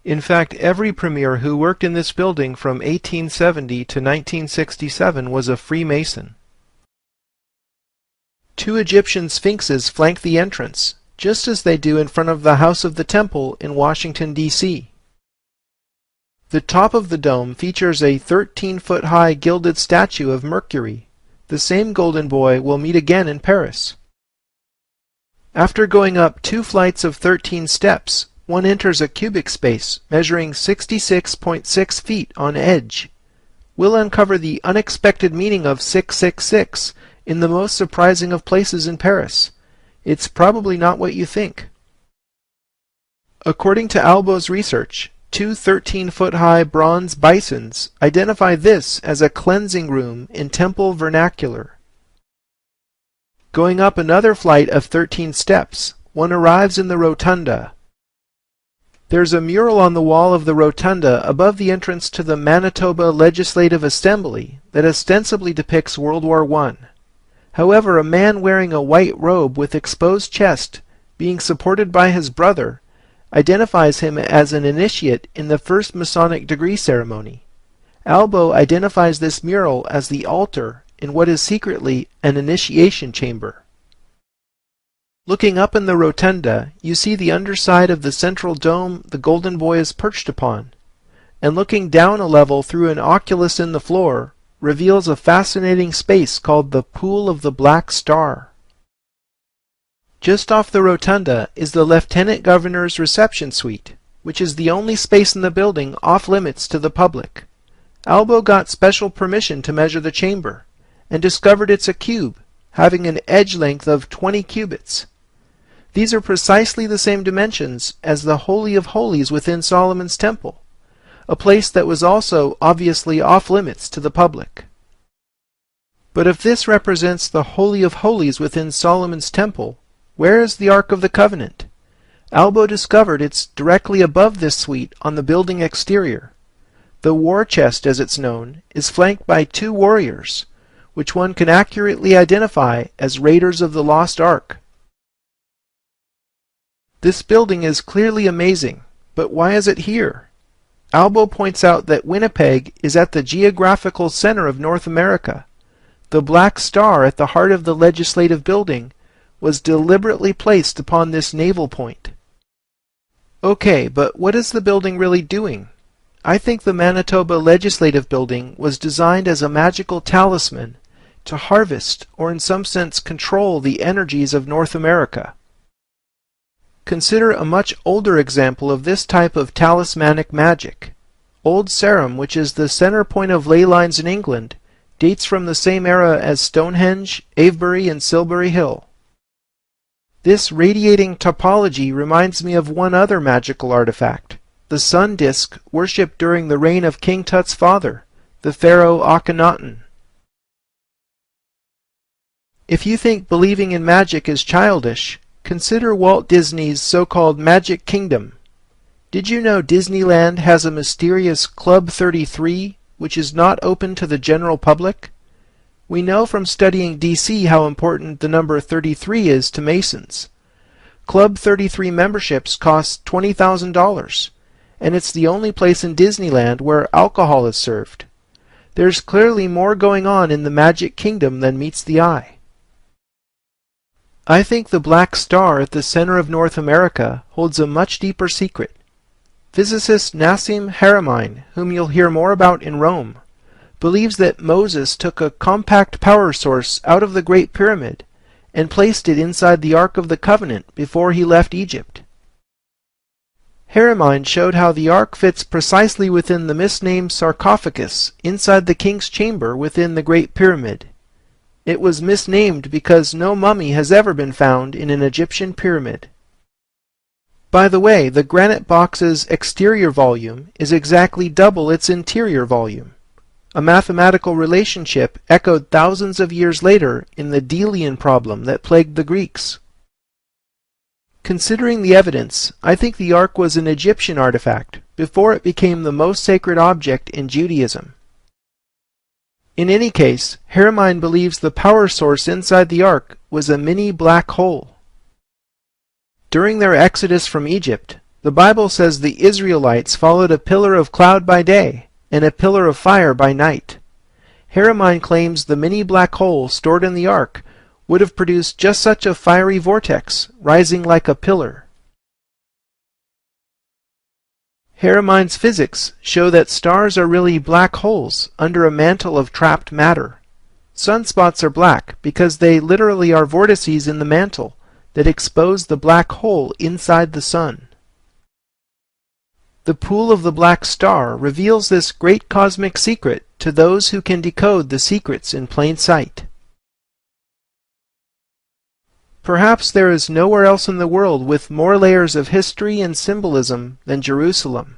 In fact, every premier who worked in this building from 1870 to 1967 was a Freemason. 2 Egyptian sphinxes flank the entrance, just as they do in front of the House of the Temple in Washington, D.C. The top of the dome features a 13-foot-high gilded statue of Mercury, the same golden boy we'll meet again in Paris. After going up 2 flights of 13 steps, one enters a cubic space measuring 66.6 feet on edge. We'll uncover the unexpected meaning of 666 in the most surprising of places in Paris. It's probably not what you think. According to Albo's research, 2 13-foot-high bronze bisons identify this as a cleansing room in temple vernacular. Going up another flight of 13 steps, one arrives in the rotunda. There's a mural on the wall of the rotunda above the entrance to the Manitoba Legislative Assembly that ostensibly depicts World War I. However, a man wearing a white robe with exposed chest, being supported by his brother, identifies him as an initiate in the first Masonic degree ceremony. Albo identifies this mural as the altar in what is secretly an initiation chamber. Looking up in the rotunda, you see the underside of the central dome the golden boy is perched upon, and looking down a level through an oculus in the floor reveals a fascinating space called the Pool of the Black Star. Just off the rotunda is the Lieutenant Governor's reception suite, which is the only space in the building off limits to the public. Albo got special permission to measure the chamber, and discovered it's a cube, having an edge length of 20 cubits. These are precisely the same dimensions as the Holy of Holies within Solomon's Temple, a place that was also obviously off limits to the public. But if this represents the Holy of Holies within Solomon's Temple, where is the Ark of the Covenant? Albo discovered it's directly above this suite on the building exterior. The war chest, as it's known, is flanked by 2 warriors, which one can accurately identify as raiders of the lost Ark. This building is clearly amazing, but why is it here? Albo points out that Winnipeg is at the geographical center of North America. The black star at the heart of the legislative building was deliberately placed upon this naval point. Okay, but what is the building really doing? I think the Manitoba Legislative Building was designed as a magical talisman to harvest, or in some sense control, the energies of North America. Consider a much older example of this type of talismanic magic. Old Sarum, which is the center point of ley lines in England, dates from the same era as Stonehenge, Avebury, and Silbury Hill. This radiating topology reminds me of one other magical artifact, the sun disk worshipped during the reign of King Tut's father, the pharaoh Akhenaten. If you think believing in magic is childish, consider Walt Disney's so-called Magic Kingdom. Did you know Disneyland has a mysterious Club 33, which is not open to the general public? We know from studying DC how important the number 33 is to Masons. Club 33 memberships cost $20,000, and it's the only place in Disneyland where alcohol is served. There's clearly more going on in the Magic Kingdom than meets the eye. I think the black star at the center of North America holds a much deeper secret. Physicist Nassim Haramein, whom you'll hear more about in Rome, believes that Moses took a compact power source out of the Great Pyramid and placed it inside the Ark of the Covenant before he left Egypt. Haramein showed how the Ark fits precisely within the misnamed sarcophagus inside the king's chamber within the Great Pyramid. It was misnamed because no mummy has ever been found in an Egyptian pyramid. By the way, the granite box's exterior volume is exactly double its interior volume, a mathematical relationship echoed thousands of years later in the Delian problem that plagued the Greeks. Considering the evidence, I think the Ark was an Egyptian artifact before it became the most sacred object in Judaism. In any case, Haramein believes the power source inside the Ark was a mini black hole. During their exodus from Egypt, the Bible says the Israelites followed a pillar of cloud by day and a pillar of fire by night. Haramein claims the mini black hole stored in the Ark would have produced just such a fiery vortex, rising like a pillar. Haramein's physics show that stars are really black holes under a mantle of trapped matter. Sunspots are black because they literally are vortices in the mantle that expose the black hole inside the sun. The pool of the black star reveals this great cosmic secret to those who can decode the secrets in plain sight. Perhaps there is nowhere else in the world with more layers of history and symbolism than Jerusalem.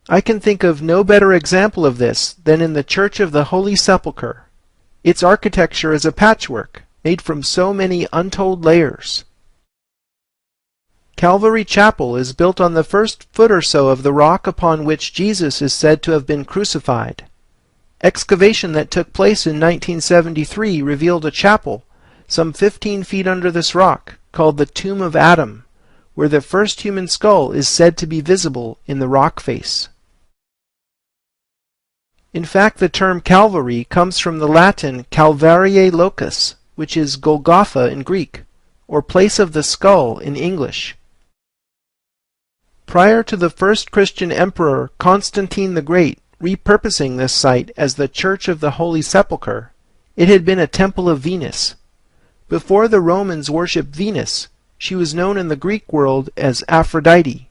I can think of no better example of this than in the Church of the Holy Sepulchre. Its architecture is a patchwork made from so many untold layers. Calvary Chapel is built on the first foot or so of the rock upon which Jesus is said to have been crucified. Excavation that took place in 1973 revealed a chapel some 15 feet under this rock, called the Tomb of Adam, where the first human skull is said to be visible in the rock face. In fact, the term Calvary comes from the Latin Calvariae locus, which is Golgotha in Greek, or place of the skull in English. Prior to the first Christian emperor Constantine the Great repurposing this site as the Church of the Holy Sepulchre, it had been a temple of Venus. Before the Romans worshipped Venus, she was known in the Greek world as Aphrodite.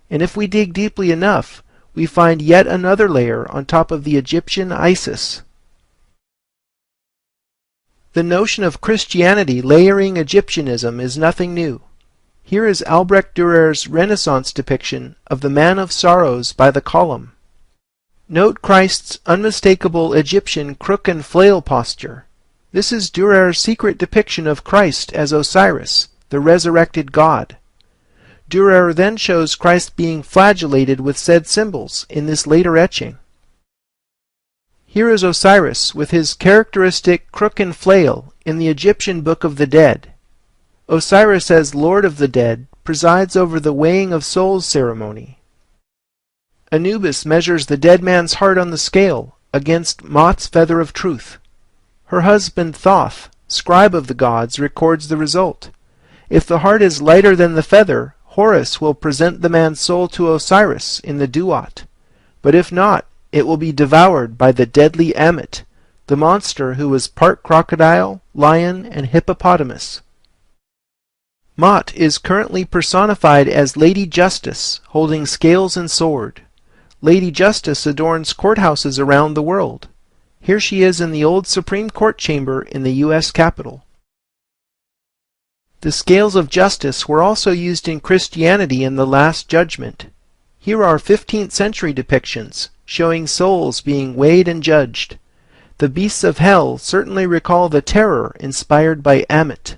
And if we dig deeply enough, we find yet another layer on top of the Egyptian Isis. The notion of Christianity layering Egyptianism is nothing new. Here is Albrecht Dürer's Renaissance depiction of the Man of Sorrows by the column. Note Christ's unmistakable Egyptian crook and flail posture. This is Dürer's secret depiction of Christ as Osiris, the resurrected God. Dürer then shows Christ being flagellated with said symbols in this later etching. Here is Osiris with his characteristic crook and flail in the Egyptian Book of the Dead. Osiris as Lord of the Dead presides over the weighing of souls ceremony. Anubis measures the dead man's heart on the scale against Mot's feather of truth. Her husband Thoth, scribe of the gods, records the result. If the heart is lighter than the feather, Horus will present the man's soul to Osiris in the duat. But if not, it will be devoured by the deadly Ammit, the monster who was part crocodile, lion, and hippopotamus. Mott is currently personified as Lady Justice, holding scales and sword. Lady Justice adorns courthouses around the world. Here she is in the old Supreme Court chamber in the U.S. Capitol. The scales of justice were also used in Christianity in the Last Judgment. Here are 15th century depictions, showing souls being weighed and judged. The beasts of hell certainly recall the terror inspired by Ammit.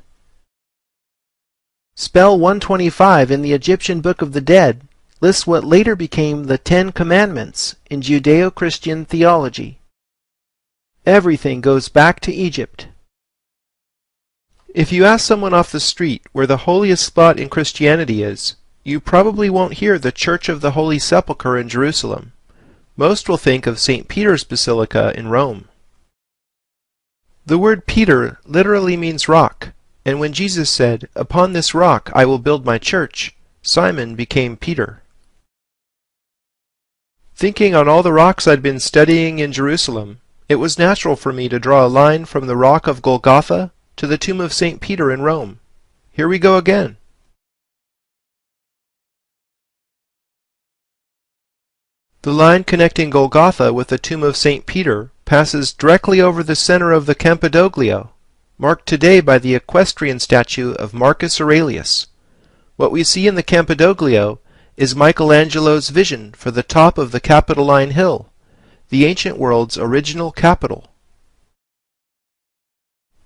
Spell 125 in the Egyptian Book of the Dead lists what later became the Ten Commandments in Judeo-Christian theology. Everything goes back to Egypt. If you ask someone off the street where the holiest spot in Christianity is, you probably won't hear the Church of the Holy Sepulchre in Jerusalem. Most will think of St. Peter's Basilica in Rome. The word Peter literally means rock, and when Jesus said, "Upon this rock I will build my church," Simon became Peter. Thinking on all the rocks I'd been studying in Jerusalem, it was natural for me to draw a line from the rock of Golgotha to the tomb of St. Peter in Rome. Here we go again. The line connecting Golgotha with the tomb of St. Peter passes directly over the center of the Campidoglio, marked today by the equestrian statue of Marcus Aurelius. What we see in the Campidoglio is Michelangelo's vision for the top of the Capitoline Hill, the ancient world's original capital.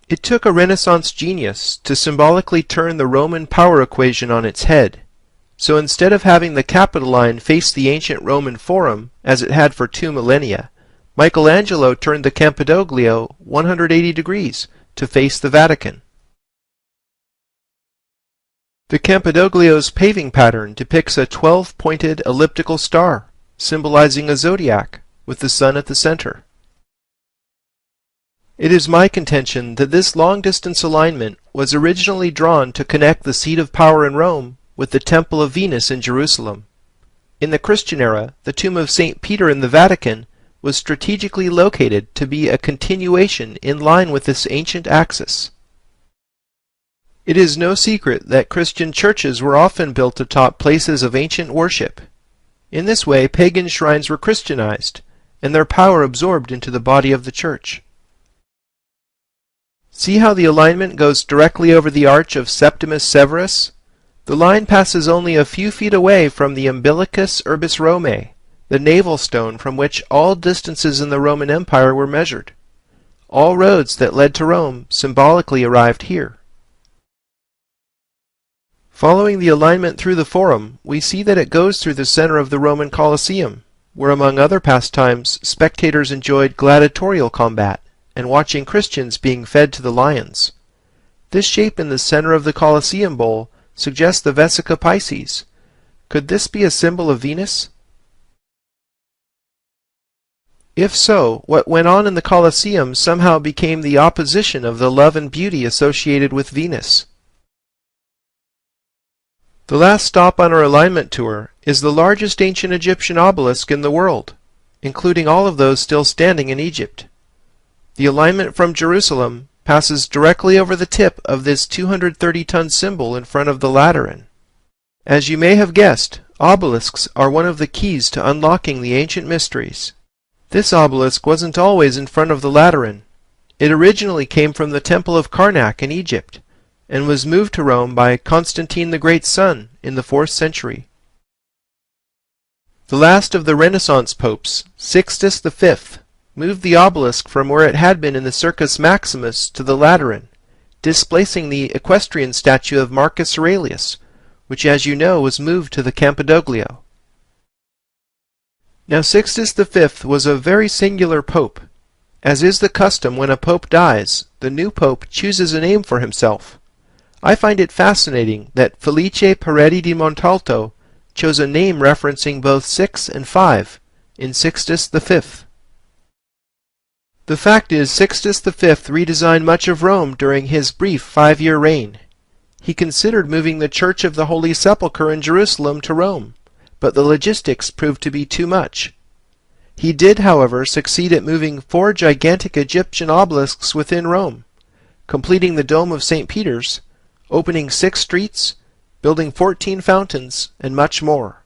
It took a Renaissance genius to symbolically turn the Roman power equation on its head. So instead of having the Capitoline face the ancient Roman Forum, as it had for 2 millennia, Michelangelo turned the Campidoglio 180 degrees to face the Vatican. The Campidoglio's paving pattern depicts a 12-pointed elliptical star, symbolizing a zodiac, with the sun at the center. It is my contention that this long-distance alignment was originally drawn to connect the seat of power in Rome with the Temple of Venus in Jerusalem. In the Christian era, the tomb of St. Peter in the Vatican was strategically located to be a continuation in line with this ancient axis. It is no secret that Christian churches were often built atop places of ancient worship. In this way, pagan shrines were Christianized, and their power absorbed into the body of the church. See how the alignment goes directly over the arch of Septimus Severus? The line passes only a few feet away from the Umbilicus Urbis Romae, the navel stone from which all distances in the Roman Empire were measured. All roads that led to Rome symbolically arrived here. Following the alignment through the Forum, we see that it goes through the center of the Roman Colosseum, where among other pastimes, spectators enjoyed gladiatorial combat and watching Christians being fed to the lions. This shape in the center of the Colosseum bowl suggests the Vesica Piscis. Could this be a symbol of Venus? If so, what went on in the Colosseum somehow became the opposition of the love and beauty associated with Venus. The last stop on our alignment tour is the largest ancient Egyptian obelisk in the world, including all of those still standing in Egypt. The alignment from Jerusalem passes directly over the tip of this 230-ton symbol in front of the Lateran. As you may have guessed, obelisks are one of the keys to unlocking the ancient mysteries. This obelisk wasn't always in front of the Lateran. It originally came from the Temple of Karnak in Egypt, and was moved to Rome by Constantine the Great's son in the 4th century. The last of the Renaissance popes, Sixtus V, moved the obelisk from where it had been in the Circus Maximus to the Lateran, displacing the equestrian statue of Marcus Aurelius, which, as you know, was moved to the Campidoglio. Now Sixtus V was a very singular pope. As is the custom when a pope dies, the new pope chooses a name for himself. I find it fascinating that Felice Peretti di Montalto chose a name referencing both 6 and 5 in Sixtus V. The fact is, Sixtus V redesigned much of Rome during his brief 5-year reign. He considered moving the Church of the Holy Sepulchre in Jerusalem to Rome, but the logistics proved to be too much. He did, however, succeed at moving 4 gigantic Egyptian obelisks within Rome, completing the Dome of St. Peter's, opening 6 streets, building 14 fountains, and much more.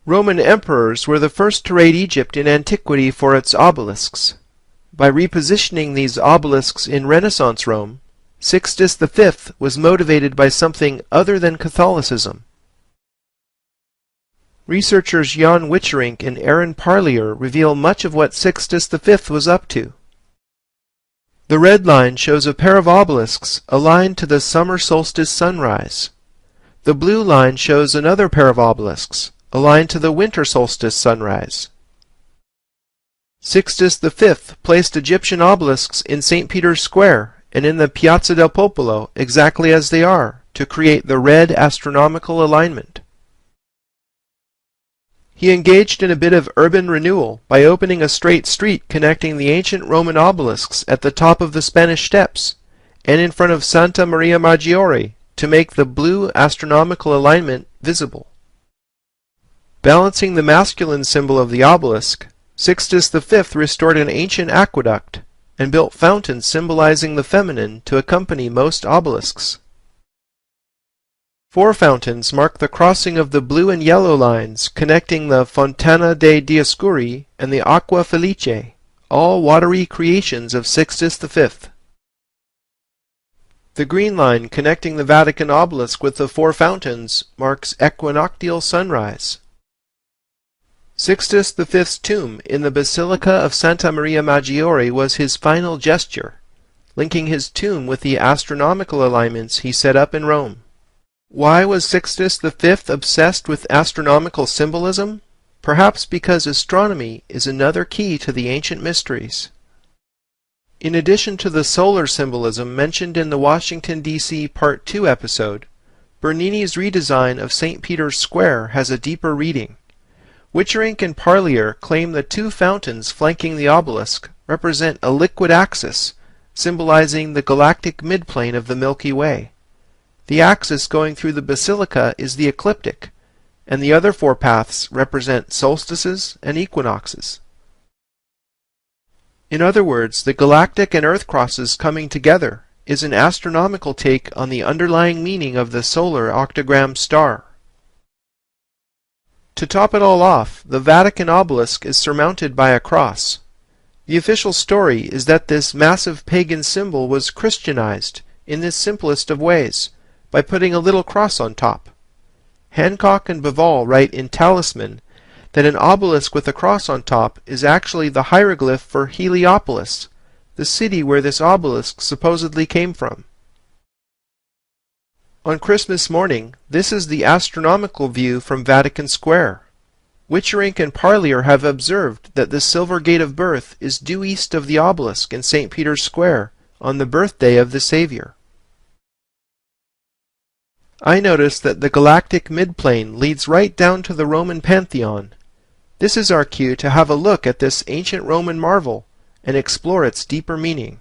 Roman emperors were the first to rate Egypt in antiquity for its obelisks. By repositioning these obelisks in Renaissance Rome, Sixtus V was motivated by something other than Catholicism. Researchers Jan Witcherink and Aaron Parlier reveal much of what Sixtus V was up to. The red line shows a pair of obelisks aligned to the summer solstice sunrise. The blue line shows another pair of obelisks aligned to the winter solstice sunrise. Sixtus V placed Egyptian obelisks in St. Peter's Square and in the Piazza del Popolo exactly as they are, to create the red astronomical alignment. He engaged in a bit of urban renewal by opening a straight street connecting the ancient Roman obelisks at the top of the Spanish Steps and in front of Santa Maria Maggiore to make the blue astronomical alignment visible. Balancing the masculine symbol of the obelisk, Sixtus V restored an ancient aqueduct and built fountains symbolizing the feminine to accompany most obelisks. 4 fountains mark the crossing of the blue and yellow lines connecting the Fontana dei Dioscuri and the Aqua Felice, all watery creations of Sixtus V. The green line connecting the Vatican obelisk with the 4 fountains marks equinoctial sunrise. Sixtus V's tomb in the Basilica of Santa Maria Maggiore was his final gesture, linking his tomb with the astronomical alignments he set up in Rome. Why was Sixtus V obsessed with astronomical symbolism? Perhaps because astronomy is another key to the ancient mysteries. In addition to the solar symbolism mentioned in the Washington, D.C. Part 2 episode, Bernini's redesign of St. Peter's Square has a deeper reading. Witcherink and Parlier claim the 2 fountains flanking the obelisk represent a liquid axis, symbolizing the galactic midplane of the Milky Way. The axis going through the basilica is the ecliptic, and the other 4 paths represent solstices and equinoxes. In other words, the galactic and Earth crosses coming together is an astronomical take on the underlying meaning of the solar octagram star. To top it all off, the Vatican obelisk is surmounted by a cross. The official story is that this massive pagan symbol was Christianized in this simplest of ways, by putting a little cross on top. Hancock and Bevall write in Talisman that an obelisk with a cross on top is actually the hieroglyph for Heliopolis, the city where this obelisk supposedly came from. On Christmas morning, this is the astronomical view from Vatican Square. Witcherink and Parlier have observed that the silver gate of birth is due east of the obelisk in St. Peter's Square on the birthday of the Savior. I noticed that the galactic midplane leads right down to the Roman Pantheon. This is our cue to have a look at this ancient Roman marvel and explore its deeper meaning.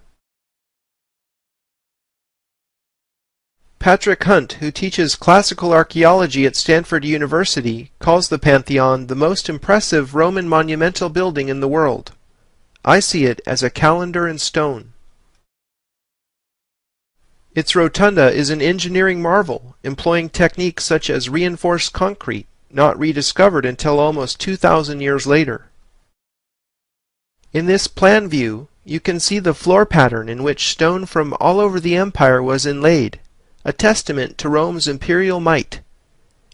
Patrick Hunt, who teaches classical archaeology at Stanford University, calls the Pantheon the most impressive Roman monumental building in the world. I see it as a calendar in stone. Its rotunda is an engineering marvel, employing techniques such as reinforced concrete, not rediscovered until almost 2,000 years later. In this plan view, you can see the floor pattern in which stone from all over the empire was inlaid, a testament to Rome's imperial might.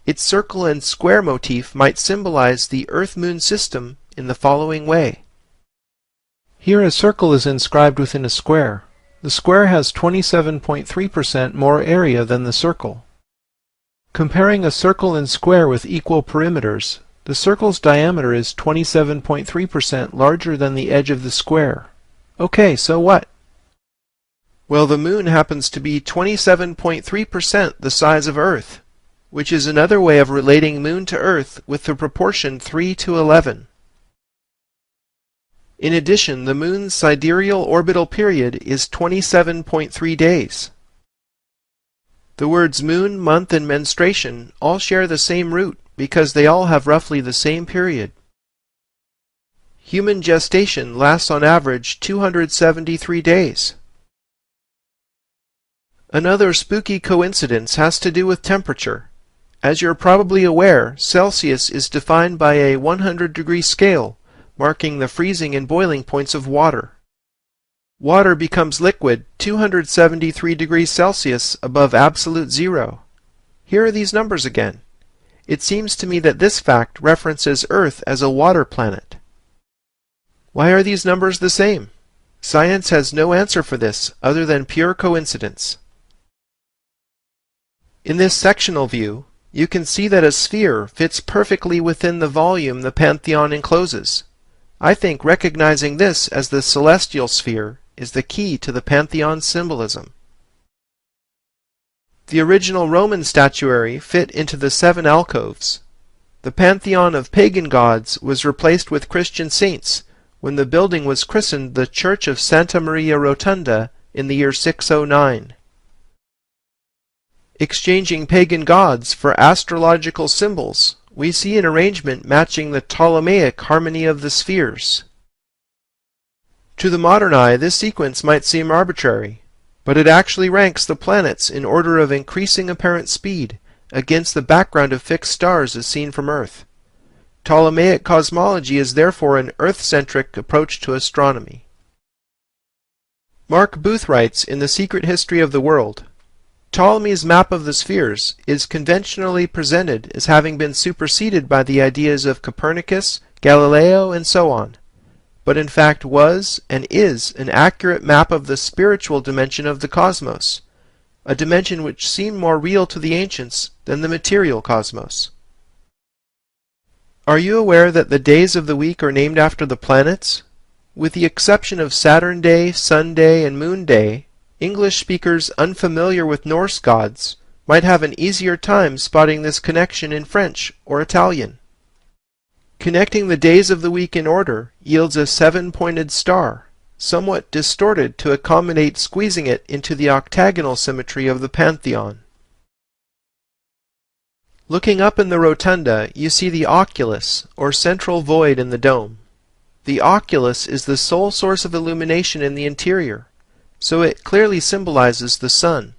Its circle and square motif might symbolize the Earth-Moon system in the following way. Here a circle is inscribed within a square. The square has 27.3% more area than the circle. Comparing a circle and square with equal perimeters, the circle's diameter is 27.3% larger than the edge of the square. Okay, so what? Well, the moon happens to be 27.3% the size of Earth, which is another way of relating moon to Earth with the proportion 3:11. In addition, the moon's sidereal orbital period is 27.3 days. The words moon, month, and menstruation all share the same root because they all have roughly the same period. Human gestation lasts on average 273 days. Another spooky coincidence has to do with temperature. As you're probably aware, Celsius is defined by a 100-degree scale, marking the freezing and boiling points of water. Water becomes liquid 273 degrees Celsius above absolute zero. Here are these numbers again. It seems to me that this fact references Earth as a water planet. Why are these numbers the same? Science has no answer for this other than pure coincidence. In this sectional view, you can see that a sphere fits perfectly within the volume the Pantheon encloses. I think recognizing this as the celestial sphere is the key to the Pantheon's symbolism. The original Roman statuary fit into the 7 alcoves. The pantheon of pagan gods was replaced with Christian saints when the building was christened the Church of Santa Maria Rotunda in the year 609. Exchanging pagan gods for astrological symbols, we see an arrangement matching the Ptolemaic harmony of the spheres. To the modern eye, this sequence might seem arbitrary, but it actually ranks the planets in order of increasing apparent speed against the background of fixed stars as seen from Earth. Ptolemaic cosmology is therefore an Earth-centric approach to astronomy. Mark Booth writes in The Secret History of the World, Ptolemy's map of the spheres is conventionally presented as having been superseded by the ideas of Copernicus, Galileo, and so on, but in fact was and is an accurate map of the spiritual dimension of the cosmos, a dimension which seemed more real to the ancients than the material cosmos. Are you aware that the days of the week are named after the planets? With the exception of Saturn Day, Sun Day, and Moon Day, English speakers unfamiliar with Norse gods might have an easier time spotting this connection in French or Italian. Connecting the days of the week in order yields a 7-pointed star, somewhat distorted to accommodate squeezing it into the octagonal symmetry of the Pantheon. Looking up in the rotunda, you see the oculus, or central void in the dome. The oculus is the sole source of illumination in the interior, so it clearly symbolizes the sun.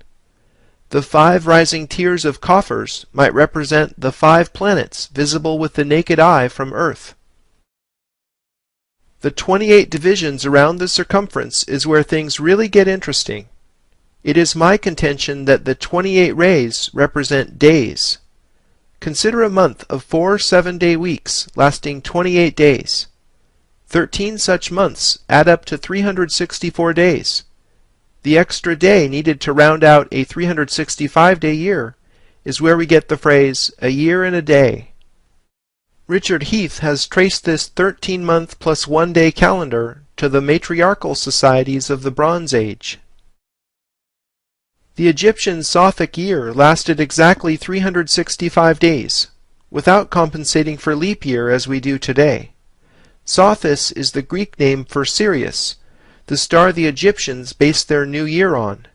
The 5 rising tiers of coffers might represent the 5 planets visible with the naked eye from Earth. The 28 divisions around the circumference is where things really get interesting. It is my contention that the 28 rays represent days. Consider a month of 4 7-day weeks lasting 28 days. 13 such months add up to 364 days. The extra day needed to round out a 365-day year is where we get the phrase, a year and a day. Richard Heath has traced this 13-month plus 1-day calendar to the matriarchal societies of the Bronze Age. The Egyptian Sothic year lasted exactly 365 days, without compensating for leap year as we do today. Sothis is the Greek name for Sirius, the star the Egyptians based their new year on.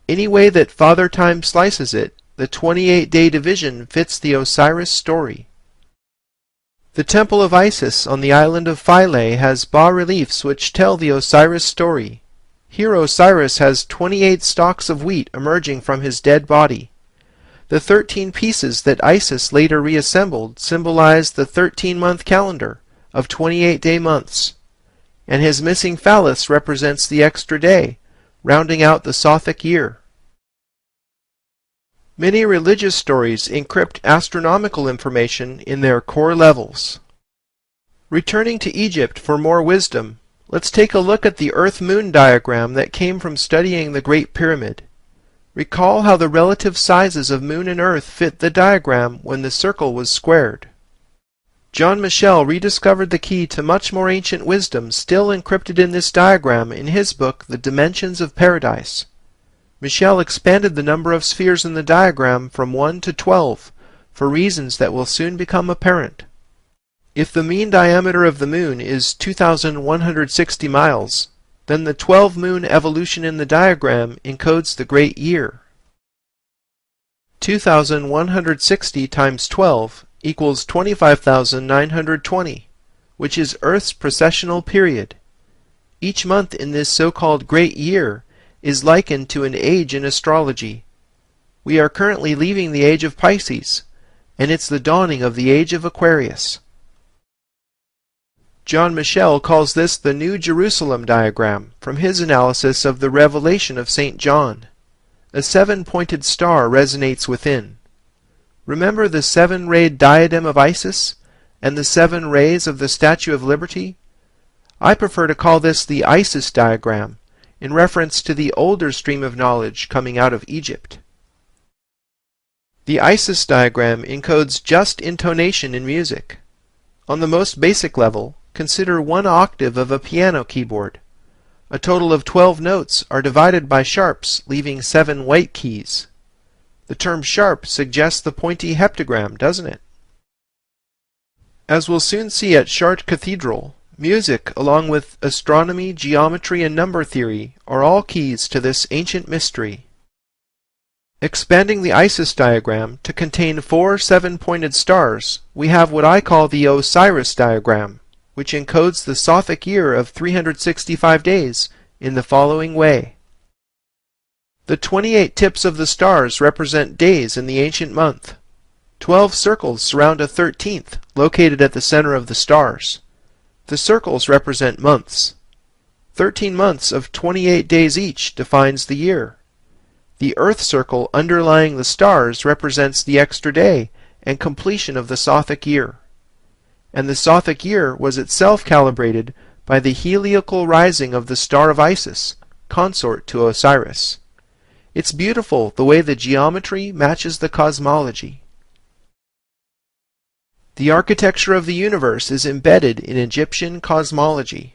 Any way that Father Time slices it, the 28-day division fits the Osiris story. The Temple of Isis on the island of Philae has bas-reliefs which tell the Osiris story. Here Osiris has 28 stalks of wheat emerging from his dead body. The 13 pieces that Isis later reassembled symbolize the 13-month calendar of 28-day months, and his missing phallus represents the extra day, rounding out the Sothic year. Many religious stories encrypt astronomical information in their core levels. Returning to Egypt for more wisdom, let's take a look at the Earth-Moon diagram that came from studying the Great Pyramid. Recall how the relative sizes of Moon and Earth fit the diagram when the circle was squared. John Michel rediscovered the key to much more ancient wisdom still encrypted in this diagram in his book The Dimensions of Paradise. Michel expanded the number of spheres in the diagram from 1 to 12 for reasons that will soon become apparent. If the mean diameter of the Moon is 2,160 miles, then the 12-moon evolution in the diagram encodes the great year. 2,160 times 12 equals 25,920, which is Earth's precessional period. Each month in this so-called great year is likened to an age in astrology. We are currently leaving the age of Pisces, and it's the dawning of the age of Aquarius. John Michel calls this the New Jerusalem diagram from his analysis of the Revelation of St. John. A seven-pointed star resonates within. Remember the seven-rayed diadem of Isis and the seven rays of the Statue of Liberty? I prefer to call this the Isis diagram, in reference to the older stream of knowledge coming out of Egypt. The Isis diagram encodes just intonation in music. On the most basic level, consider one octave of a piano keyboard. A total of 12 notes are divided by sharps, leaving 7 white keys. The term sharp suggests the pointy heptagram, doesn't it? As we'll soon see at Chartres Cathedral, music, along with astronomy, geometry, and number theory, are all keys to this ancient mystery. Expanding the Isis diagram to contain 4 seven-pointed stars, we have what I call the Osiris diagram, which encodes the Sothic year of 365 days in the following way. The 28 tips of the stars represent days in the ancient month. 12 circles surround a 13th, located at the center of the stars. The circles represent months. 13 months of 28 days each defines the year. The Earth circle underlying the stars represents the extra day and completion of the Sothic year. And the Sothic year was itself calibrated by the heliacal rising of the star of Isis, consort to Osiris. It's beautiful the way the geometry matches the cosmology. The architecture of the universe is embedded in Egyptian cosmology.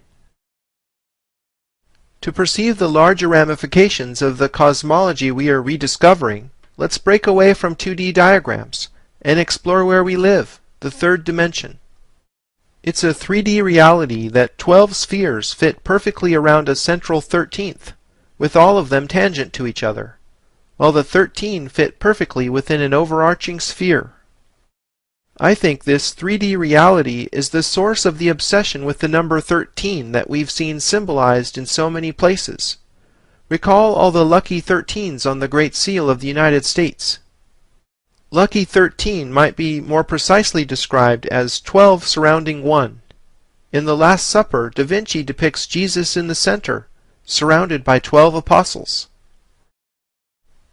To perceive the larger ramifications of the cosmology we are rediscovering, let's break away from 2D diagrams and explore where we live, the third dimension. It's a 3D reality that 12 spheres fit perfectly around a central 13th, with all of them tangent to each other, while the 13 fit perfectly within an overarching sphere. I think this 3D reality is the source of the obsession with the number 13 that we've seen symbolized in so many places. Recall all the lucky 13s on the Great Seal of the United States. Lucky 13 might be more precisely described as 12 surrounding 1. In the Last Supper, Da Vinci depicts Jesus in the center, surrounded by 12 apostles.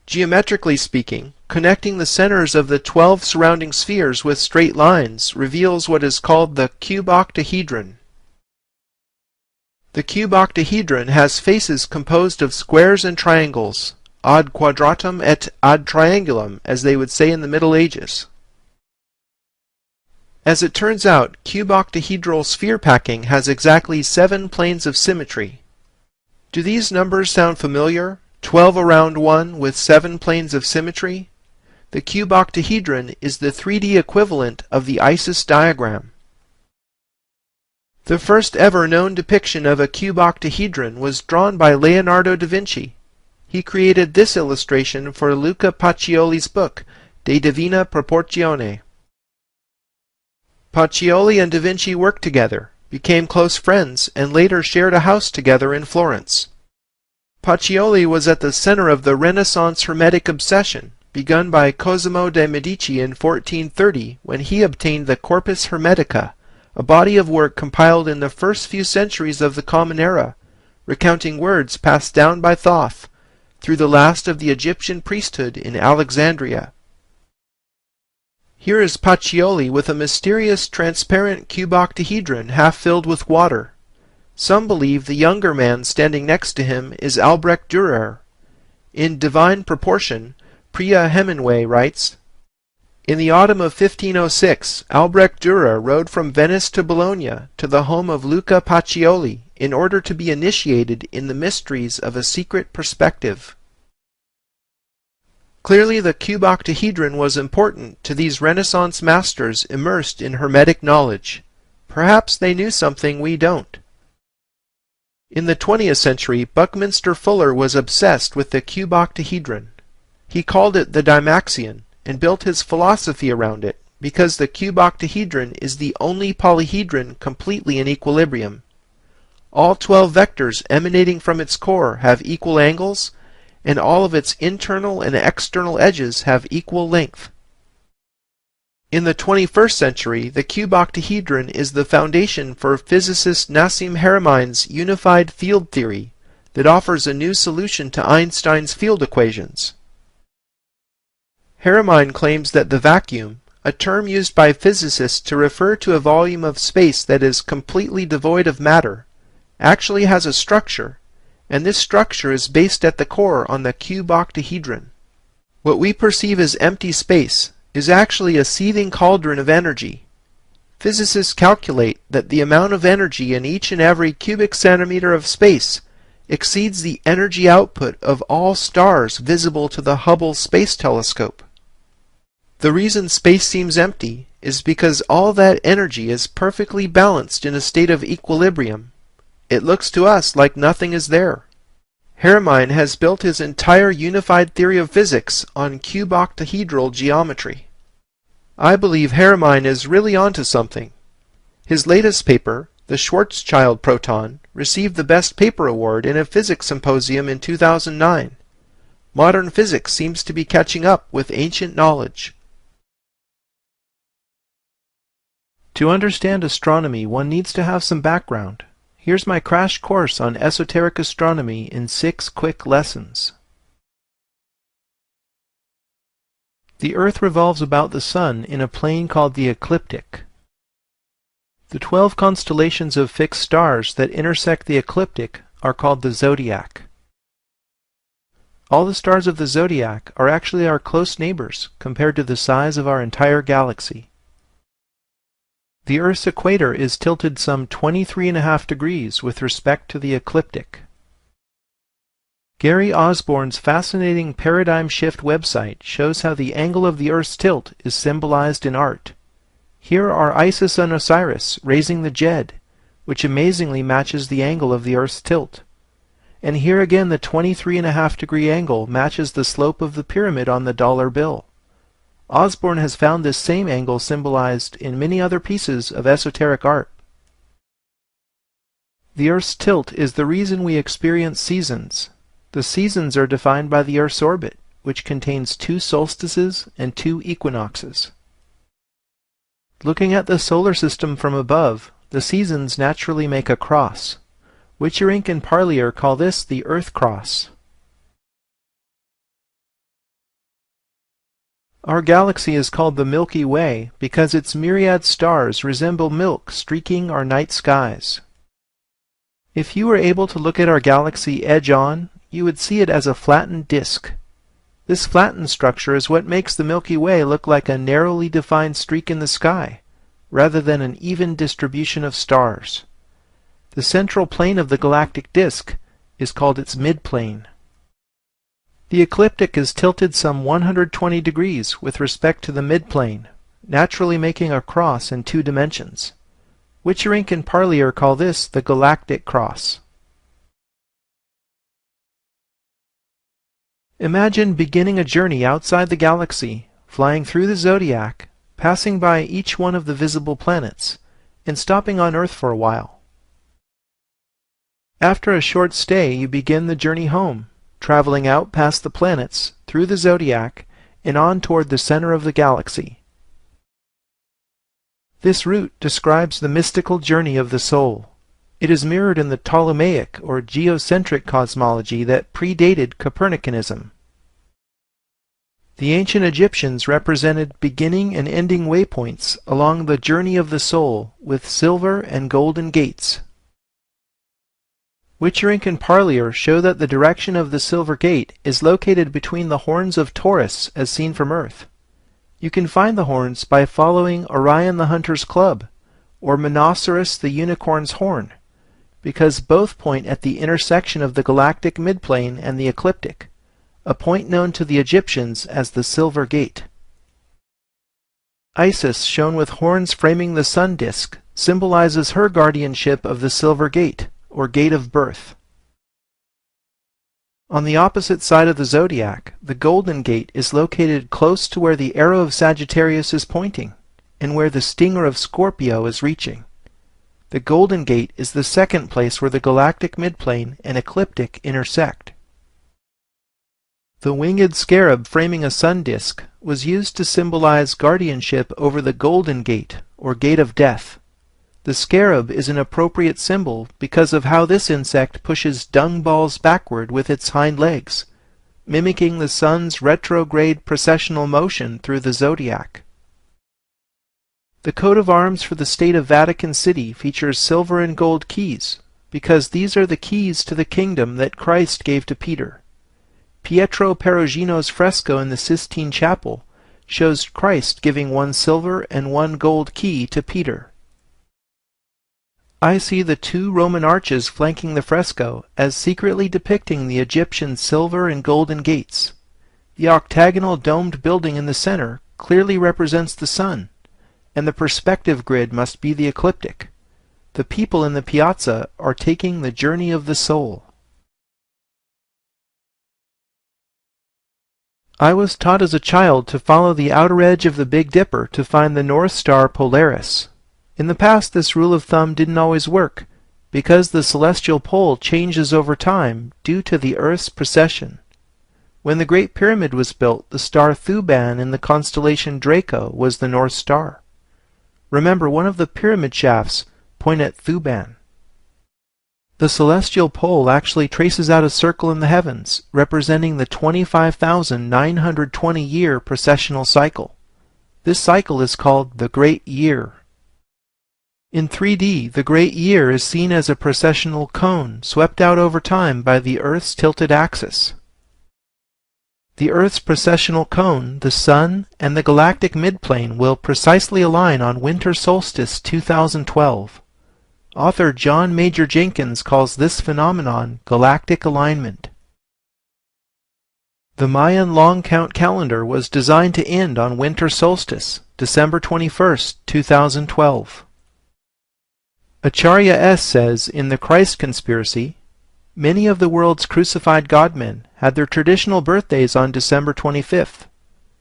Geometrically speaking, connecting the centers of the 12 surrounding spheres with straight lines reveals what is called the cube octahedron. The cube octahedron has faces composed of squares and triangles, ad quadratum et ad triangulum, as they would say in the Middle Ages. As it turns out, cube octahedral sphere packing has exactly 7 planes of symmetry. Do these numbers sound familiar? 12 around 1 with 7 planes of symmetry? The cube octahedron is the 3D equivalent of the Isis diagram. The first ever known depiction of a cube octahedron was drawn by Leonardo da Vinci. He created this illustration for Luca Pacioli's book, De Divina Proportione. Pacioli and da Vinci worked together, became close friends, and later shared a house together in Florence. Pacioli was at the center of the Renaissance Hermetic obsession, begun by Cosimo de' Medici in 1430 when he obtained the Corpus Hermetica, a body of work compiled in the first few centuries of the Common Era, recounting words passed down by Thoth through the last of the Egyptian priesthood in Alexandria. Here is Pacioli with a mysterious transparent cube octahedron half filled with water. Some believe the younger man standing next to him is Albrecht Dürer. In Divine Proportion, Priya Hemingway writes, "In the autumn of 1506, Albrecht Dürer rode from Venice to Bologna to the home of Luca Pacioli in order to be initiated in the mysteries of a secret perspective." Clearly the cube octahedron was important to these Renaissance masters immersed in Hermetic knowledge. Perhaps they knew something we don't. In the 20th century, Buckminster Fuller was obsessed with the cube octahedron. He called it the Dymaxion, and built his philosophy around it, because the cube octahedron is the only polyhedron completely in equilibrium. All 12 vectors emanating from its core have equal angles, and all of its internal and external edges have equal length. In the 21st century, the cube octahedron is the foundation for physicist Nassim Haramein's unified field theory that offers a new solution to Einstein's field equations. Haramein claims that the vacuum, a term used by physicists to refer to a volume of space that is completely devoid of matter, actually has a structure, and this structure is based at the core on the cube octahedron. What we perceive as empty space is actually a seething cauldron of energy. Physicists calculate that the amount of energy in each and every cubic centimeter of space exceeds the energy output of all stars visible to the Hubble Space Telescope. The reason space seems empty is because all that energy is perfectly balanced in a state of equilibrium. It looks to us like nothing is there. Haramein has built his entire unified theory of physics on cube-octahedral geometry. I believe Haramein is really onto something. His latest paper, the Schwarzschild proton, received the Best Paper Award in a physics symposium in 2009. Modern physics seems to be catching up with ancient knowledge. To understand astronomy, one needs to have some background. Here's my crash course on esoteric astronomy in 6 quick lessons. The Earth revolves about the Sun in a plane called the ecliptic. The 12 constellations of fixed stars that intersect the ecliptic are called the zodiac. All the stars of the zodiac are actually our close neighbors compared to the size of our entire galaxy. The Earth's equator is tilted some 23.5 degrees with respect to the ecliptic. Gary Osborne's fascinating Paradigm Shift website shows how the angle of the Earth's tilt is symbolized in art. Here are Isis and Osiris raising the Jed, which amazingly matches the angle of the Earth's tilt. And here again the 23.5 degree angle matches the slope of the pyramid on the dollar bill. Osborne has found this same angle symbolized in many other pieces of esoteric art. The Earth's tilt is the reason we experience seasons. The seasons are defined by the Earth's orbit, which contains 2 solstices and 2 equinoxes. Looking at the solar system from above, the seasons naturally make a cross. Witcherink and Parlier call this the Earth Cross. Our galaxy is called the Milky Way because its myriad stars resemble milk streaking our night skies. If you were able to look at our galaxy edge-on, you would see it as a flattened disk. This flattened structure is what makes the Milky Way look like a narrowly defined streak in the sky, rather than an even distribution of stars. The central plane of the galactic disk is called its midplane. The ecliptic is tilted some 120 degrees with respect to the midplane, naturally making a cross in 2 dimensions. Witcherink and Parlier call this the galactic cross. Imagine beginning a journey outside the galaxy, flying through the zodiac, passing by each one of the visible planets, and stopping on Earth for a while. After a short stay, you begin the journey home, traveling out past the planets, through the zodiac, and on toward the center of the galaxy. This route describes the mystical journey of the soul. It is mirrored in the Ptolemaic or geocentric cosmology that predated Copernicanism. The ancient Egyptians represented beginning and ending waypoints along the journey of the soul with silver and golden gates. Witcherink and Parlier show that the direction of the Silver Gate is located between the horns of Taurus as seen from Earth. You can find the horns by following Orion the Hunter's Club, or Monoceros the Unicorn's Horn, because both point at the intersection of the galactic midplane and the ecliptic, a point known to the Egyptians as the Silver Gate. Isis, shown with horns framing the sun disk, symbolizes her guardianship of the Silver Gate, or Gate of Birth. On the opposite side of the zodiac, the Golden Gate is located close to where the arrow of Sagittarius is pointing, and where the stinger of Scorpio is reaching. The Golden Gate is the second place where the galactic midplane and ecliptic intersect. The winged scarab framing a sun disk was used to symbolize guardianship over the Golden Gate, or Gate of Death. The scarab is an appropriate symbol because of how this insect pushes dung balls backward with its hind legs, mimicking the sun's retrograde precessional motion through the zodiac. The coat of arms for the state of Vatican City features silver and gold keys, because these are the keys to the kingdom that Christ gave to Peter. Pietro Perugino's fresco in the Sistine Chapel shows Christ giving one silver and one gold key to Peter. I see the two Roman arches flanking the fresco as secretly depicting the Egyptian silver and golden gates. The octagonal domed building in the center clearly represents the sun, and the perspective grid must be the ecliptic. The people in the piazza are taking the journey of the soul. I was taught as a child to follow the outer edge of the Big Dipper to find the North Star Polaris. In the past, this rule of thumb didn't always work, because the celestial pole changes over time due to the Earth's precession. When the Great Pyramid was built, the star Thuban in the constellation Draco was the North Star. Remember, one of the pyramid shafts point at Thuban. The celestial pole actually traces out a circle in the heavens, representing the 25,920-year precessional cycle. This cycle is called the Great Year. In 3D, the Great Year is seen as a precessional cone swept out over time by the Earth's tilted axis. The Earth's precessional cone, the Sun, and the galactic midplane will precisely align on winter solstice 2012. Author John Major Jenkins calls this phenomenon galactic alignment. The Mayan long count calendar was designed to end on winter solstice, December 21, 2012. Acharya S. says in The Christ Conspiracy, many of the world's crucified godmen had their traditional birthdays on December 25th.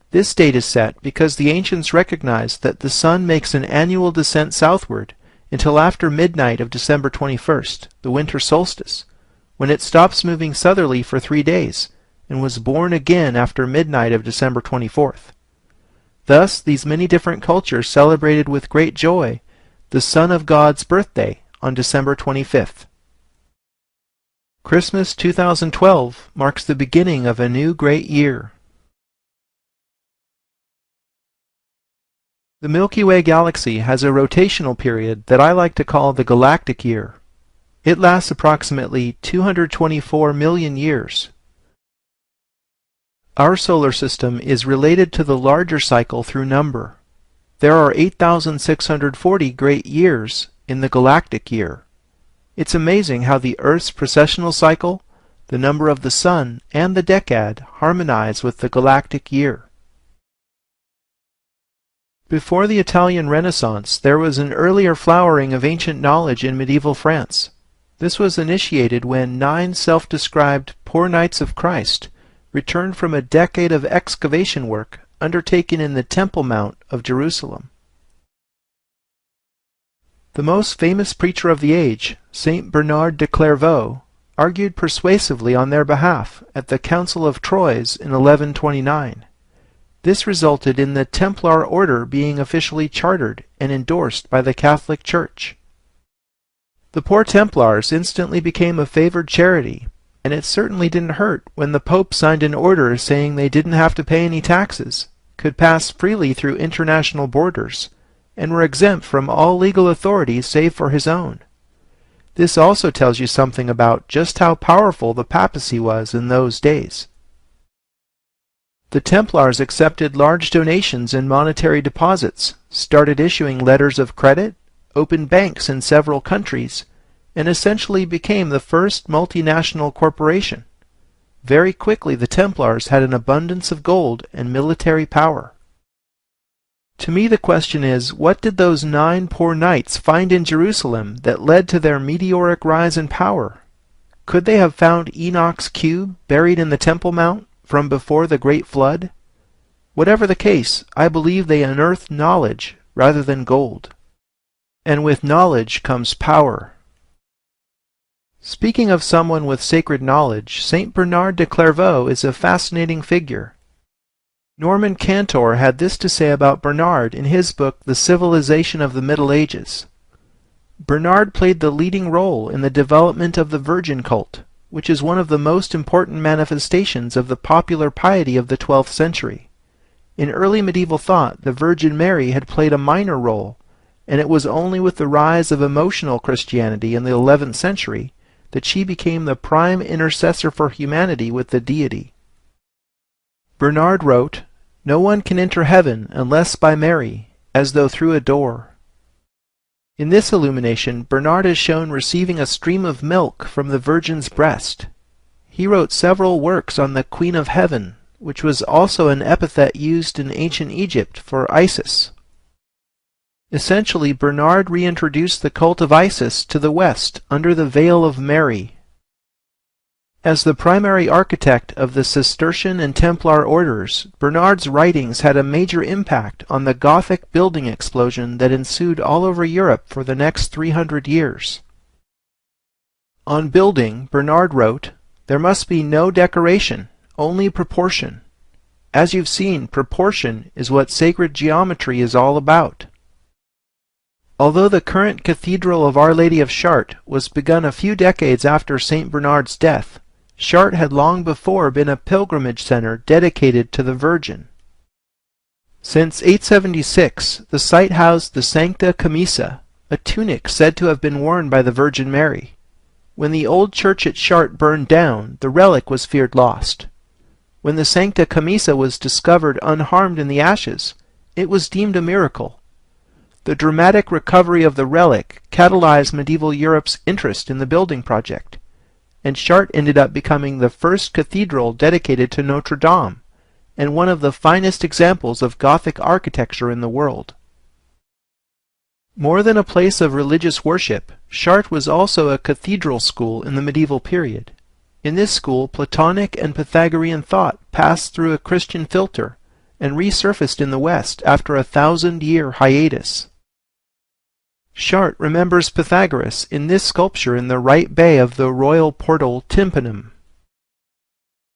This date is set because the ancients recognized that the sun makes an annual descent southward until after midnight of December 21st, the winter solstice, when it stops moving southerly for 3 days, and was born again after midnight of December 24th. Thus, these many different cultures celebrated with great joy the Son of God's birthday on December 25th. Christmas 2012 marks the beginning of a new great year. The Milky Way galaxy has a rotational period that I like to call the galactic year. It lasts approximately 224 million years. Our solar system is related to the larger cycle through number. There are 8,640 great years in the galactic year. It's amazing how the Earth's precessional cycle, the number of the Sun, and the decad harmonize with the galactic year. Before the Italian Renaissance, there was an earlier flowering of ancient knowledge in medieval France. This was initiated when 9 self-described poor knights of Christ returned from a decade of excavation work undertaken in the Temple Mount of Jerusalem. The most famous preacher of the age, Saint Bernard de Clairvaux, argued persuasively on their behalf at the Council of Troyes in 1129. This resulted in the Templar order being officially chartered and endorsed by the Catholic Church. The poor Templars instantly became a favored charity, and it certainly didn't hurt when the Pope signed an order saying they didn't have to pay any taxes, could pass freely through international borders, and were exempt from all legal authority save for his own. This also tells you something about just how powerful the papacy was in those days. The Templars accepted large donations and monetary deposits, started issuing letters of credit, opened banks in several countries, and essentially became the first multinational corporation. Very quickly the Templars had an abundance of gold and military power. To me the question is, what did those 9 poor knights find in Jerusalem that led to their meteoric rise in power? Could they have found Enoch's cube buried in the Temple Mount from before the Great Flood? Whatever the case, I believe they unearthed knowledge rather than gold. and with knowledge comes power. Speaking of someone with sacred knowledge, Saint Bernard de Clairvaux is a fascinating figure. Norman Cantor had this to say about Bernard in his book The Civilization of the Middle Ages. Bernard played the leading role in the development of the Virgin cult, which is one of the most important manifestations of the popular piety of the 12th century. In early medieval thought, the Virgin Mary had played a minor role, and it was only with the rise of emotional Christianity in the 11th century that she became the prime intercessor for humanity with the deity. Bernard wrote, "No one can enter heaven unless by Mary, as though through a door." In this illumination, Bernard is shown receiving a stream of milk from the Virgin's breast. He wrote several works on the Queen of Heaven, which was also an epithet used in ancient Egypt for Isis. Essentially, Bernard reintroduced the cult of Isis to the West under the veil of Mary. As the primary architect of the Cistercian and Templar orders, Bernard's writings had a major impact on the Gothic building explosion that ensued all over Europe for the next 300 years. On building, Bernard wrote, "There must be no decoration, only proportion. As you've seen, proportion is what sacred geometry is all about." Although the current Cathedral of Our Lady of Chartres was begun a few decades after St. Bernard's death, Chartres had long before been a pilgrimage center dedicated to the Virgin. Since 876, the site housed the Sancta Camisa, a tunic said to have been worn by the Virgin Mary. When the old church at Chartres burned down, the relic was feared lost. When the Sancta Camisa was discovered unharmed in the ashes, it was deemed a miracle. The dramatic recovery of the relic catalyzed medieval Europe's interest in the building project, and Chartres ended up becoming the first cathedral dedicated to Notre Dame, and one of the finest examples of Gothic architecture in the world. More than a place of religious worship, Chartres was also a cathedral school in the medieval period. In this school, Platonic and Pythagorean thought passed through a Christian filter and resurfaced in the West after a 1,000-year hiatus. Chartres remembers Pythagoras in this sculpture in the right bay of the royal portal tympanum.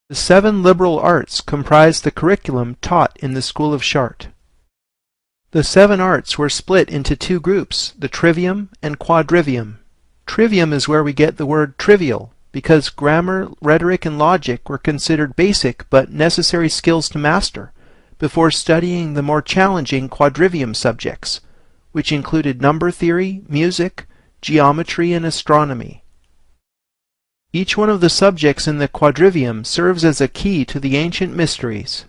The 7 liberal arts comprise the curriculum taught in the school of Chartres. The 7 arts were split into 2 groups, the trivium and quadrivium. Trivium is where we get the word trivial, because grammar, rhetoric, and logic were considered basic but necessary skills to master, before studying the more challenging quadrivium subjects, which included number theory, music, geometry, and astronomy. Each one of the subjects in the quadrivium serves as a key to the ancient mysteries.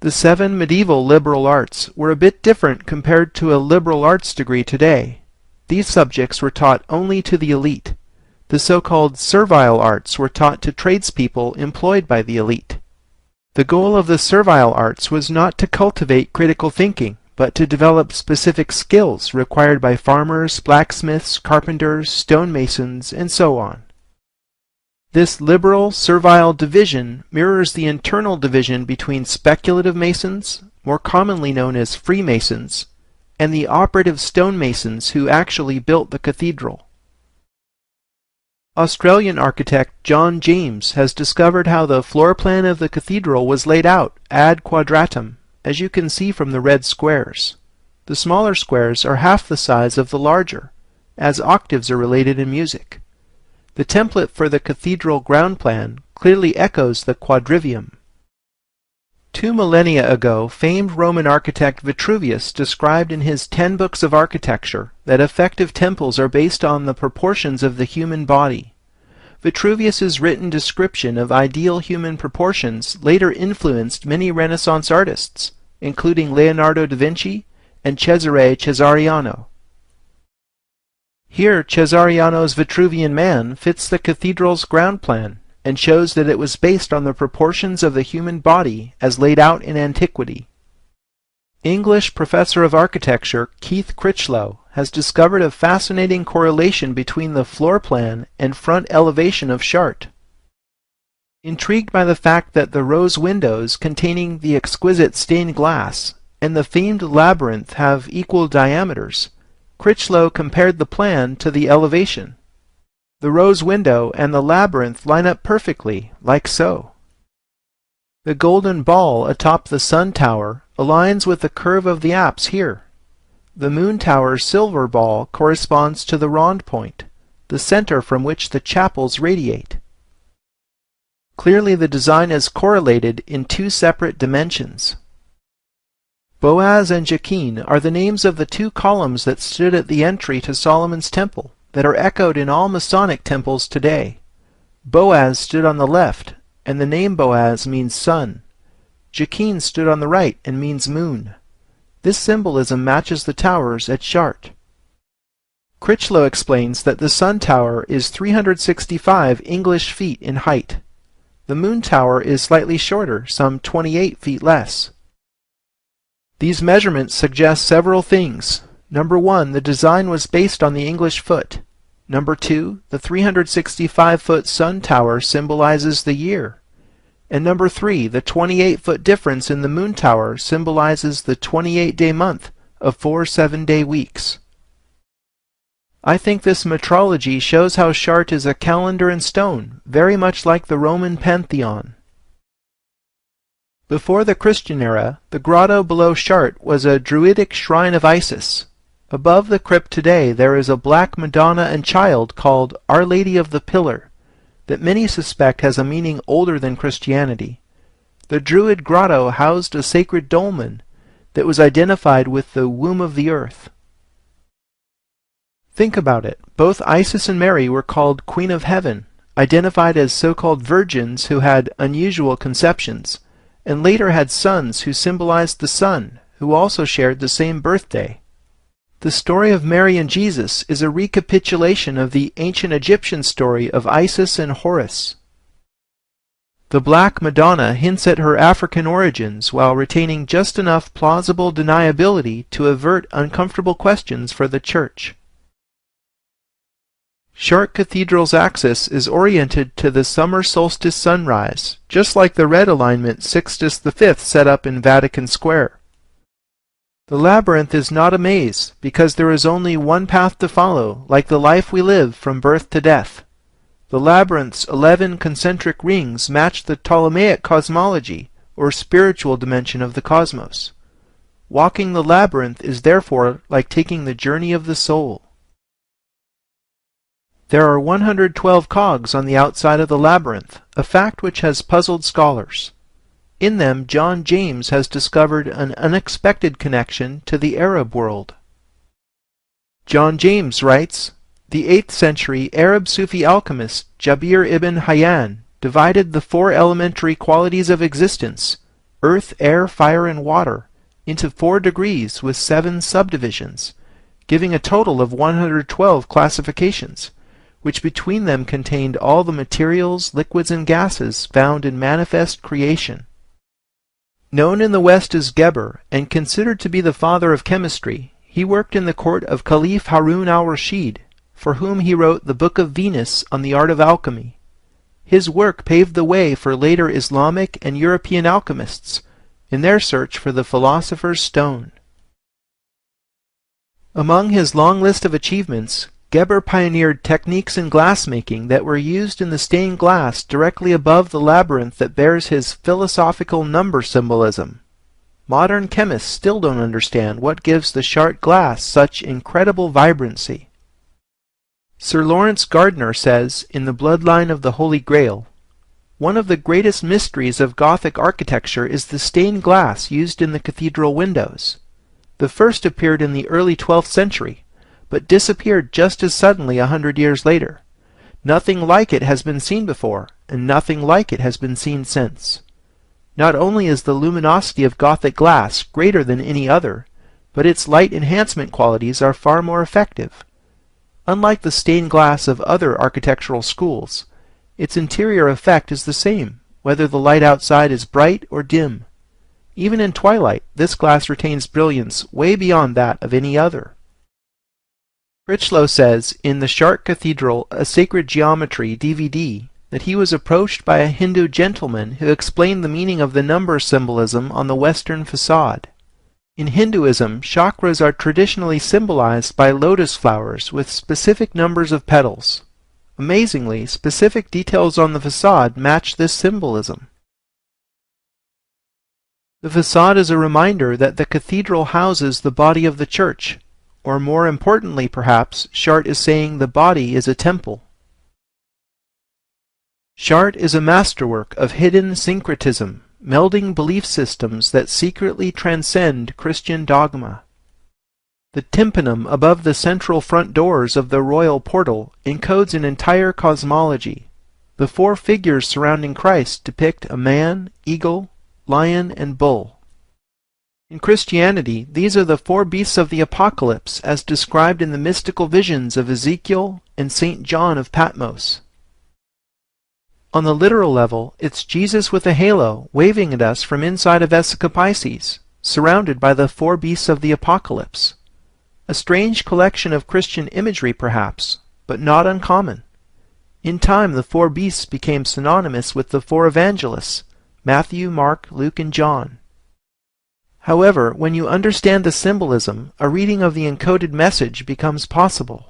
The 7 medieval liberal arts were a bit different compared to a liberal arts degree today. These subjects were taught only to the elite. The so-called servile arts were taught to tradespeople employed by the elite. The goal of the servile arts was not to cultivate critical thinking, but to develop specific skills required by farmers, blacksmiths, carpenters, stonemasons, and so on. This liberal, servile division mirrors the internal division between speculative masons, more commonly known as Freemasons, and the operative stonemasons who actually built the cathedral. Australian architect John James has discovered how the floor plan of the cathedral was laid out ad quadratum, as you can see from the red squares. The smaller squares are half the size of the larger, as octaves are related in music. The template for the cathedral ground plan clearly echoes the quadrivium. 2 millennia ago, famed Roman architect Vitruvius described in his 10 books of architecture that effective temples are based on the proportions of the human body. Vitruvius's written description of ideal human proportions later influenced many Renaissance artists, including Leonardo da Vinci and Cesare Cesariano. Here, Cesariano's Vitruvian Man fits the cathedral's ground plan and shows that it was based on the proportions of the human body as laid out in antiquity. English professor of architecture Keith Critchlow has discovered a fascinating correlation between the floor plan and front elevation of Chartres. Intrigued by the fact that the rose windows containing the exquisite stained glass and the famed labyrinth have equal diameters, Critchlow compared the plan to the elevation. The rose window and the labyrinth line up perfectly, like so. The golden ball atop the sun tower aligns with the curve of the apse here. The moon tower's silver ball corresponds to the rond point, the center from which the chapels radiate. Clearly the design is correlated in two separate dimensions. Boaz and Jachin are the names of the two columns that stood at the entry to Solomon's temple that are echoed in all Masonic temples today. Boaz stood on the left, and the name Boaz means sun. Jachin stood on the right and means moon. This symbolism matches the towers at Chartres. Critchlow explains that the sun tower is 365 English feet in height. The moon tower is slightly shorter, some 28 feet less. These measurements suggest several things. Number 1, the design was based on the English foot. Number 2, the 365-foot sun tower symbolizes the year. And number 3, the 28-foot difference in the moon tower symbolizes the 28-day month of 4 7-day weeks. I think this metrology shows how Chartres is a calendar in stone, very much like the Roman pantheon. Before the Christian era, the grotto below Chartres was a druidic shrine of Isis. Above the crypt today there is a black Madonna and Child called Our Lady of the Pillar, that many suspect has a meaning older than Christianity. The Druid grotto housed a sacred dolmen that was identified with the womb of the earth. Think about it. Both Isis and Mary were called Queen of Heaven, identified as so-called virgins who had unusual conceptions, and later had sons who symbolized the sun, who also shared the same birthday. The story of Mary and Jesus is a recapitulation of the ancient Egyptian story of Isis and Horus. The Black Madonna hints at her African origins while retaining just enough plausible deniability to avert uncomfortable questions for the Church. Chartres Cathedral's axis is oriented to the summer solstice sunrise, just like the red alignment Sixtus V set up in Vatican Square. The labyrinth is not a maze, because there is only one path to follow, like the life we live from birth to death. The labyrinth's 11 concentric rings match the Ptolemaic cosmology, or spiritual dimension of the cosmos. Walking the labyrinth is therefore like taking the journey of the soul. There are 112 cogs on the outside of the labyrinth, a fact which has puzzled scholars. In them, John James has discovered an unexpected connection to the Arab world. John James writes, "The 8th century Arab Sufi alchemist Jabir ibn Hayyan divided the 4 elementary qualities of existence, earth, air, fire, and water, into 4 degrees with 7 subdivisions, giving a total of 112 classifications, which between them contained all the materials, liquids, and gases found in manifest creation. Known in the West as Geber, and considered to be the father of chemistry, he worked in the court of Caliph Harun al-Rashid, for whom he wrote the Book of Venus on the art of alchemy. His work paved the way for later Islamic and European alchemists in their search for the philosopher's stone." Among his long list of achievements, Geber pioneered techniques in glassmaking that were used in the stained glass directly above the labyrinth that bears his philosophical number symbolism. Modern chemists still don't understand what gives the Chartres glass such incredible vibrancy. Sir Lawrence Gardner says, in The Bloodline of the Holy Grail, "One of the greatest mysteries of Gothic architecture is the stained glass used in the cathedral windows. The first appeared in the early 12th century, but disappeared just as suddenly 100 years later. Nothing like it has been seen before, and nothing like it has been seen since. Not only is the luminosity of Gothic glass greater than any other, but its light enhancement qualities are far more effective. Unlike the stained glass of other architectural schools, its interior effect is the same, whether the light outside is bright or dim. Even in twilight, this glass retains brilliance way beyond that of any other." Critchlow says in the Chartres Cathedral, A Sacred Geometry DVD, that he was approached by a Hindu gentleman who explained the meaning of the number symbolism on the western facade. In Hinduism, chakras are traditionally symbolized by lotus flowers with specific numbers of petals. Amazingly, specific details on the facade match this symbolism. The facade is a reminder that the cathedral houses the body of the church, or more importantly perhaps, Chart is saying the body is a temple. Chart is a masterwork of hidden syncretism, melding belief systems that secretly transcend Christian dogma. The tympanum above the central front doors of the royal portal encodes an entire cosmology. The four figures surrounding Christ depict a man, eagle, lion, and bull. In Christianity, these are the four beasts of the Apocalypse as described in the mystical visions of Ezekiel and St. John of Patmos. On the literal level, it's Jesus with a halo waving at us from inside of Vesica Pisces, surrounded by the four beasts of the Apocalypse. A strange collection of Christian imagery perhaps, but not uncommon. In time the four beasts became synonymous with the four evangelists, Matthew, Mark, Luke, and John. However, when you understand the symbolism, a reading of the encoded message becomes possible.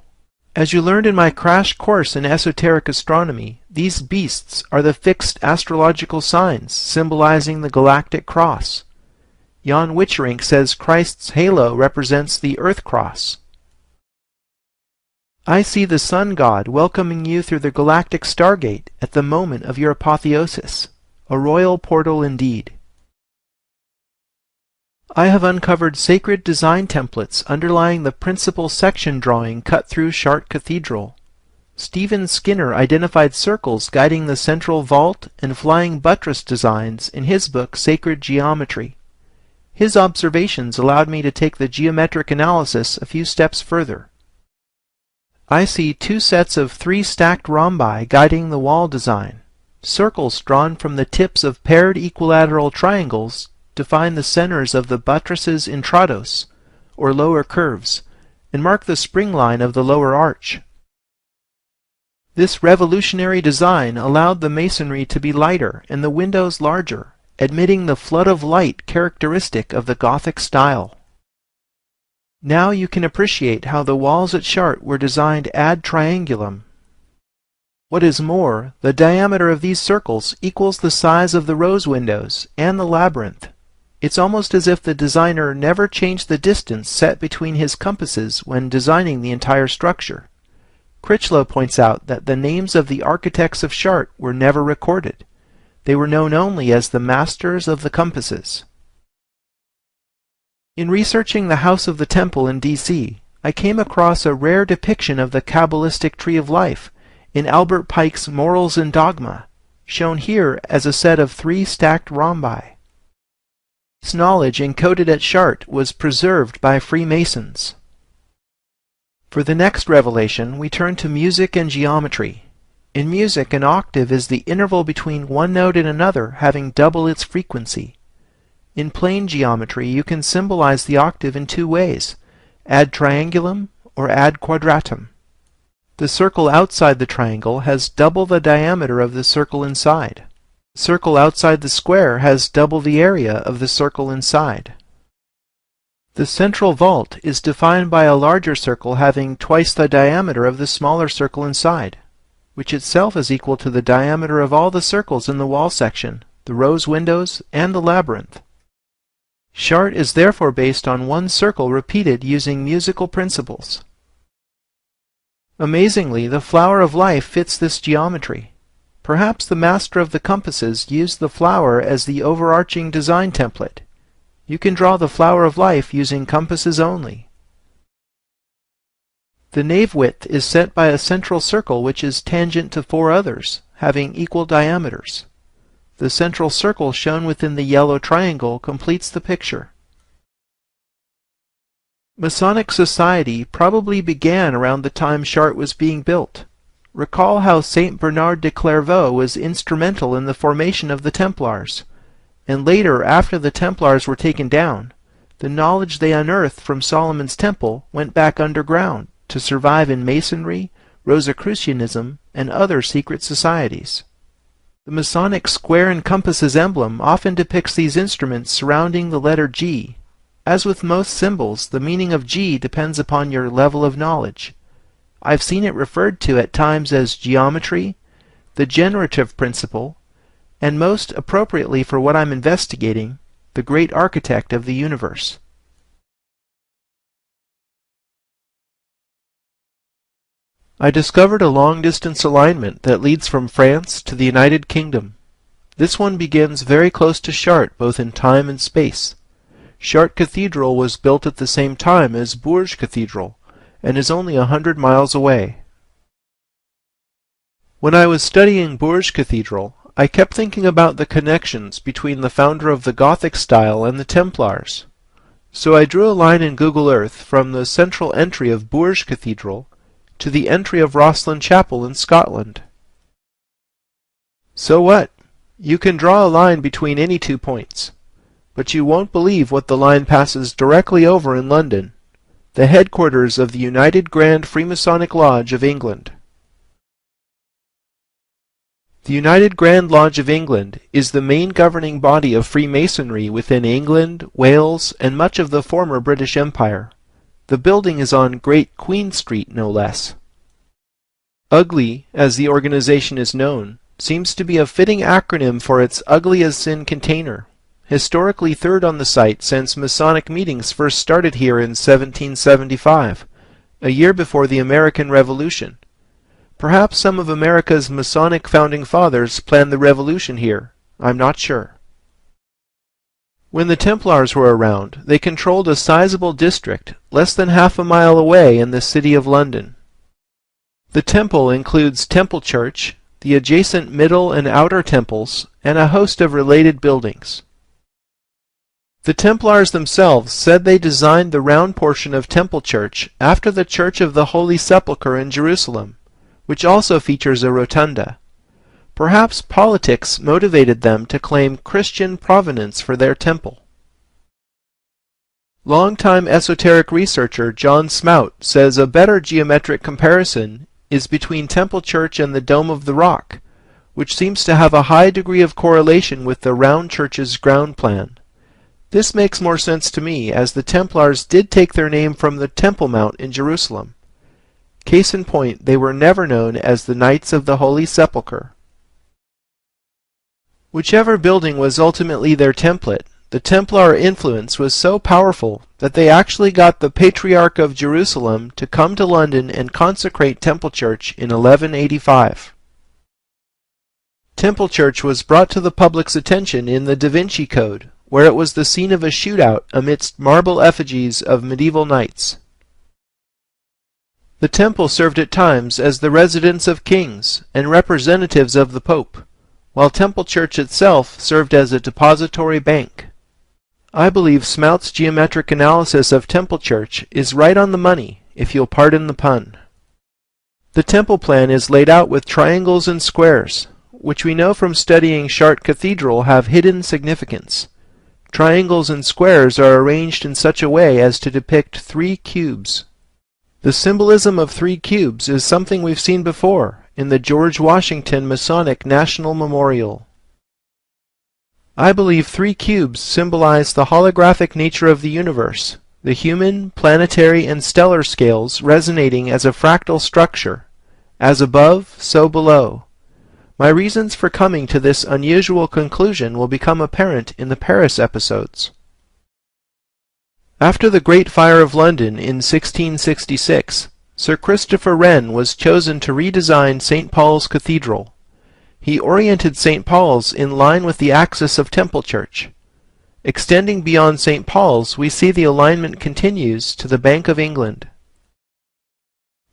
As you learned in my crash course in esoteric astronomy, these beasts are the fixed astrological signs symbolizing the galactic cross. Jan Witcherink says Christ's halo represents the Earth Cross. I see the Sun God welcoming you through the galactic stargate at the moment of your apotheosis. A royal portal indeed. I have uncovered sacred design templates underlying the principal section drawing cut through Chart Cathedral. Stephen Skinner identified circles guiding the central vault and flying buttress designs in his book Sacred Geometry. His observations allowed me to take the geometric analysis a few steps further. I see two sets of 3 stacked rhombi guiding the wall design. Circles drawn from the tips of paired equilateral triangles define the centers of the buttresses intrados, or lower curves, and mark the spring line of the lower arch. This revolutionary design allowed the masonry to be lighter and the windows larger, admitting the flood of light characteristic of the Gothic style. Now you can appreciate how the walls at Chart were designed ad triangulum. What is more, the diameter of these circles equals the size of the rose windows and the labyrinth. It's almost as if the designer never changed the distance set between his compasses when designing the entire structure. Critchlow points out that the names of the architects of Chart were never recorded. They were known only as the masters of the compasses. In researching the House of the Temple in D.C., I came across a rare depiction of the Kabbalistic Tree of Life in Albert Pike's Morals and Dogma, shown here as a set of 3 stacked rhombi. This knowledge encoded at Chart was preserved by Freemasons. For the next revelation, we turn to music and geometry. In music, an octave is the interval between one note and another having double its frequency. In plane geometry, you can symbolize the octave in 2 ways, ad triangulum or ad quadratum. The circle outside the triangle has double the diameter of the circle inside. The circle outside the square has double the area of the circle inside. The central vault is defined by a larger circle having twice the diameter of the smaller circle inside, which itself is equal to the diameter of all the circles in the wall section, the rose windows, and the labyrinth. Chart is therefore based on one circle repeated using musical principles. Amazingly, the flower of life fits this geometry. Perhaps the master of the compasses used the flower as the overarching design template. You can draw the flower of life using compasses only. The nave width is set by a central circle which is tangent to 4 others, having equal diameters. The central circle shown within the yellow triangle completes the picture. Masonic society probably began around the time Chart was being built. Recall how Saint Bernard de Clairvaux was instrumental in the formation of the Templars, and later, after the Templars were taken down, the knowledge they unearthed from Solomon's Temple went back underground to survive in Masonry, Rosicrucianism, and other secret societies. The Masonic square and compasses emblem often depicts these instruments surrounding the letter G. As with most symbols, the meaning of G depends upon your level of knowledge. I've seen it referred to at times as geometry, the generative principle, and most appropriately for what I'm investigating, the great architect of the universe. I discovered a long-distance alignment that leads from France to the United Kingdom. This one begins very close to Chartres, both in time and space. Chartres Cathedral was built at the same time as Bourges Cathedral, and is only 100 miles away. When I was studying Bourges Cathedral, I kept thinking about the connections between the founder of the Gothic style and the Templars. So I drew a line in Google Earth from the central entry of Bourges Cathedral to the entry of Rosslyn Chapel in Scotland. So what? You can draw a line between any 2 points. But you won't believe what the line passes directly over in London, the headquarters of the United Grand Freemasonic Lodge of England. The United Grand Lodge of England is the main governing body of Freemasonry within England, Wales, and much of the former British Empire. The building is on Great Queen Street, no less. UGLY, as the organization is known, seems to be a fitting acronym for its Ugly as Sin container, historically third on the site since Masonic meetings first started here in 1775, a year before the American Revolution. Perhaps some of America's Masonic founding fathers planned the revolution here. I'm not sure. When the Templars were around, they controlled a sizable district less than half a mile away in the city of London. The temple includes Temple Church, the adjacent middle and outer temples, and a host of related buildings. The Templars themselves said they designed the round portion of Temple Church after the Church of the Holy Sepulchre in Jerusalem, which also features a rotunda. Perhaps politics motivated them to claim Christian provenance for their temple. Longtime esoteric researcher John Smout says a better geometric comparison is between Temple Church and the Dome of the Rock, which seems to have a high degree of correlation with the round church's ground plan. This makes more sense to me, as the Templars did take their name from the Temple Mount in Jerusalem. Case in point, they were never known as the Knights of the Holy Sepulchre. Whichever building was ultimately their template, the Templar influence was so powerful that they actually got the Patriarch of Jerusalem to come to London and consecrate Temple Church in 1185. Temple Church was brought to the public's attention in the Da Vinci Code, where it was the scene of a shootout amidst marble effigies of medieval knights. The temple served at times as the residence of kings and representatives of the Pope, while Temple Church itself served as a depository bank. I believe Smout's geometric analysis of Temple Church is right on the money, if you'll pardon the pun. The temple plan is laid out with triangles and squares, which we know from studying Chartres Cathedral have hidden significance. Triangles and squares are arranged in such a way as to depict 3 cubes. The symbolism of 3 cubes is something we've seen before in the George Washington Masonic National Memorial. I believe 3 cubes symbolize the holographic nature of the universe, the human, planetary, and stellar scales resonating as a fractal structure, as above, so below. My reasons for coming to this unusual conclusion will become apparent in the Paris episodes. After the Great Fire of London in 1666, Sir Christopher Wren was chosen to redesign St. Paul's Cathedral. He oriented St. Paul's in line with the axis of Temple Church. Extending beyond St. Paul's, we see the alignment continues to the Bank of England.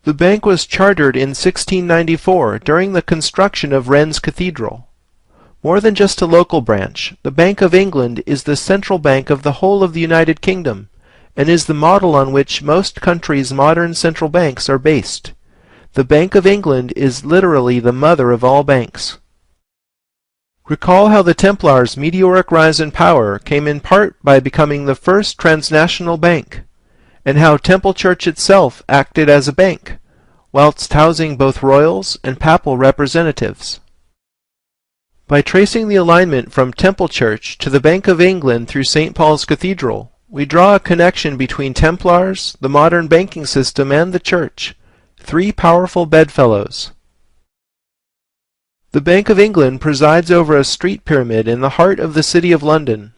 The bank was chartered in 1694 during the construction of Wren's Cathedral. More than just a local branch, the Bank of England is the central bank of the whole of the United Kingdom, and is the model on which most countries' modern central banks are based. The Bank of England is literally the mother of all banks. Recall how the Templars' meteoric rise in power came in part by becoming the first transnational bank, and how Temple Church itself acted as a bank, whilst housing both royals and papal representatives. By tracing the alignment from Temple Church to the Bank of England through St. Paul's Cathedral, we draw a connection between Templars, the modern banking system, and the Church, three powerful bedfellows. The Bank of England presides over a street pyramid in the heart of the City of London.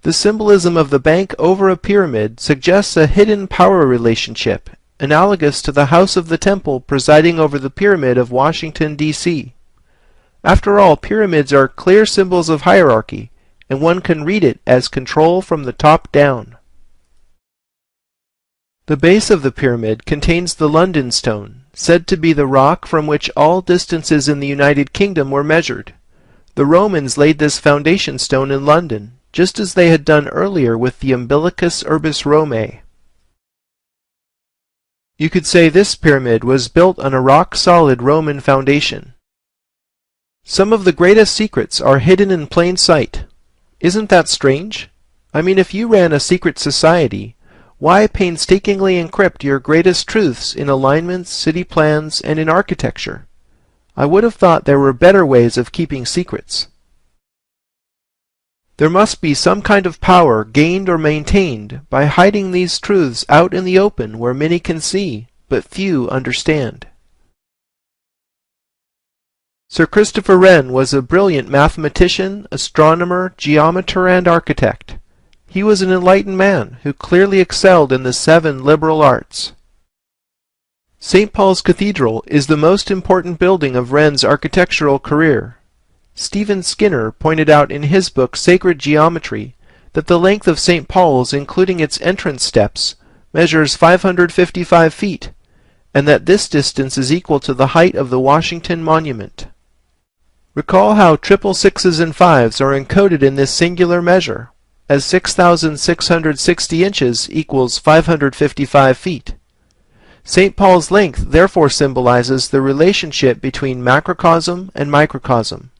The symbolism of the bank over a pyramid suggests a hidden power relationship, analogous to the House of the Temple presiding over the Pyramid of Washington, D.C. After all, pyramids are clear symbols of hierarchy, and one can read it as control from the top down. The base of the pyramid contains the London Stone, said to be the rock from which all distances in the United Kingdom were measured. The Romans laid this foundation stone in London, just as they had done earlier with the Umbilicus Urbis Romae. You could say this pyramid was built on a rock-solid Roman foundation. Some of the greatest secrets are hidden in plain sight. Isn't that strange? I mean, if you ran a secret society, why painstakingly encrypt your greatest truths in alignments, city plans, and in architecture? I would have thought there were better ways of keeping secrets. There must be some kind of power gained or maintained by hiding these truths out in the open where many can see, but few understand. Sir Christopher Wren was a brilliant mathematician, astronomer, geometer, and architect. He was an enlightened man who clearly excelled in the 7 liberal arts. St. Paul's Cathedral is the most important building of Wren's architectural career. Stephen Skinner pointed out in his book Sacred Geometry that the length of St. Paul's, including its entrance steps, measures 555 feet, and that this distance is equal to the height of the Washington Monument. Recall how triple sixes and fives are encoded in this singular measure, as 6,660 inches equals 555 feet. St. Paul's length therefore symbolizes the relationship between macrocosm and microcosm.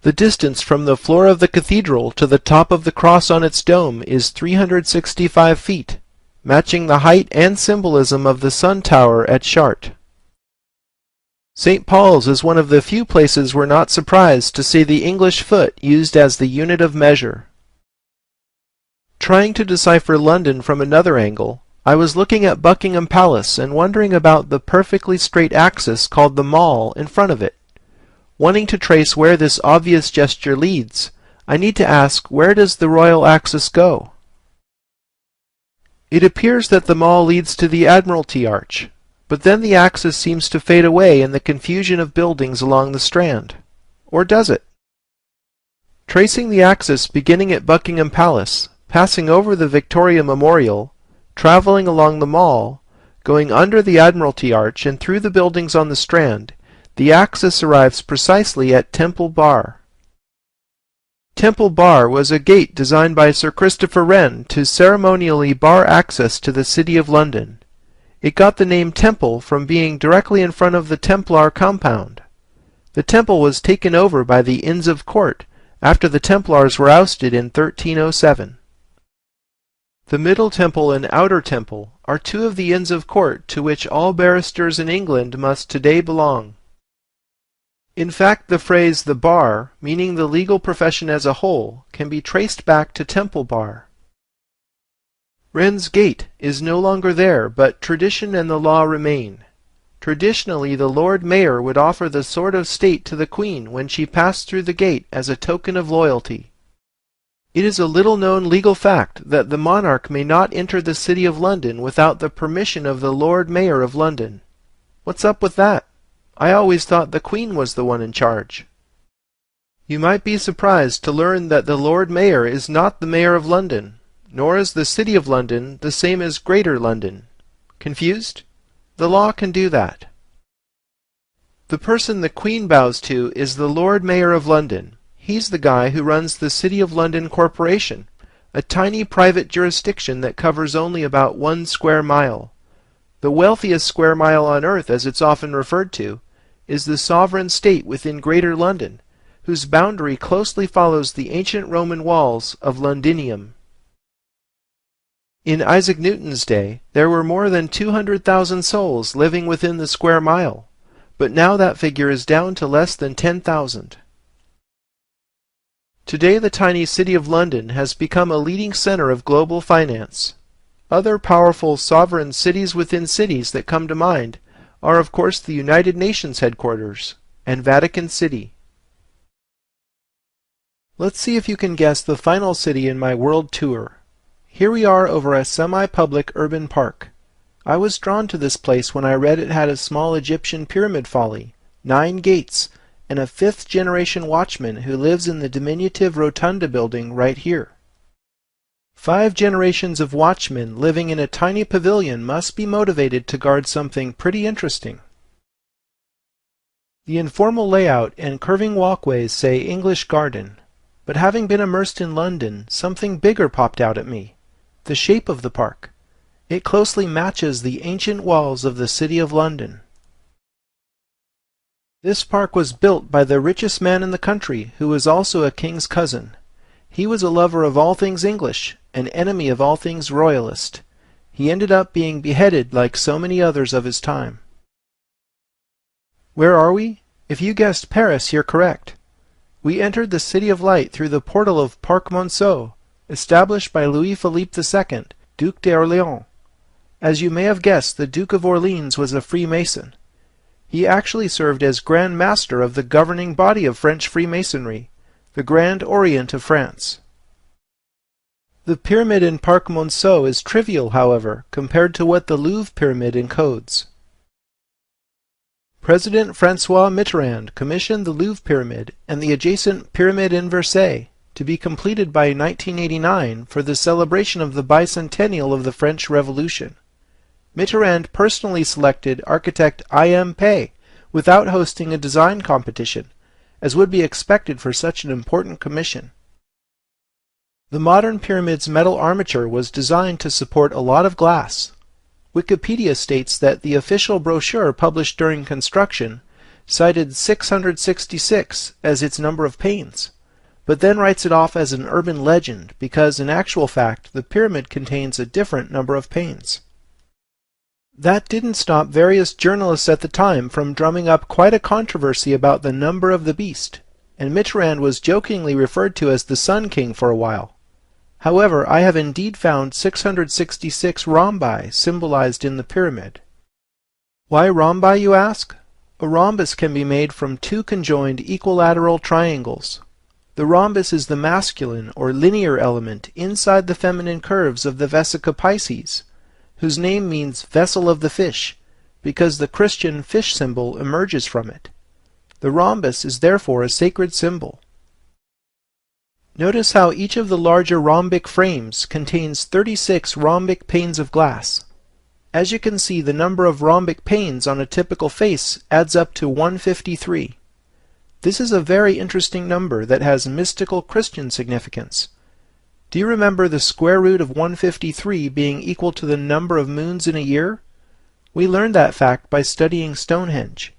The distance from the floor of the cathedral to the top of the cross on its dome is 365 feet, matching the height and symbolism of the sun tower at Chartres. St. Paul's is one of the few places we're not surprised to see the English foot used as the unit of measure. Trying to decipher London from another angle, I was looking at Buckingham Palace and wondering about the perfectly straight axis called the Mall in front of it. Wanting to trace where this obvious gesture leads, I need to ask, where does the royal axis go? It appears that the Mall leads to the Admiralty Arch, but then the axis seems to fade away in the confusion of buildings along the Strand. Or does it? Tracing the axis beginning at Buckingham Palace, passing over the Victoria Memorial, travelling along the Mall, going under the Admiralty Arch and through the buildings on the Strand, the axis arrives precisely at Temple Bar. Temple Bar was a gate designed by Sir Christopher Wren to ceremonially bar access to the City of London. It got the name Temple from being directly in front of the Templar compound. The temple was taken over by the Inns of Court after the Templars were ousted in 1307. The Middle Temple and Outer Temple are two of the Inns of Court to which all barristers in England must today belong. In fact, the phrase the bar, meaning the legal profession as a whole, can be traced back to Temple Bar. Wren's Gate is no longer there, but tradition and the law remain. Traditionally, the Lord Mayor would offer the sword of state to the Queen when she passed through the gate as a token of loyalty. It is a little-known legal fact that the monarch may not enter the City of London without the permission of the Lord Mayor of London. What's up with that? I always thought the Queen was the one in charge. You might be surprised to learn that the Lord Mayor is not the Mayor of London, nor is the City of London the same as Greater London. Confused? The law can do that. The person the Queen bows to is the Lord Mayor of London. He's the guy who runs the City of London Corporation, a tiny private jurisdiction that covers only about 1 square mile. The wealthiest square mile on earth, as it's often referred to, is the sovereign state within Greater London, whose boundary closely follows the ancient Roman walls of Londinium. In Isaac Newton's day, there were more than 200,000 souls living within the square mile, but now that figure is down to less than 10,000. Today the tiny city of London has become a leading center of global finance. Other powerful sovereign cities within cities that come to mind are of course the United Nations headquarters and Vatican City. Let's see if you can guess the final city in my world tour. Here we are over a semi-public urban park. I was drawn to this place when I read it had a small Egyptian pyramid folly, 9 gates, and a 5th-generation watchman who lives in the diminutive rotunda building right here. 5 generations of watchmen living in a tiny pavilion must be motivated to guard something pretty interesting. The informal layout and curving walkways say English Garden, but having been immersed in London, something bigger popped out at me: the shape of the park. It closely matches the ancient walls of the City of London. This park was built by the richest man in the country, who was also a king's cousin. He was a lover of all things English, an enemy of all things royalist. He ended up being beheaded like so many others of his time. Where are we? If you guessed Paris, you're correct. We entered the City of Light through the portal of Parc Monceau, established by Louis-Philippe II, Duc d'Orléans. As you may have guessed, the Duke of Orleans was a Freemason. He actually served as Grand Master of the governing body of French Freemasonry, the Grand Orient of France. The pyramid in Parc Monceau is trivial, however, compared to what the Louvre pyramid encodes. President François Mitterrand commissioned the Louvre pyramid and the adjacent pyramid in Versailles to be completed by 1989 for the celebration of the bicentennial of the French Revolution. Mitterrand personally selected architect I.M. Pei without hosting a design competition, as would be expected for such an important commission. The modern pyramid's metal armature was designed to support a lot of glass. Wikipedia states that the official brochure published during construction cited 666 as its number of panes, but then writes it off as an urban legend because in actual fact the pyramid contains a different number of panes. That didn't stop various journalists at the time from drumming up quite a controversy about the number of the beast, and Mitterrand was jokingly referred to as the Sun King for a while. However, I have indeed found 666 rhombi symbolized in the pyramid. Why rhombi, you ask? A rhombus can be made from 2 conjoined equilateral triangles. The rhombus is the masculine or linear element inside the feminine curves of the Vesica Pisces, whose name means vessel of the fish, because the Christian fish symbol emerges from it. The rhombus is therefore a sacred symbol. Notice how each of the larger rhombic frames contains 36 rhombic panes of glass. As you can see, the number of rhombic panes on a typical face adds up to 153. This is a very interesting number that has mystical Christian significance. Do you remember the square root of 153 being equal to the number of moons in a year? We learned that fact by studying Stonehenge.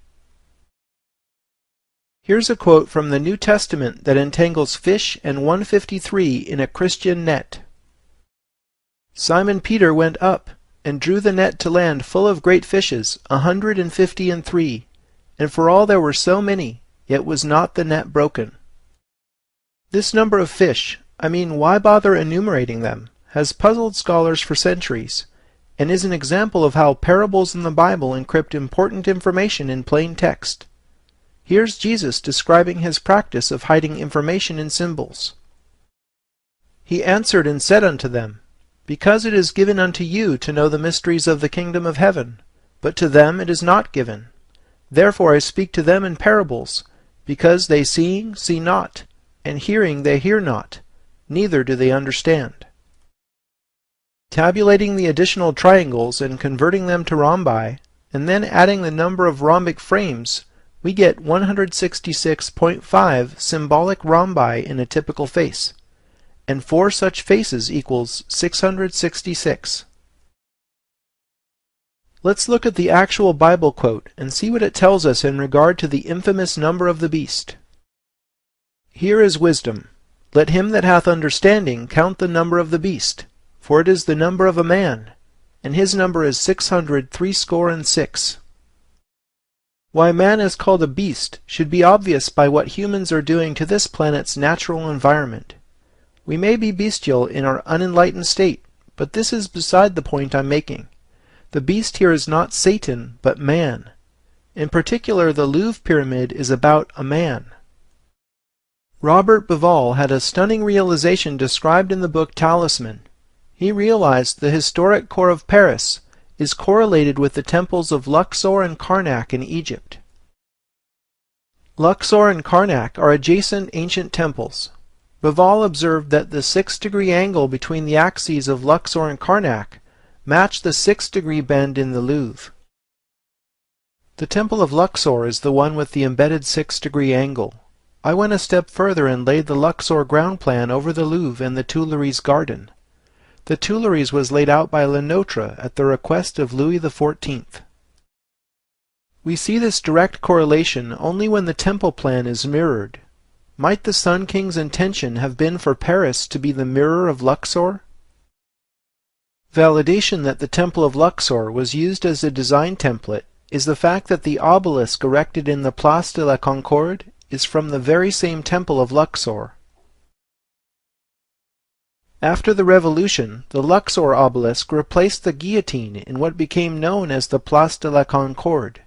Here's a quote from the New Testament that entangles fish and 153 in a Christian net. Simon Peter went up, and drew the net to land full of great fishes, 153, and for all there were so many, yet was not the net broken. This number of fish, why bother enumerating them, has puzzled scholars for centuries, and is an example of how parables in the Bible encrypt important information in plain text. Here's Jesus describing his practice of hiding information in symbols. He answered and said unto them, Because it is given unto you to know the mysteries of the kingdom of heaven, but to them it is not given. Therefore I speak to them in parables, because they seeing see not, and hearing they hear not, neither do they understand. Tabulating the additional triangles and converting them to rhombi, and then adding the number of rhombic frames, we get 166.5 symbolic rhombi in a typical face, and 4 such faces equals 666. Let's look at the actual Bible quote and see what it tells us in regard to the infamous number of the beast. Here is wisdom. Let him that hath understanding count the number of the beast, for it is the number of a man, and his number is 666. Why man is called a beast should be obvious by what humans are doing to this planet's natural environment. We may be bestial in our unenlightened state, but this is beside the point I'm making. The beast here is not Satan, but man. In particular, the Louvre Pyramid is about a man. Robert Bauval had a stunning realization described in the book Talisman. He realized the historic core of Paris is correlated with the temples of Luxor and Karnak in Egypt. Luxor and Karnak are adjacent ancient temples. Bauval observed that the 6-degree angle between the axes of Luxor and Karnak matched the 6-degree bend in the Louvre. The Temple of Luxor is the one with the embedded 6-degree angle. I went a step further and laid the Luxor ground plan over the Louvre and the Tuileries garden. The Tuileries was laid out by Le Notre at the request of Louis XIV. We see this direct correlation only when the temple plan is mirrored. Might the Sun King's intention have been for Paris to be the mirror of Luxor? Validation that the Temple of Luxor was used as a design template is the fact that the obelisk erected in the Place de la Concorde is from the very same Temple of Luxor. After the Revolution, the Luxor obelisk replaced the guillotine in what became known as the Place de la Concorde.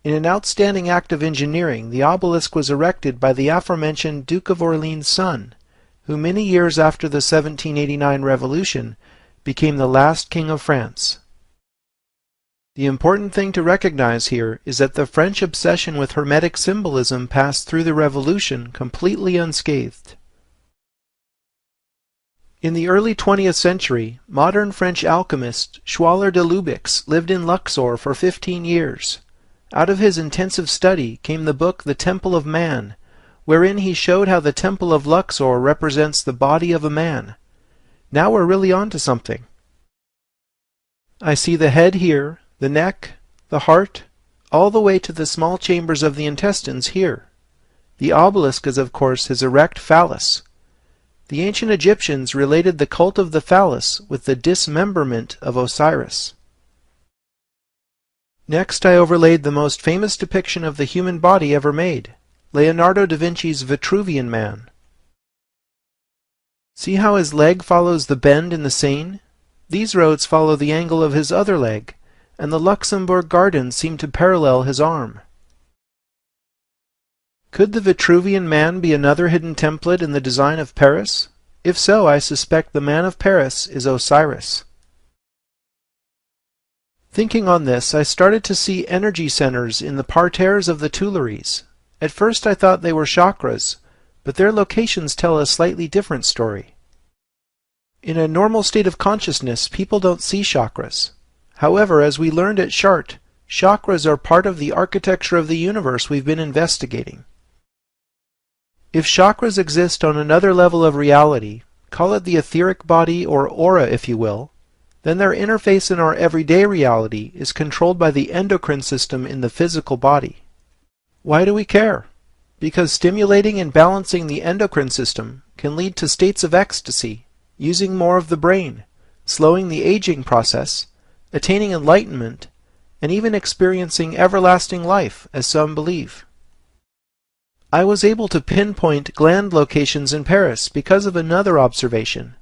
In an outstanding act of engineering, the obelisk was erected by the aforementioned Duke of Orleans' son, who many years after the 1789 Revolution became the last king of France. The important thing to recognize here is that the French obsession with Hermetic symbolism passed through the Revolution completely unscathed. In the early 20th century, modern French alchemist Schwaller de Lubix lived in Luxor for 15 years. Out of his intensive study came the book The Temple of Man, wherein he showed how the Temple of Luxor represents the body of a man. Now we're really on to something. I see the head here, the neck, the heart, all the way to the small chambers of the intestines here. The obelisk is of course his erect phallus. The ancient Egyptians related the cult of the phallus with the dismemberment of Osiris. Next I overlaid the most famous depiction of the human body ever made, Leonardo da Vinci's Vitruvian Man. See how his leg follows the bend in the Seine? These roads follow the angle of his other leg, and the Luxembourg Gardens seem to parallel his arm. Could the Vitruvian Man be another hidden template in the design of Paris? If so, I suspect the man of Paris is Osiris. Thinking on this, I started to see energy centers in the parterres of the Tuileries. At first I thought they were chakras, but their locations tell a slightly different story. In a normal state of consciousness, people don't see chakras. However, as we learned at Chartres, chakras are part of the architecture of the universe we've been investigating. If chakras exist on another level of reality, call it the etheric body or aura if you will, then their interface in our everyday reality is controlled by the endocrine system in the physical body. Why do we care? Because stimulating and balancing the endocrine system can lead to states of ecstasy, using more of the brain, slowing the aging process, attaining enlightenment, and even experiencing everlasting life, as some believe. I was able to pinpoint gland locations in Paris because of another observation.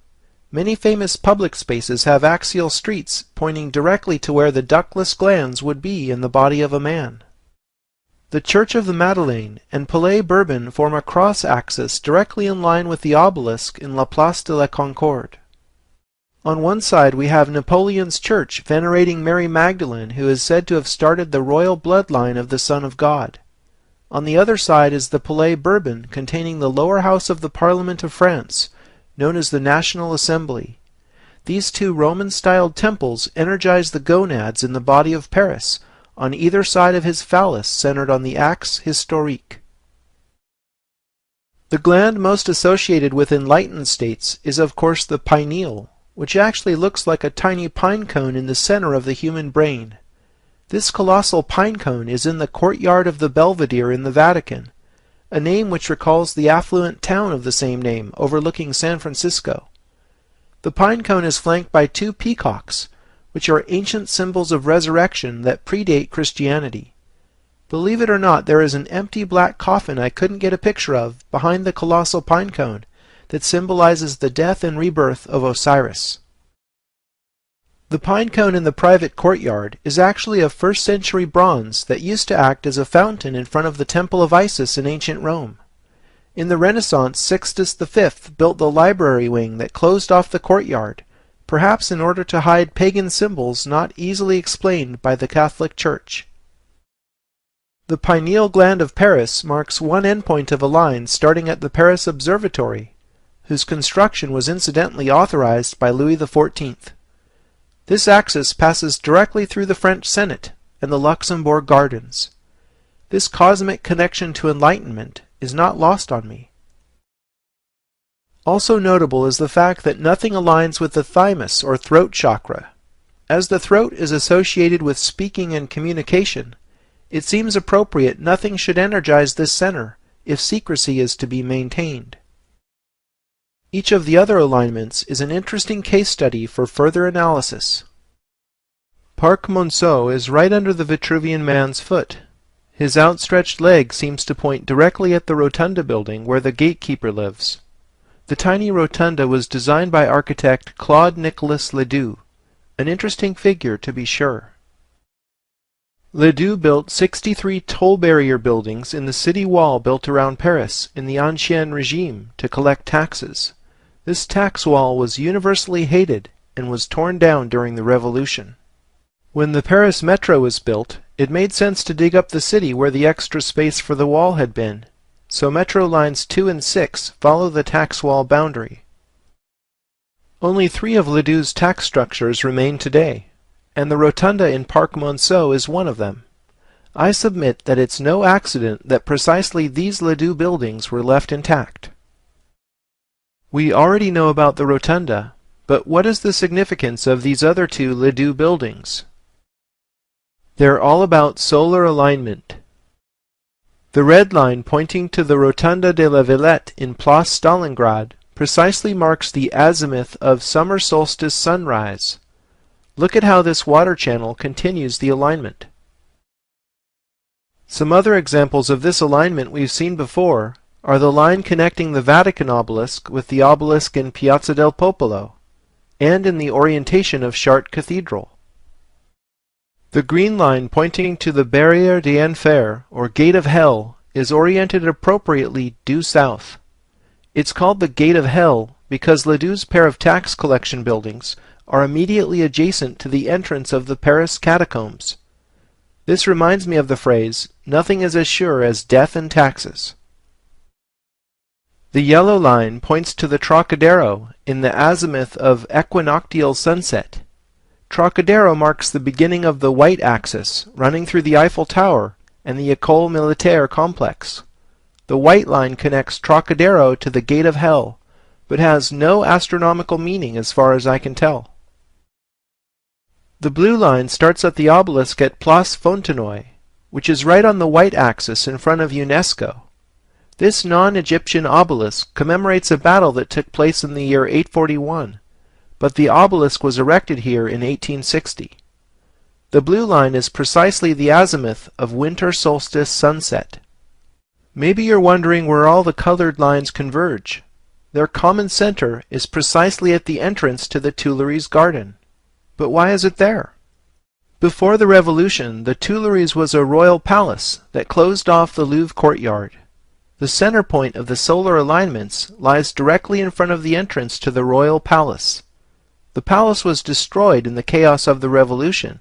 Many famous public spaces have axial streets pointing directly to where the ductless glands would be in the body of a man. The Church of the Madeleine and Palais Bourbon form a cross-axis directly in line with the obelisk in La Place de la Concorde. On one side we have Napoleon's church venerating Mary Magdalene, who is said to have started the royal bloodline of the Son of God. On the other side is the Palais Bourbon, containing the lower house of the Parliament of France, known as the National Assembly. These two Roman-styled temples energize the gonads in the body of Paris, on either side of his phallus centered on the axe historique. The gland most associated with enlightened states is of course the pineal, which actually looks like a tiny pine cone in the center of the human brain. This colossal pine cone is in the courtyard of the Belvedere in the Vatican, a name which recalls the affluent town of the same name overlooking San Francisco. The pine cone is flanked by two peacocks, which are ancient symbols of resurrection that predate Christianity. Believe it or not, there is an empty black coffin I couldn't get a picture of behind the colossal pine cone that symbolizes the death and rebirth of Osiris. The pine cone in the private courtyard is actually a 1st century bronze that used to act as a fountain in front of the Temple of Isis in ancient Rome. In the Renaissance, Sixtus V built the library wing that closed off the courtyard, perhaps in order to hide pagan symbols not easily explained by the Catholic Church. The pineal gland of Paris marks one endpoint of a line starting at the Paris Observatory, whose construction was incidentally authorized by Louis XIV. This axis passes directly through the French Senate and the Luxembourg Gardens. This cosmic connection to enlightenment is not lost on me. Also notable is the fact that nothing aligns with the thymus or throat chakra. As the throat is associated with speaking and communication, it seems appropriate nothing should energize this center if secrecy is to be maintained. Each of the other alignments is an interesting case study for further analysis. Parc Monceau is right under the Vitruvian man's foot. His outstretched leg seems to point directly at the rotunda building where the gatekeeper lives. The tiny rotunda was designed by architect Claude Nicolas Ledoux, an interesting figure to be sure. Ledoux built 63 toll barrier buildings in the city wall built around Paris in the Ancien Regime to collect taxes. This tax wall was universally hated and was torn down during the Revolution. When the Paris Metro was built, it made sense to dig up the city where the extra space for the wall had been, so Metro Lines 2 and 6 follow the tax wall boundary. Only 3 of Ledoux's tax structures remain today, and the rotunda in Parc Monceau is one of them. I submit that it's no accident that precisely these Ledoux buildings were left intact. We already know about the rotunda, but what is the significance of these other 2 Ledoux buildings? They're all about solar alignment. The red line pointing to the Rotunda de la Villette in Place Stalingrad precisely marks the azimuth of summer solstice sunrise. Look at how this water channel continues the alignment. Some other examples of this alignment we've seen before are the line connecting the Vatican obelisk with the obelisk in Piazza del Popolo, and in the orientation of Chartres Cathedral. The green line pointing to the Barrière d'Enfer, or Gate of Hell, is oriented appropriately due south. It's called the Gate of Hell because Ledoux's pair of tax collection buildings are immediately adjacent to the entrance of the Paris catacombs. This reminds me of the phrase, "Nothing is as sure as death and taxes." The yellow line points to the Trocadero in the azimuth of equinoctial sunset. Trocadero marks the beginning of the white axis, running through the Eiffel Tower and the École Militaire complex. The white line connects Trocadero to the Gate of Hell, but has no astronomical meaning as far as I can tell. The blue line starts at the obelisk at Place Fontenoy, which is right on the white axis in front of UNESCO. This non-Egyptian obelisk commemorates a battle that took place in the year 841. But the obelisk was erected here in 1860. The blue line is precisely the azimuth of winter solstice sunset. Maybe you're wondering where all the colored lines converge. Their common center is precisely at the entrance to the Tuileries garden. But why is it there? Before the Revolution, the Tuileries was a royal palace that closed off the Louvre courtyard. The center point of the solar alignments lies directly in front of the entrance to the royal palace. The palace was destroyed in the chaos of the Revolution,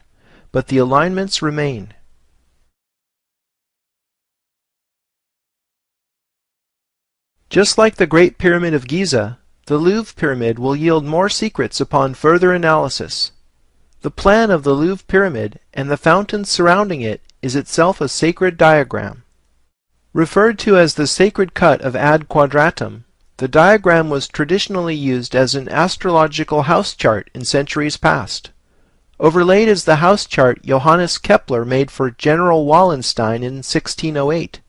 but the alignments remain. Just like the Great Pyramid of Giza, the Louvre Pyramid will yield more secrets upon further analysis. The plan of the Louvre Pyramid and the fountains surrounding it is itself a sacred diagram. Referred to as the sacred cut of Ad Quadratum, the diagram was traditionally used as an astrological house chart in centuries past. Overlaid is the house chart Johannes Kepler made for General Wallenstein in 1608.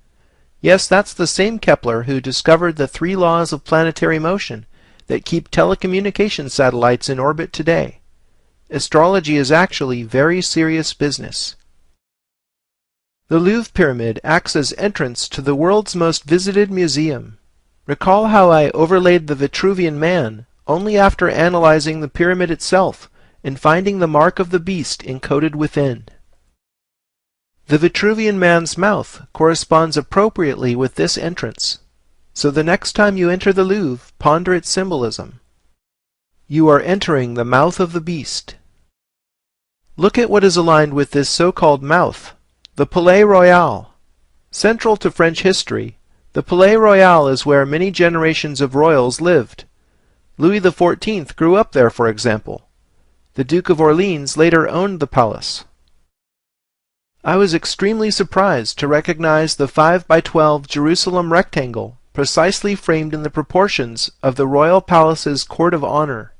Yes, that's the same Kepler who discovered the 3 laws of planetary motion that keep telecommunication satellites in orbit today. Astrology is actually very serious business. The Louvre Pyramid acts as entrance to the world's most visited museum. Recall how I overlaid the Vitruvian Man only after analyzing the pyramid itself and finding the mark of the beast encoded within. The Vitruvian Man's mouth corresponds appropriately with this entrance, so the next time you enter the Louvre, ponder its symbolism. You are entering the mouth of the beast. Look at what is aligned with this so-called mouth, the Palais Royal. Central to French history, the Palais Royal is where many generations of royals lived. Louis XIV grew up there, for example. The Duke of Orleans later owned the palace. I was extremely surprised to recognize the 5x12 Jerusalem rectangle precisely framed in the proportions of the royal palace's court of honor.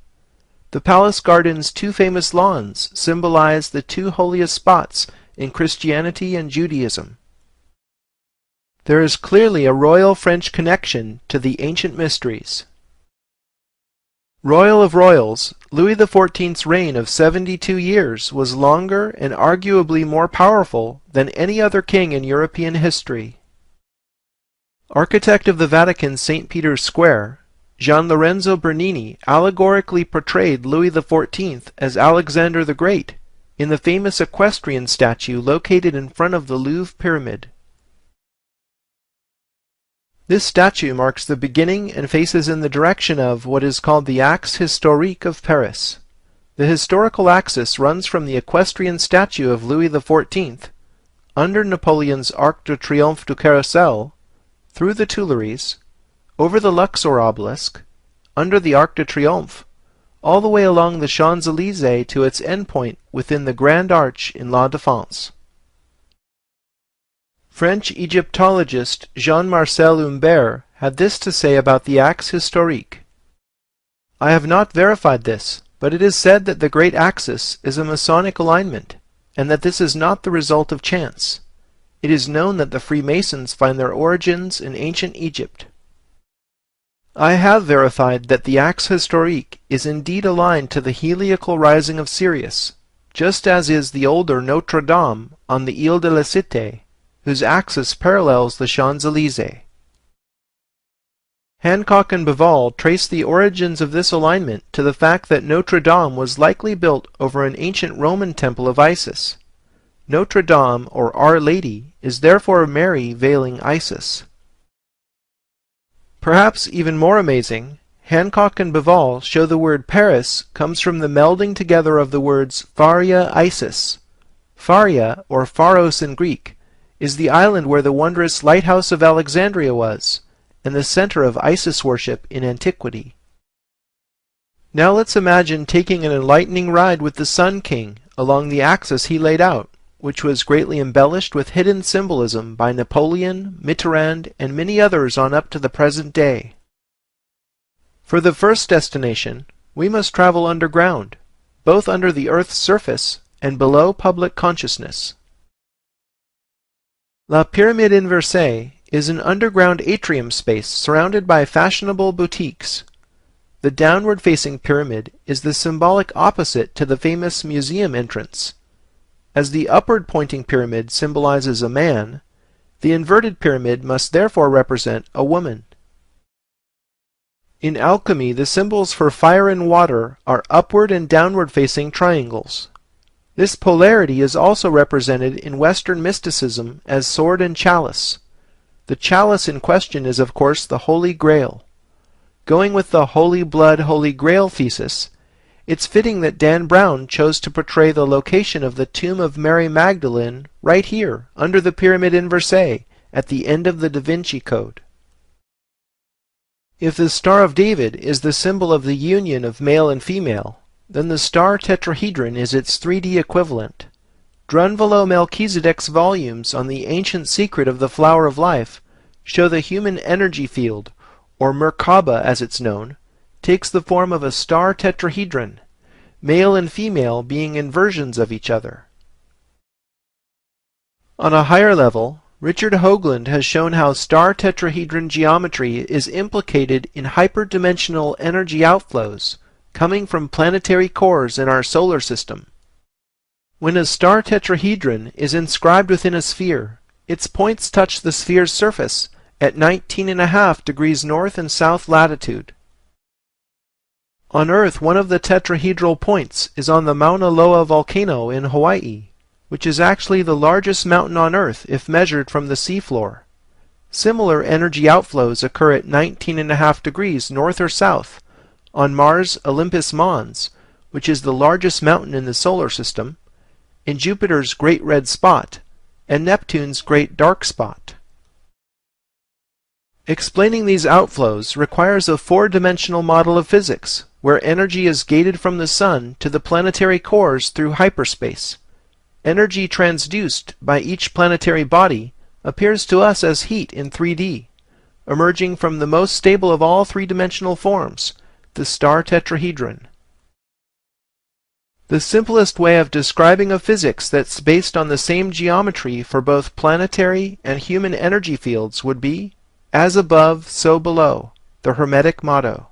The palace garden's two famous lawns symbolize the two holiest spots in Christianity and Judaism. There is clearly a royal French connection to the ancient mysteries. Royal of royals, Louis XIV's reign of 72 years was longer and arguably more powerful than any other king in European history. Architect of the Vatican's St. Peter's Square, Gian Lorenzo Bernini allegorically portrayed Louis XIV as Alexander the Great in the famous equestrian statue located in front of the Louvre Pyramid. This statue marks the beginning and faces in the direction of what is called the axe historique of Paris. The historical axis runs from the equestrian statue of Louis XIV, under Napoleon's Arc de Triomphe du Carrousel, through the Tuileries, over the Luxor obelisk, under the Arc de Triomphe, all the way along the Champs-Élysées to its endpoint within the Grand Arch in La Défense. French Egyptologist Jean-Marcel Humbert had this to say about the axe historique. I have not verified this, but it is said that the great axis is a Masonic alignment, and that this is not the result of chance. It is known that the Freemasons find their origins in ancient Egypt. I have verified that the axe historique is indeed aligned to the heliacal rising of Sirius, just as is the older Notre Dame on the Ile de la Cité, whose axis parallels the Champs-Élysées. Hancock and Bevall trace the origins of this alignment to the fact that Notre Dame was likely built over an ancient Roman temple of Isis. Notre Dame, or Our Lady, is therefore Mary veiling Isis. Perhaps even more amazing, Hancock and Bevall show the word Paris comes from the melding together of the words Pharia Isis. Pharia, or Pharos in Greek, is the island where the wondrous lighthouse of Alexandria was, and the center of Isis worship in antiquity. Now let's imagine taking an enlightening ride with the Sun King along the axis he laid out, which was greatly embellished with hidden symbolism by Napoleon, Mitterrand, and many others on up to the present day. For the first destination, we must travel underground, both under the Earth's surface and below public consciousness. La Pyramide Inversée is an underground atrium space surrounded by fashionable boutiques. The downward-facing pyramid is the symbolic opposite to the famous museum entrance. As the upward-pointing pyramid symbolizes a man, the inverted pyramid must therefore represent a woman. In alchemy, the symbols for fire and water are upward and downward-facing triangles. This polarity is also represented in Western mysticism as sword and chalice. The chalice in question is, of course, the Holy Grail. Going with the Holy Blood, Holy Grail thesis, it's fitting that Dan Brown chose to portray the location of the tomb of Mary Magdalene right here, under the Pyramide Inversée, at the end of the Da Vinci Code. If the Star of David is the symbol of the union of male and female, then the star tetrahedron is its 3D equivalent. Drunvalo Melchizedek's volumes on the ancient secret of the flower of life show the human energy field, or Merkaba as it's known, takes the form of a star tetrahedron, male and female being inversions of each other. On a higher level, Richard Hoagland has shown how star tetrahedron geometry is implicated in hyperdimensional energy outflows coming from planetary cores in our solar system. When a star tetrahedron is inscribed within a sphere, Its points touch the sphere's surface at 19.5 degrees north and south latitude. On Earth, one of the tetrahedral points is on the Mauna Loa volcano in Hawaii, which is actually the largest mountain on Earth if measured from the seafloor. Similar energy outflows occur at 19.5 degrees north or south on Mars' Olympus Mons, which is the largest mountain in the solar system, in Jupiter's Great Red Spot, and Neptune's Great Dark Spot. Explaining these outflows requires a four-dimensional model of physics, where energy is gated from the Sun to the planetary cores through hyperspace. Energy transduced by each planetary body appears to us as heat in 3D, emerging from the most stable of all three-dimensional forms, the star tetrahedron. The simplest way of describing a physics that's based on the same geometry for both planetary and human energy fields would be, as above, so below, the Hermetic motto.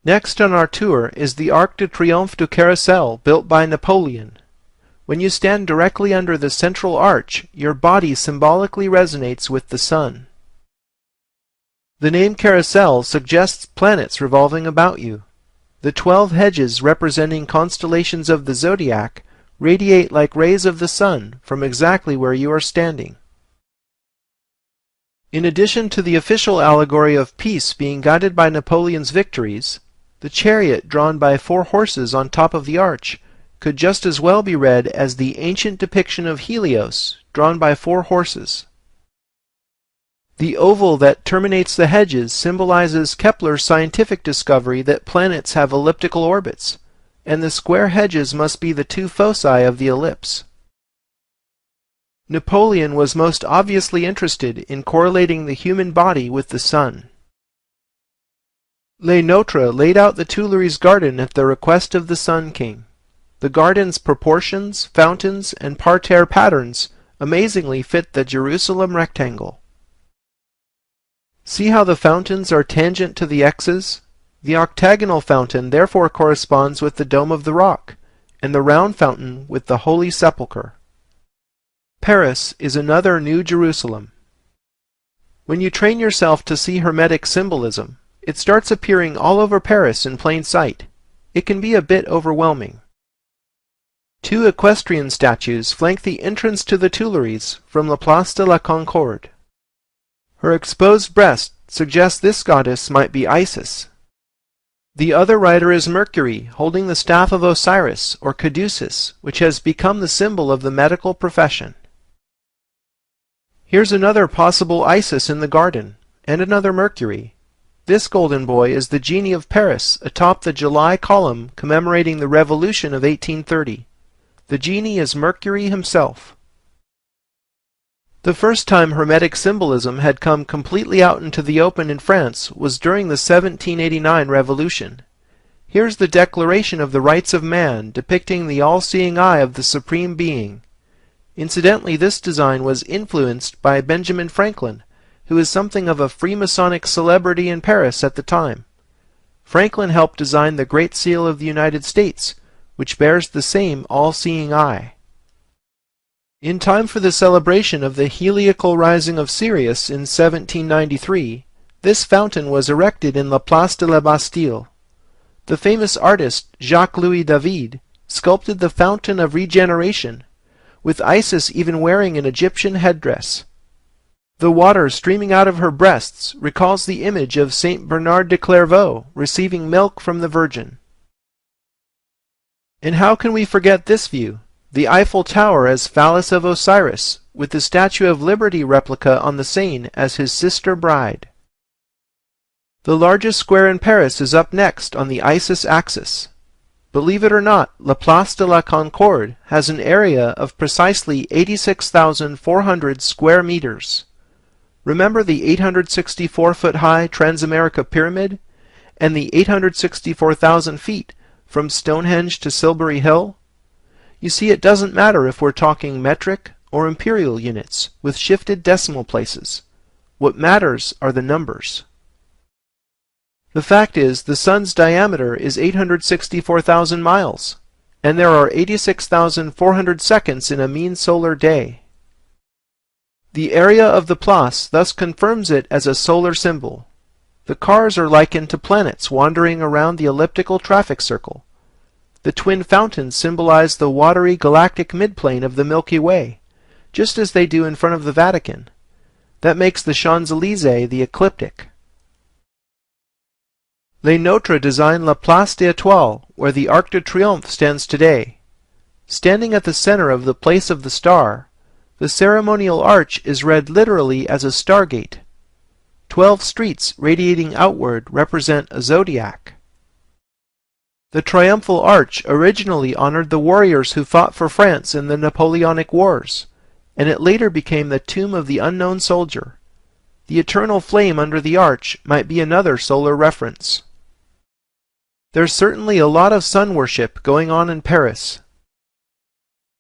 Next on our tour is the Arc de Triomphe du Carrousel built by Napoleon. When you stand directly under the central arch, your body symbolically resonates with the sun. The name carousel suggests planets revolving about you. The 12 hedges representing constellations of the zodiac radiate like rays of the sun from exactly where you are standing. In addition to the official allegory of peace being guided by Napoleon's victories, the chariot drawn by 4 horses on top of the arch could just as well be read as the ancient depiction of Helios, drawn by 4 horses. The oval that terminates the hedges symbolizes Kepler's scientific discovery that planets have elliptical orbits, and the square hedges must be the 2 foci of the ellipse. Napoleon was most obviously interested in correlating the human body with the sun. Le Notre laid out the Tuileries garden at the request of the Sun King. The garden's proportions, fountains, and parterre patterns amazingly fit the Jerusalem rectangle. See how the fountains are tangent to the X's? The octagonal fountain therefore corresponds with the Dome of the Rock, and the round fountain with the Holy Sepulchre. Paris is another New Jerusalem. When you train yourself to see Hermetic symbolism, it starts appearing all over Paris in plain sight. It can be a bit overwhelming. 2 equestrian statues flank the entrance to the Tuileries from La Place de la Concorde. Her exposed breast suggests this goddess might be Isis. The other rider is Mercury, holding the staff of Osiris, or Caduceus, which has become the symbol of the medical profession. Here's another possible Isis in the garden, and another Mercury. This golden boy is the genie of Paris atop the July column commemorating the Revolution of 1830. The genie is Mercury himself. The first time Hermetic symbolism had come completely out into the open in France was during the 1789 Revolution. Here's the Declaration of the Rights of Man depicting the all-seeing eye of the Supreme Being. Incidentally, this design was influenced by Benjamin Franklin, who is something of a Freemasonic celebrity in Paris at the time. Franklin helped design the Great Seal of the United States, which bears the same all-seeing eye. In time for the celebration of the heliacal rising of Sirius in 1793, this fountain was erected in La Place de la Bastille. The famous artist Jacques-Louis David sculpted the Fountain of Regeneration, with Isis even wearing an Egyptian headdress. The water streaming out of her breasts recalls the image of Saint Bernard de Clairvaux receiving milk from the Virgin. And how can we forget this view? The Eiffel Tower as Phallus of Osiris, with the Statue of Liberty replica on the Seine as his sister bride. The largest square in Paris is up next on the Isis axis. Believe it or not, La Place de la Concorde has an area of precisely 86,400 square meters. Remember the 864-foot-high Transamerica Pyramid and the 864,000 feet from Stonehenge to Silbury Hill? You see, it doesn't matter if we're talking metric or imperial units with shifted decimal places. What matters are the numbers. The fact is, the Sun's diameter is 864,000 miles, and there are 86,400 seconds in a mean solar day. The area of the Place thus confirms it as a solar symbol. The cars are likened to planets wandering around the elliptical traffic circle. The twin fountains symbolize the watery galactic midplane of the Milky Way, just as they do in front of the Vatican. That makes the Champs-Élysées the ecliptic. Les Nôtres designed La Place des Étoiles, where the Arc de Triomphe stands today. Standing at the center of the Place of the Star, the ceremonial arch is read literally as a stargate. 12 streets radiating outward represent a zodiac. The triumphal arch originally honored the warriors who fought for France in the Napoleonic Wars, and it later became the tomb of the unknown soldier. The eternal flame under the arch might be another solar reference. There's certainly a lot of sun worship going on in Paris.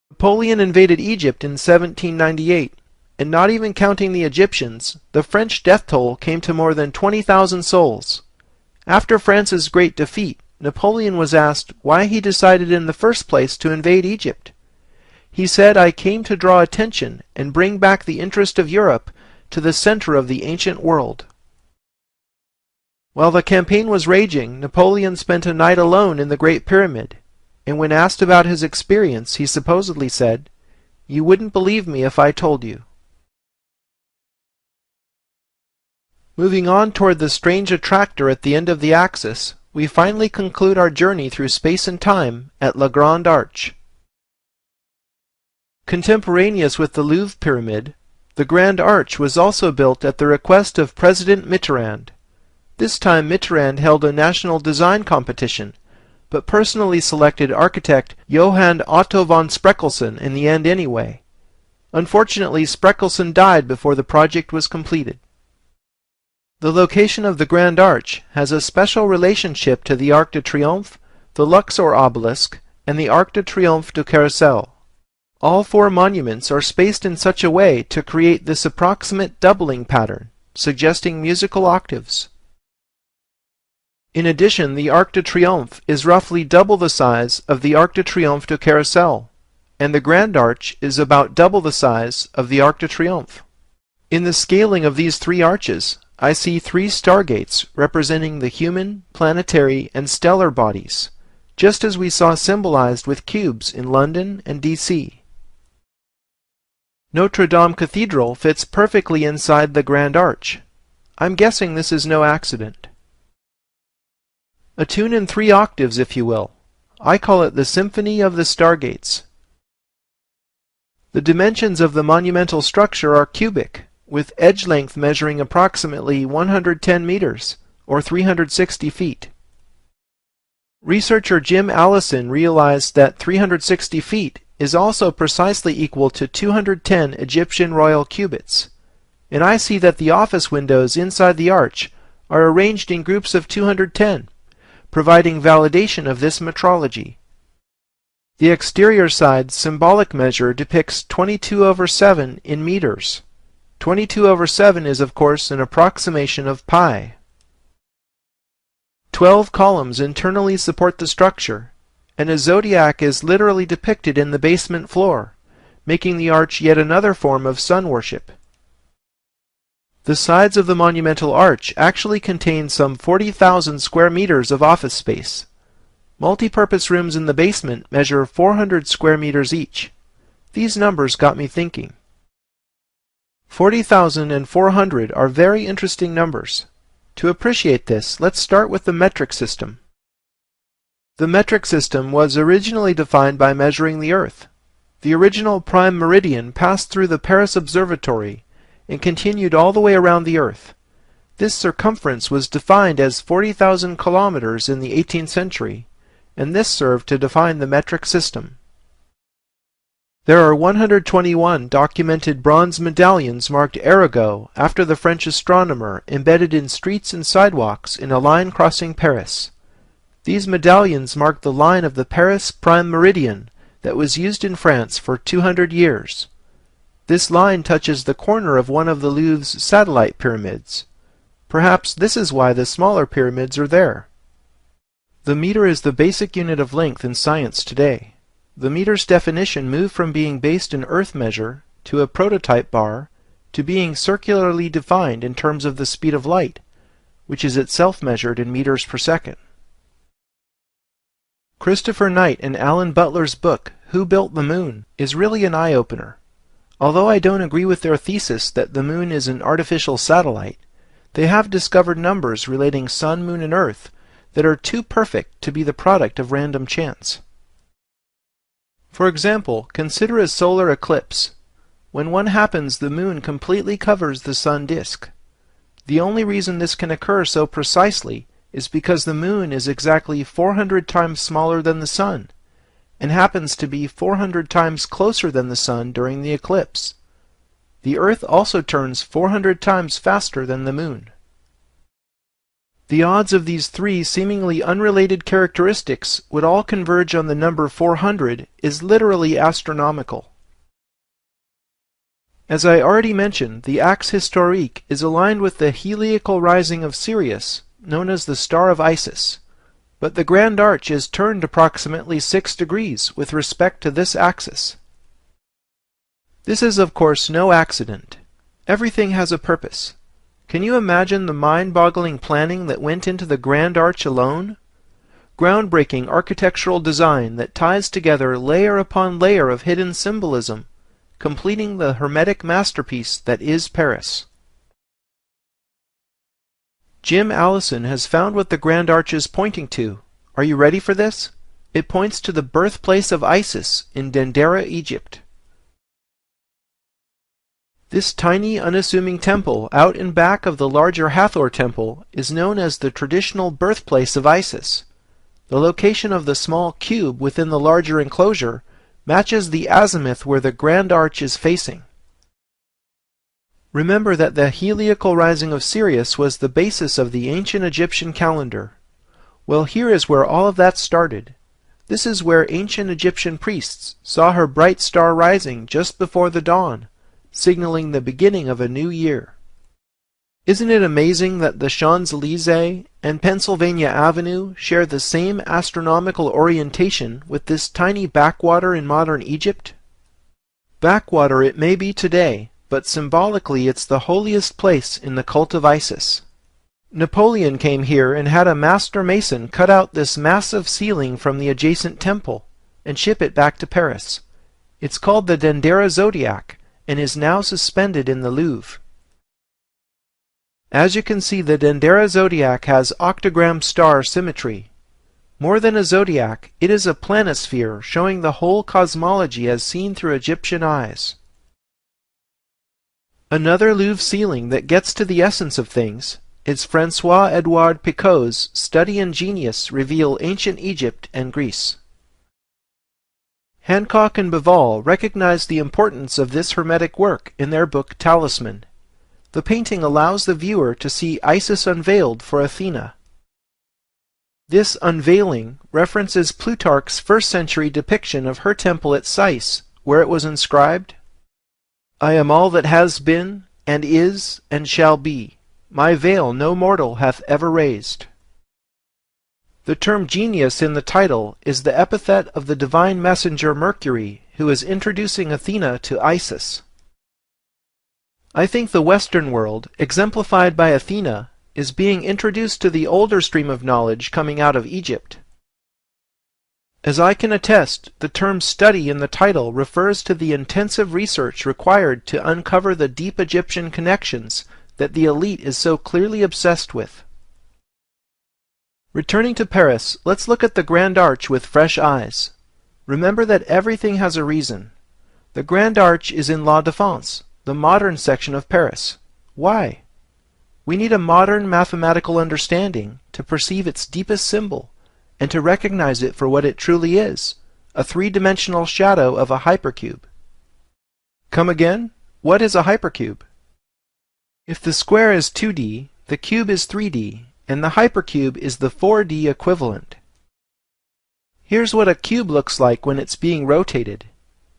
Napoleon invaded Egypt in 1798, and not even counting the Egyptians, the French death toll came to more than 20,000 souls. After France's great defeat, Napoleon was asked why he decided in the first place to invade Egypt. He said, "I came to draw attention and bring back the interest of Europe to the center of the ancient world." While the campaign was raging, Napoleon spent a night alone in the Great Pyramid, and when asked about his experience, he supposedly said, "You wouldn't believe me if I told you." Moving on toward the strange attractor at the end of the axis, we finally conclude our journey through space and time at La Grande Arche. Contemporaneous with the Louvre Pyramid, the Grand Arch was also built at the request of President Mitterrand. This time Mitterrand held a national design competition, but personally selected architect Johann Otto von Spreckelsen in the end anyway. Unfortunately, Spreckelsen died before the project was completed. The location of the Grand Arch has a special relationship to the Arc de Triomphe, the Luxor obelisk, and the Arc de Triomphe du Carrousel. All four monuments are spaced in such a way to create this approximate doubling pattern, suggesting musical octaves. In addition, the Arc de Triomphe is roughly double the size of the Arc de Triomphe du Carrousel, and the Grand Arch is about double the size of the Arc de Triomphe. In the scaling of these three arches, I see three stargates representing the human, planetary, and stellar bodies, just as we saw symbolized with cubes in London and DC. Notre Dame Cathedral fits perfectly inside the Grand Arch. I'm guessing this is no accident. A tune in 3 octaves, if you will. I call it the Symphony of the Stargates. The dimensions of the monumental structure are cubic, with edge length measuring approximately 110 meters, or 360 feet. Researcher Jim Allison realized that 360 feet is also precisely equal to 210 Egyptian royal cubits, and I see that the office windows inside the arch are arranged in groups of 210, providing validation of this metrology. The exterior side symbolic measure depicts 22/7 in meters. 22/7 is, of course, an approximation of pi. 12 columns internally support the structure, and a zodiac is literally depicted in the basement floor, making the arch yet another form of sun worship. The sides of the monumental arch actually contain some 40,000 square meters of office space. Multi-purpose rooms in the basement measure 400 square meters each. These numbers got me thinking. 40,000 and 400 are very interesting numbers. To appreciate this, let's start with the metric system. The metric system was originally defined by measuring the Earth. The original prime meridian passed through the Paris Observatory and continued all the way around the Earth. This circumference was defined as 40,000 kilometers in the 18th century, and this served to define the metric system. There are 121 documented bronze medallions marked Arago after the French astronomer embedded in streets and sidewalks in a line crossing Paris. These medallions mark the line of the Paris prime meridian that was used in France for 200 years. This line touches the corner of one of the Louvre's satellite pyramids. Perhaps this is why the smaller pyramids are there. The meter is the basic unit of length in science today. The meter's definition moved from being based in earth measure to a prototype bar to being circularly defined in terms of the speed of light, which is itself measured in meters per second. Christopher Knight and Alan Butler's book, Who Built the Moon, is really an eye-opener. Although I don't agree with their thesis that the moon is an artificial satellite, they have discovered numbers relating Sun, Moon, and Earth that are too perfect to be the product of random chance. For example, consider a solar eclipse. When one happens, the moon completely covers the sun disk. The only reason this can occur so precisely is because the moon is exactly 400 times smaller than the sun, and happens to be 400 times closer than the sun during the eclipse. The Earth also turns 400 times faster than the moon. The odds of these three seemingly unrelated characteristics would all converge on the number 400 is literally astronomical. As I already mentioned, the axe historique is aligned with the heliacal rising of Sirius, known as the Star of Isis, but the Grand Arch is turned approximately 6 degrees with respect to this axis. This is of course no accident. Everything has a purpose. Can you imagine the mind-boggling planning that went into the Grand Arch alone? Groundbreaking architectural design that ties together layer upon layer of hidden symbolism, completing the hermetic masterpiece that is Paris. Jim Allison has found what the Grand Arch is pointing to. Are you ready for this? It points to the birthplace of Isis in Dendera, Egypt. This tiny, unassuming temple out in back of the larger Hathor temple is known as the traditional birthplace of Isis. The location of the small cube within the larger enclosure matches the azimuth where the Grand Arch is facing. Remember that the heliacal rising of Sirius was the basis of the ancient Egyptian calendar. Well, here is where all of that started. This is where ancient Egyptian priests saw her bright star rising just before the dawn, signaling the beginning of a new year. Isn't it amazing that the Champs-Élysées and Pennsylvania Avenue share the same astronomical orientation with this tiny backwater in modern Egypt? Backwater it may be today, but symbolically it's the holiest place in the cult of Isis. Napoleon came here and had a master mason cut out this massive ceiling from the adjacent temple and ship it back to Paris. It's called the Dendera Zodiac and is now suspended in the Louvre. As you can see, the Dendera Zodiac has octagram star symmetry. More than a zodiac, it is a planisphere showing the whole cosmology as seen through Egyptian eyes. Another Louvre ceiling that gets to the essence of things is François-Edouard Picot's Study and Genius reveal ancient Egypt and Greece. Hancock and Bivol recognized the importance of this hermetic work in their book Talisman. The painting allows the viewer to see Isis unveiled for Athena. This unveiling references Plutarch's first-century depiction of her temple at Sais, where it was inscribed, "I am all that has been, and is, and shall be. My veil no mortal hath ever raised." The term genius in the title is the epithet of the divine messenger Mercury, who is introducing Athena to Isis. I think the Western world, exemplified by Athena, is being introduced to the older stream of knowledge coming out of Egypt. As I can attest, the term study in the title refers to the intensive research required to uncover the deep Egyptian connections that the elite is so clearly obsessed with. Returning to Paris, let's look at the Grand Arch with fresh eyes. Remember that everything has a reason. The Grand Arch is in La Défense, the modern section of Paris. Why? We need a modern mathematical understanding to perceive its deepest symbol and to recognize it for what it truly is, a three-dimensional shadow of a hypercube. Come again? What is a hypercube? If the square is 2D, the cube is 3D, and the hypercube is the 4D equivalent. Here's what a cube looks like when it's being rotated.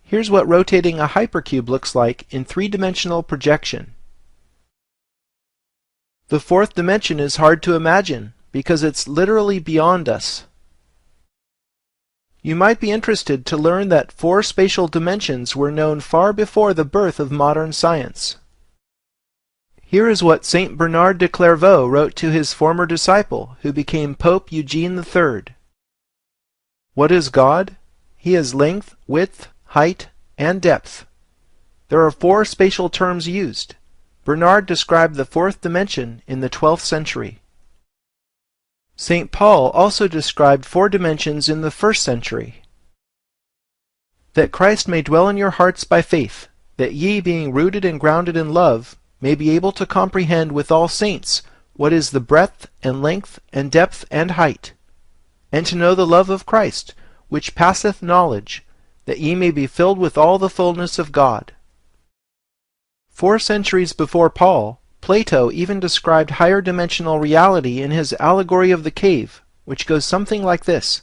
Here's what rotating a hypercube looks like in three-dimensional projection. The fourth dimension is hard to imagine because it's literally beyond us. You might be interested to learn that 4 spatial dimensions were known far before the birth of modern science. Here is what Saint Bernard de Clairvaux wrote to his former disciple, who became Pope Eugene III. What is God? He is length, width, height, and depth. There are 4 spatial terms used. Bernard described the 4th dimension in the 12th century. St. Paul also described 4 dimensions in the 1st century. That Christ may dwell in your hearts by faith, that ye, being rooted and grounded in love, may be able to comprehend with all saints what is the breadth and length and depth and height, and to know the love of Christ, which passeth knowledge, that ye may be filled with all the fullness of God. 4 centuries before Paul, Plato even described higher dimensional reality in his allegory of the cave, which goes something like this.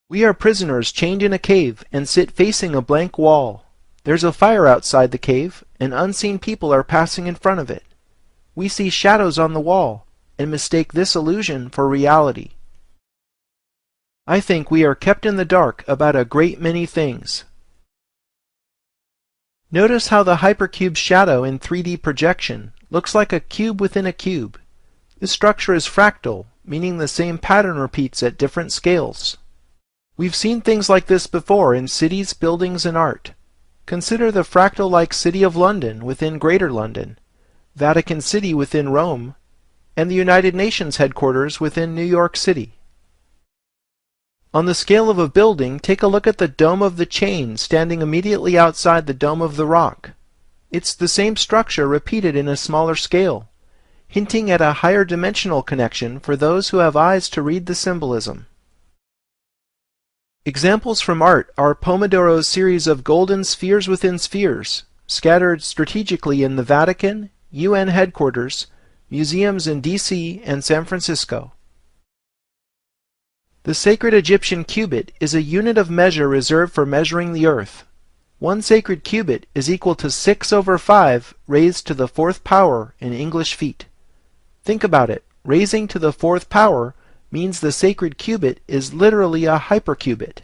We are prisoners chained in a cave and sit facing a blank wall. There's a fire outside the cave, and unseen people are passing in front of it. We see shadows on the wall, and mistake this illusion for reality. I think we are kept in the dark about a great many things. Notice how the hypercube's shadow in 3D projection looks like a cube within a cube. This structure is fractal, meaning the same pattern repeats at different scales. We've seen things like this before in cities, buildings, and art. Consider the fractal-like City of London within Greater London, Vatican City within Rome, and the United Nations headquarters within New York City. On the scale of a building, take a look at the Dome of the Chain standing immediately outside the Dome of the Rock. It's the same structure repeated in a smaller scale, hinting at a higher dimensional connection for those who have eyes to read the symbolism. Examples from art are Pomodoro's series of golden spheres within spheres, scattered strategically in the Vatican, UN headquarters, museums in DC and San Francisco. The sacred Egyptian cubit is a unit of measure reserved for measuring the earth. 1 sacred cubit is equal to 6/5 raised to the 4th power in English feet. Think about it. Raising to the 4th power means the sacred cubit is literally a hypercubit.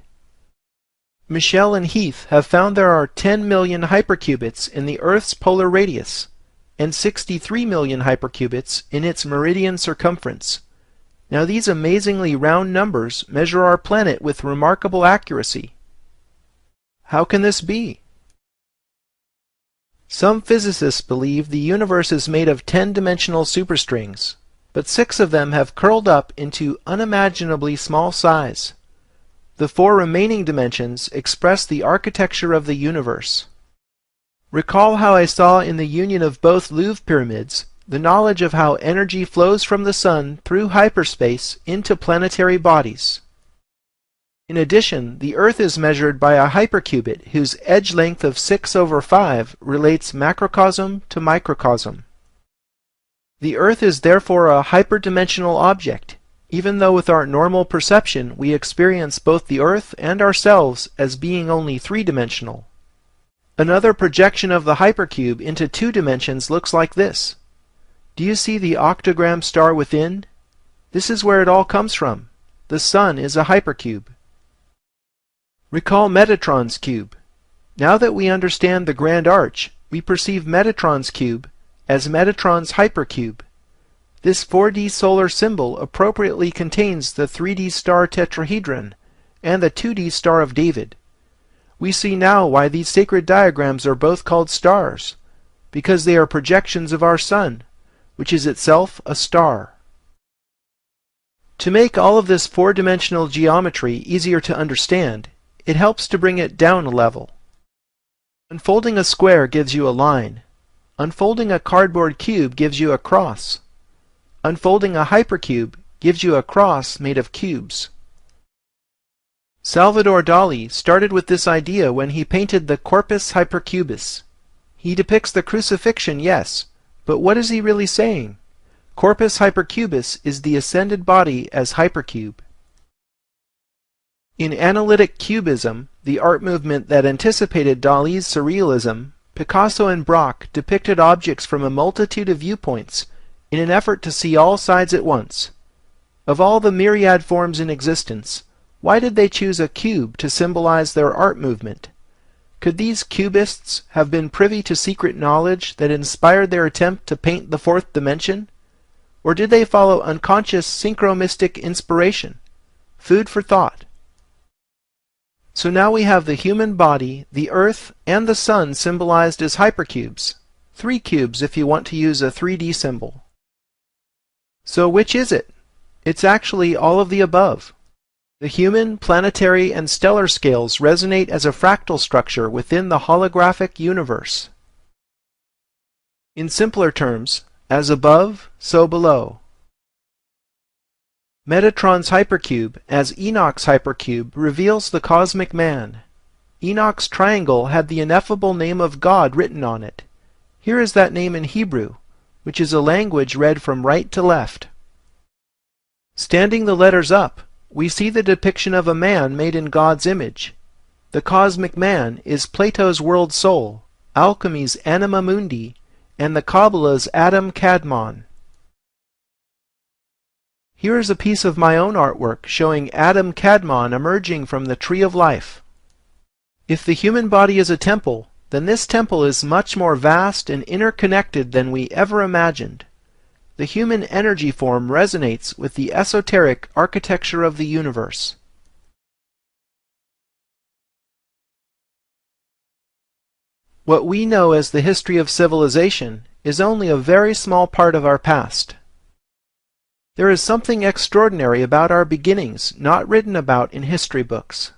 Michel and Heath have found there are 10 million hypercubits in the Earth's polar radius, and 63 million hypercubits in its meridian circumference. Now these amazingly round numbers measure our planet with remarkable accuracy. How can this be? Some physicists believe the universe is made of 10-dimensional superstrings, but 6 of them have curled up into unimaginably small size. The 4 remaining dimensions express the architecture of the universe. Recall how I saw in the union of both Louvre pyramids the knowledge of how energy flows from the sun through hyperspace into planetary bodies. In addition, the Earth is measured by a hypercubit whose edge length of 6/5 relates macrocosm to microcosm. The Earth is therefore a hyperdimensional object, even though with our normal perception we experience both the Earth and ourselves as being only 3-dimensional. Another projection of the hypercube into 2 dimensions looks like this. Do you see the octagram star within? This is where it all comes from. The Sun is a hypercube. Recall Metatron's cube. Now that we understand the Grand Arch, we perceive Metatron's cube as Metatron's hypercube. This 4D solar symbol appropriately contains the 3D star tetrahedron and the 2D Star of David. We see now why these sacred diagrams are both called stars, because they are projections of our Sun, which is itself a star. To make all of this 4-dimensional geometry easier to understand, it helps to bring it down a level. Unfolding a square gives you a line. Unfolding a cardboard cube gives you a cross. Unfolding a hypercube gives you a cross made of cubes. Salvador Dali started with this idea when he painted the Corpus Hypercubus. He depicts the crucifixion, yes, but what is he really saying? Corpus Hypercubus is the ascended body as hypercube. In analytic cubism, the art movement that anticipated Dali's surrealism, Picasso and Braque depicted objects from a multitude of viewpoints in an effort to see all sides at once. Of all the myriad forms in existence, why did they choose a cube to symbolize their art movement? Could these cubists have been privy to secret knowledge that inspired their attempt to paint the fourth dimension? Or did they follow unconscious synchromystic inspiration? Food for thought. So now we have the human body, the earth, and the sun symbolized as hypercubes. 3 cubes if you want to use a 3D symbol. So which is it? It's actually all of the above. The human, planetary, and stellar scales resonate as a fractal structure within the holographic universe. In simpler terms, as above, so below. Metatron's hypercube, as Enoch's hypercube, reveals the cosmic man. Enoch's triangle had the ineffable name of God written on it. Here is that name in Hebrew, which is a language read from right to left. Standing the letters up, we see the depiction of a man made in God's image. The cosmic man is Plato's world soul, alchemy's anima mundi, and the Kabbalah's Adam Kadmon. Here is a piece of my own artwork showing Adam Kadmon emerging from the tree of life. If the human body is a temple, then this temple is much more vast and interconnected than we ever imagined. The human energy form resonates with the esoteric architecture of the universe. What we know as the history of civilization is only a very small part of our past. There is something extraordinary about our beginnings not written about in history books.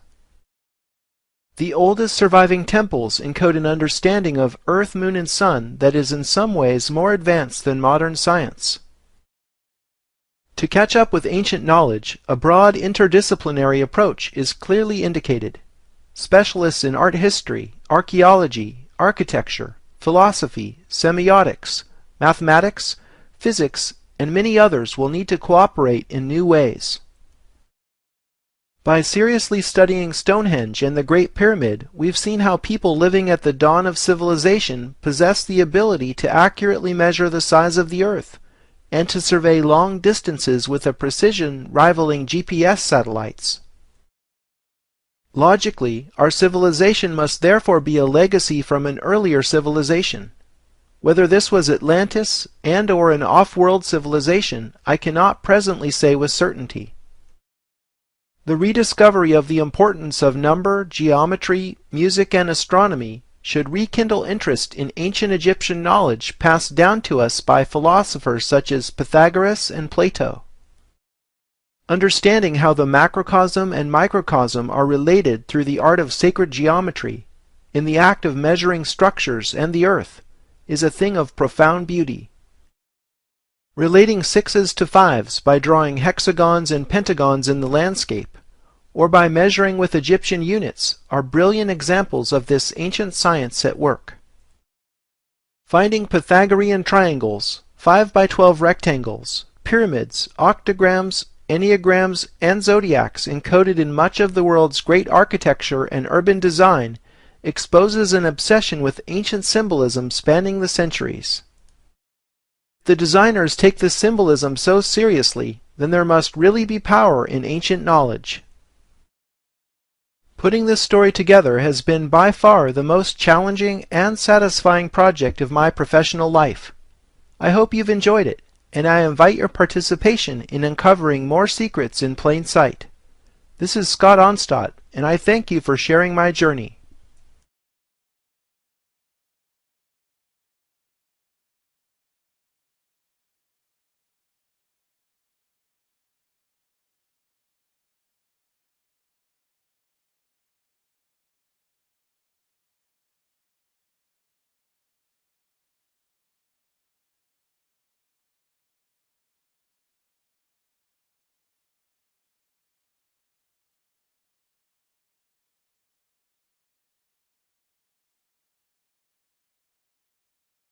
The oldest surviving temples encode an understanding of Earth, Moon, and Sun that is in some ways more advanced than modern science. To catch up with ancient knowledge, a broad interdisciplinary approach is clearly indicated. Specialists in art history, archaeology, architecture, philosophy, semiotics, mathematics, physics, and many others will need to cooperate in new ways. By seriously studying Stonehenge and the Great Pyramid, we've seen how people living at the dawn of civilization possess the ability to accurately measure the size of the Earth, and to survey long distances with a precision rivaling GPS satellites. Logically, our civilization must therefore be a legacy from an earlier civilization. Whether this was Atlantis and/or an off-world civilization, I cannot presently say with certainty. The rediscovery of the importance of number, geometry, music, and astronomy should rekindle interest in ancient Egyptian knowledge passed down to us by philosophers such as Pythagoras and Plato. Understanding how the macrocosm and microcosm are related through the art of sacred geometry, in the act of measuring structures and the earth, is a thing of profound beauty. Relating 6s to 5s by drawing hexagons and pentagons in the landscape, or by measuring with Egyptian units, are brilliant examples of this ancient science at work. Finding Pythagorean triangles, 5 by 12 rectangles, pyramids, octograms, enneagrams, and zodiacs encoded in much of the world's great architecture and urban design exposes an obsession with ancient symbolism spanning the centuries. If the designers take this symbolism so seriously, then there must really be power in ancient knowledge. Putting this story together has been by far the most challenging and satisfying project of my professional life. I hope you've enjoyed it, and I invite your participation in uncovering more secrets in plain sight. This is Scott Onstadt, and I thank you for sharing my journey.